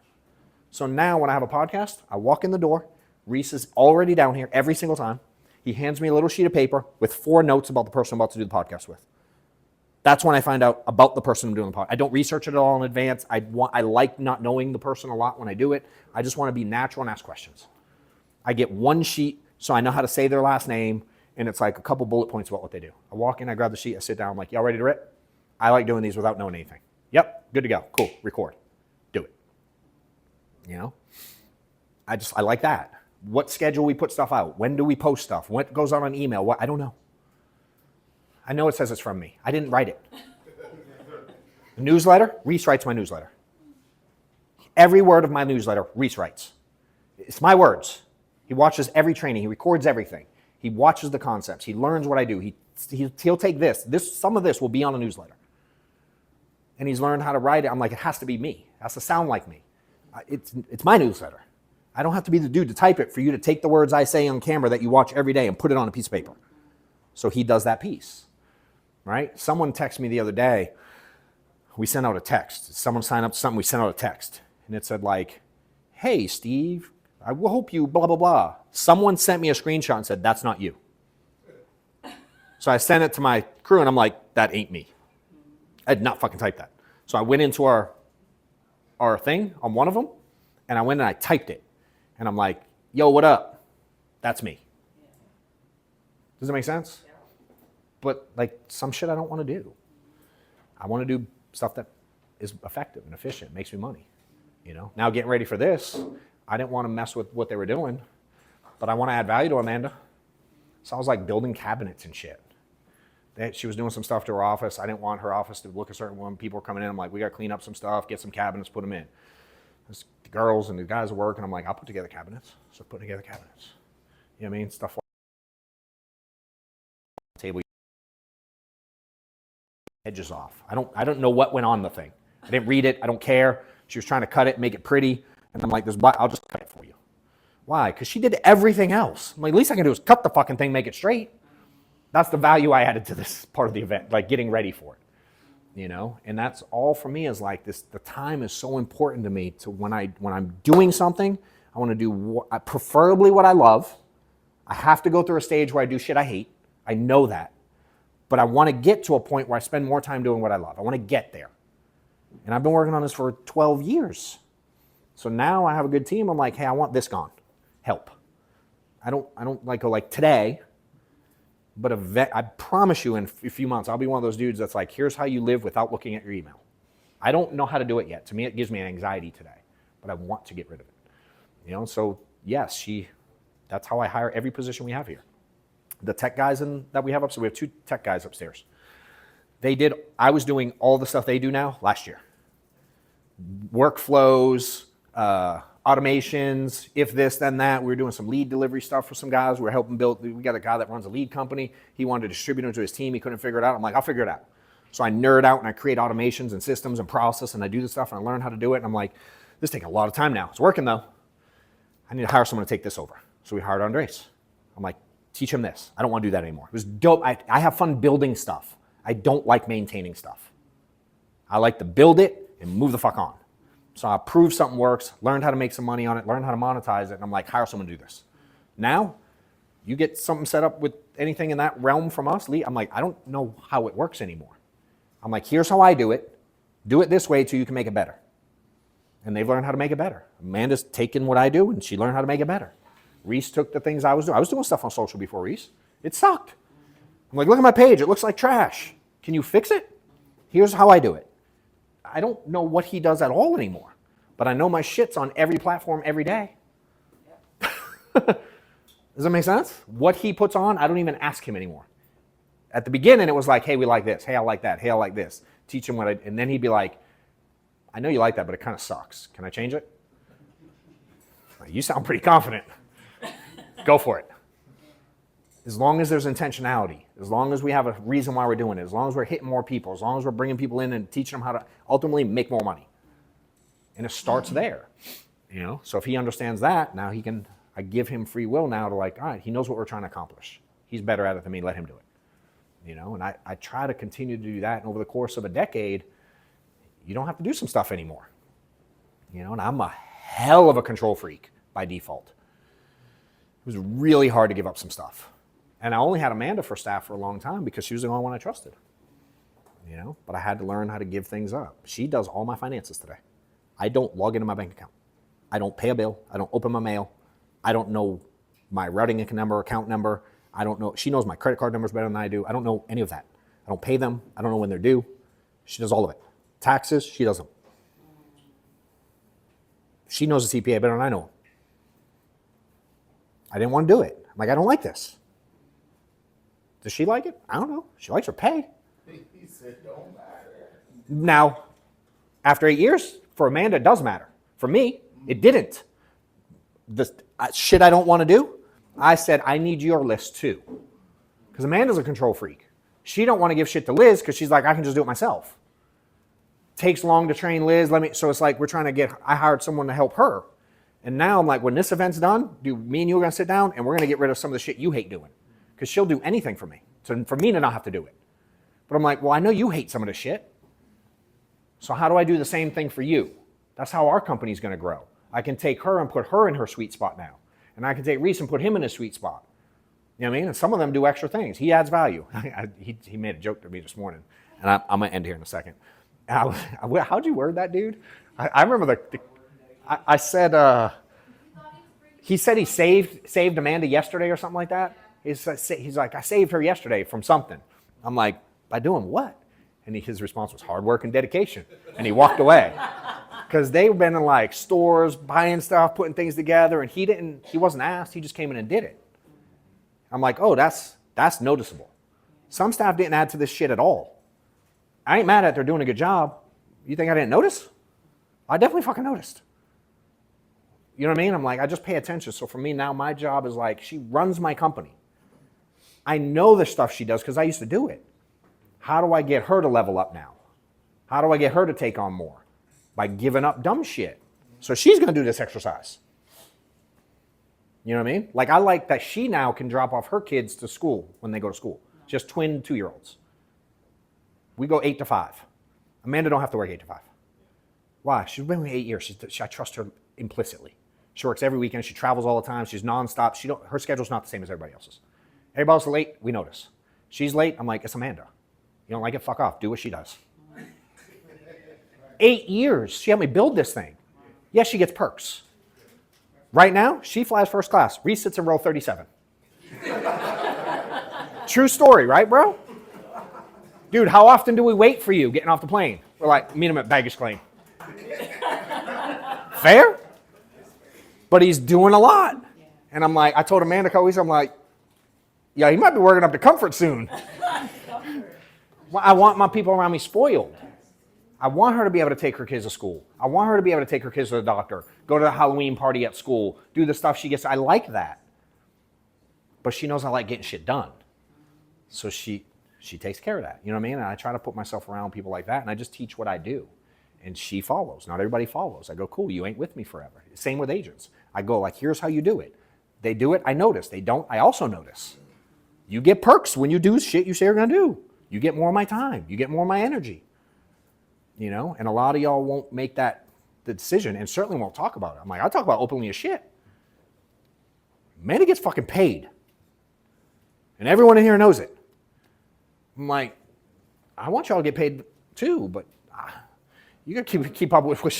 So now when I have a podcast, I walk in the door. Reese is already down here every single time. He hands me a little sheet of paper with 4 notes about the person I'm about to do the podcast with. That's when I find out about the person I'm doing the podcast. I don't research it at all in advance. I like not knowing the person a lot when I do it. I just want to be natural and ask questions. I get 1 sheet so I know how to say their last name, and it's like a couple bullet points about what they do. I walk in, I grab the sheet, I sit down, I'm like, y'all ready to rip? I like doing these without knowing anything. Yep, good to go. Cool, record. Do it. You know? I like that. What schedule we put stuff out? When do we post stuff? What goes out on email? What? I don't know. I know it says it's from me. I didn't write it. The newsletter, Reese writes my newsletter. Every word of my newsletter, Reese writes. It's my words. He watches every training. He records everything. He watches the concepts. He learns what I do. He'll take this. Some of this will be on a newsletter. And he's learned how to write it. I'm like, it has to be me. It has to sound like me. It's my newsletter. I don't have to be the dude to type it for you to take the words I say on camera that you watch every day and put it on a piece of paper. So he does that piece, right? Someone texted me the other day. We sent out a text. Someone signed up to something. We sent out a text. And it said like, hey, Steve, I will hope you blah, blah, blah. Someone sent me a screenshot and said, that's not you. So I sent it to my crew and I'm like, that ain't me. I did not fucking type that. So I went into our thing on one of them and I went and I typed it. And I'm like, yo, what up? That's me. Does that make sense? Yeah. But like some shit I don't want to do. I want to do stuff that is effective and efficient, makes me money. You know. Now getting ready for this, I didn't want to mess with what they were doing, but I want to add value to Amanda. So I was like building cabinets and shit. She was doing some stuff to her office. I didn't want her office to look a certain way. People were coming in. I'm like, we got to clean up some stuff, get some cabinets, put them in. The girls and the guys work, and I'm like, I'll put together cabinets. So put together cabinets. You know what I mean? Stuff like table edges off. I don't know what went on the thing. I didn't read it. I don't care. She was trying to cut it, make it pretty, and I'm like, I'll just cut it for you. Why? Because she did everything else. I'm like, least I can do is cut the fucking thing, make it straight. That's the value I added to this part of the event, like getting ready for it. You know, and that's all for me is like this. The time is so important to me. To when I'm doing something, I want to do preferably what I love. I have to go through a stage where I do shit I hate. I know that, but I want to get to a point where I spend more time doing what I love. I want to get there, and I've been working on this for 12 years. So now I have a good team. I'm like, hey, I want this gone. Help. I don't like go like today. But I promise you in a few months, I'll be one of those dudes that's like, here's how you live without looking at your email. I don't know how to do it yet. To me, it gives me anxiety today, but I want to get rid of it. You know, so yes, that's how I hire every position we have here. The tech guys that we have upstairs, we have 2 tech guys upstairs. I was doing all the stuff they do now last year. Workflows, automations, if this, then that. We were doing some lead delivery stuff for some guys. We were helping build. We got a guy that runs a lead company. He wanted to distribute them to his team. He couldn't figure it out. I'm like, I'll figure it out. So I nerd out and I create automations and systems and process and I do the stuff and I learn how to do it. And I'm like, this is taking a lot of time now. It's working though. I need to hire someone to take this over. So we hired Andres. I'm like, teach him this. I don't want to do that anymore. It was dope. I have fun building stuff. I don't like maintaining stuff. I like to build it and move the fuck on. So I proved something works, learned how to make some money on it, learned how to monetize it, and I'm like, hire someone to do this. Now, you get something set up with anything in that realm from us, Lee, I'm like, I don't know how it works anymore. I'm like, here's how I do it this way so you can make it better. And they've learned how to make it better. Amanda's taken what I do, and she learned how to make it better. Reese took the things I was doing. I was doing stuff on social before Reese. It sucked. I'm like, look at my page, it looks like trash. Can you fix it? Here's how I do it. I don't know what he does at all anymore, but I know my shit's on every platform every day. Does that make sense? What he puts on, I don't even ask him anymore. At the beginning, it was like, hey, we like this. Hey, I like that. Hey, I like this. Teach him and then he'd be like, I know you like that, but it kind of sucks. Can I change it? You sound pretty confident. Go for it. As long as there's intentionality, as long as we have a reason why we're doing it, as long as we're hitting more people, as long as we're bringing people in and teaching them how to ultimately make more money. And it starts there, you know? So if he understands that, now I give him free will now to like, all right, he knows what we're trying to accomplish. He's better at it than me, let him do it. You know, and I try to continue to do that. And over the course of a decade, you don't have to do some stuff anymore. You know, and I'm a hell of a control freak by default. It was really hard to give up some stuff. And I only had Amanda for staff for a long time because she was the only one I trusted. But I had to learn how to give things up. She does all my finances today. I don't log into my bank account. I don't pay a bill. I don't open my mail. I don't know my routing number, account number. I don't know. She knows my credit card numbers better than I do. I don't know any of that. I don't pay them. I don't know when they're due. She does all of it. Taxes, she does them. She knows the CPA better than I know him. I didn't want to do it. I'm like, I don't like this. Does she like it? I don't know. She likes her pay. He said, don't matter. Now, after 8 years, for Amanda, it does matter. For me, it didn't. The shit I don't want to do, I said, I need your list too. Because Amanda's a control freak. She don't want to give shit to Liz because she's like, I can just do it myself. Takes long to train Liz. So it's like I hired someone to help her. And now I'm like, when this event's done, me and you are going to sit down and we're going to get rid of some of the shit you hate doing. Because she'll do anything for me. So for me to not have to do it. But I'm like, well, I know you hate some of this shit. So how do I do the same thing for you? That's how our company's going to grow. I can take her and put her in her sweet spot now. And I can take Reese and put him in his sweet spot. You know what I mean? And some of them do extra things. He adds value. He made a joke to me this morning. And I'm going to end here in a second. How'd you word that, dude? I remember I said, he said he saved Amanda yesterday or something like that. He's like, I saved her yesterday from something. I'm like, by doing what? And his response was hard work and dedication. And he walked away. Because they've been in like stores, buying stuff, putting things together, and he wasn't asked, he just came in and did it. I'm like, oh, that's noticeable. Some staff didn't add to this shit at all. I ain't mad at they're doing a good job. You think I didn't notice? I definitely fucking noticed. You know what I mean? I'm like, I just pay attention. So for me now, my job is like, she runs my company. I know the stuff she does because I used to do it. How do I get her to level up now? How do I get her to take on more? By giving up dumb shit. So she's going to do this exercise. You know what I mean? Like I like that she now can drop off her kids to school when they go to school. Just twin 2-year-olds. We go 8 to 5. Amanda don't have to work 8 to 5. Why? She's been with me 8 years. I trust her implicitly. She works every weekend. She travels all the time. She's nonstop. Her schedule's not the same as everybody else's. Everybody else is late, we notice. She's late, I'm like, it's Amanda. You don't like it? Fuck off. Do what she does. 8 years. She helped me build this thing. Yes, she gets perks. Right now, she flies first class. Reese sits in row 37. True story, right, bro? Dude, how often do we wait for you getting off the plane? We're like, meet him at baggage claim. Fair? But he's doing a lot. And I'm like, I told Amanda a couple weeks, I'm like, yeah, he might be working up to comfort soon. I want my people around me spoiled. I want her to be able to take her kids to school. I want her to be able to take her kids to the doctor, go to the Halloween party at school, do the stuff she gets. I like that. But she knows I like getting shit done. So she takes care of that. You know what I mean? And I try to put myself around people like that, and I just teach what I do. And she follows. Not everybody follows. I go, cool, you ain't with me forever. Same with agents. I go, like, here's how you do it. They do it, I notice. They don't, I also notice. You get perks when you do shit you say you're going to do. You get more of my time. You get more of my energy. You know, and a lot of y'all won't make the decision and certainly won't talk about it. I'm like, I talk about openly as shit. Amanda gets fucking paid. And everyone in here knows it. I'm like, I want y'all to get paid too, but you got to keep up with what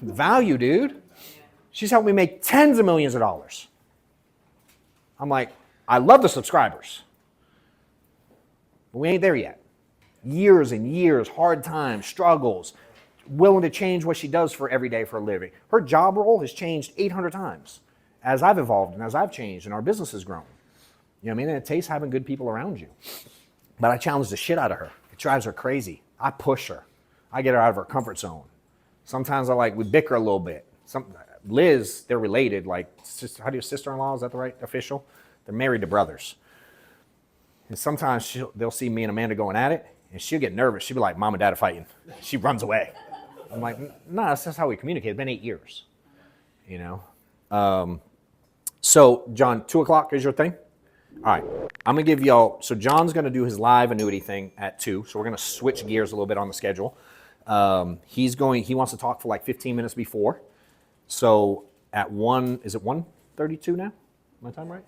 the value, dude. She's helped me make tens of millions of dollars. I'm like, I love the subscribers. But we ain't there yet. Years and years, hard times, struggles, willing to change what she does for every day for a living. Her job role has changed 800 times as I've evolved and as I've changed and our business has grown. You know what I mean? And it takes having good people around you. But I challenge the shit out of her. It drives her crazy. I push her. I get her out of her comfort zone. Sometimes we bicker a little bit. Liz, they're related. Like, how do you sister-in-law? Is that the right official? They're married to brothers. And sometimes they'll see me and Amanda going at it, and she'll get nervous. She'll be like, Mom and Dad are fighting. She runs away. I'm like, no, that's just how we communicate. It's been 8 years, you know? So, John, 2 o'clock is your thing? All right. I'm going to give y'all, so John's going to do his live annuity thing at 2, so we're going to switch gears a little bit on the schedule. He wants to talk for like 15 minutes before. So at 1, is it 1:32 now? My time right?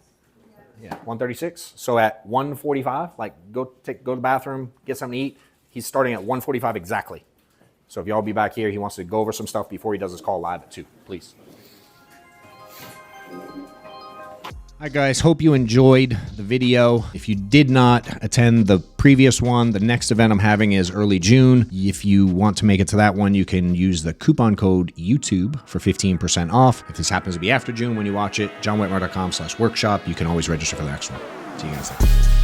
Yeah, 1:36. So at 1:45, like go to the bathroom, get something to eat. He's starting at 1:45 exactly. So if y'all be back here, he wants to go over some stuff before he does his call live at 2, please. Hi guys, hope you enjoyed the video. If you did not attend the previous one, the next event I'm having is early June. If you want to make it to that one, you can use the coupon code YouTube for 15% off. If this happens to be after June when you watch it, johnwetmore.com/workshop. You can always register for the next one. See you guys then.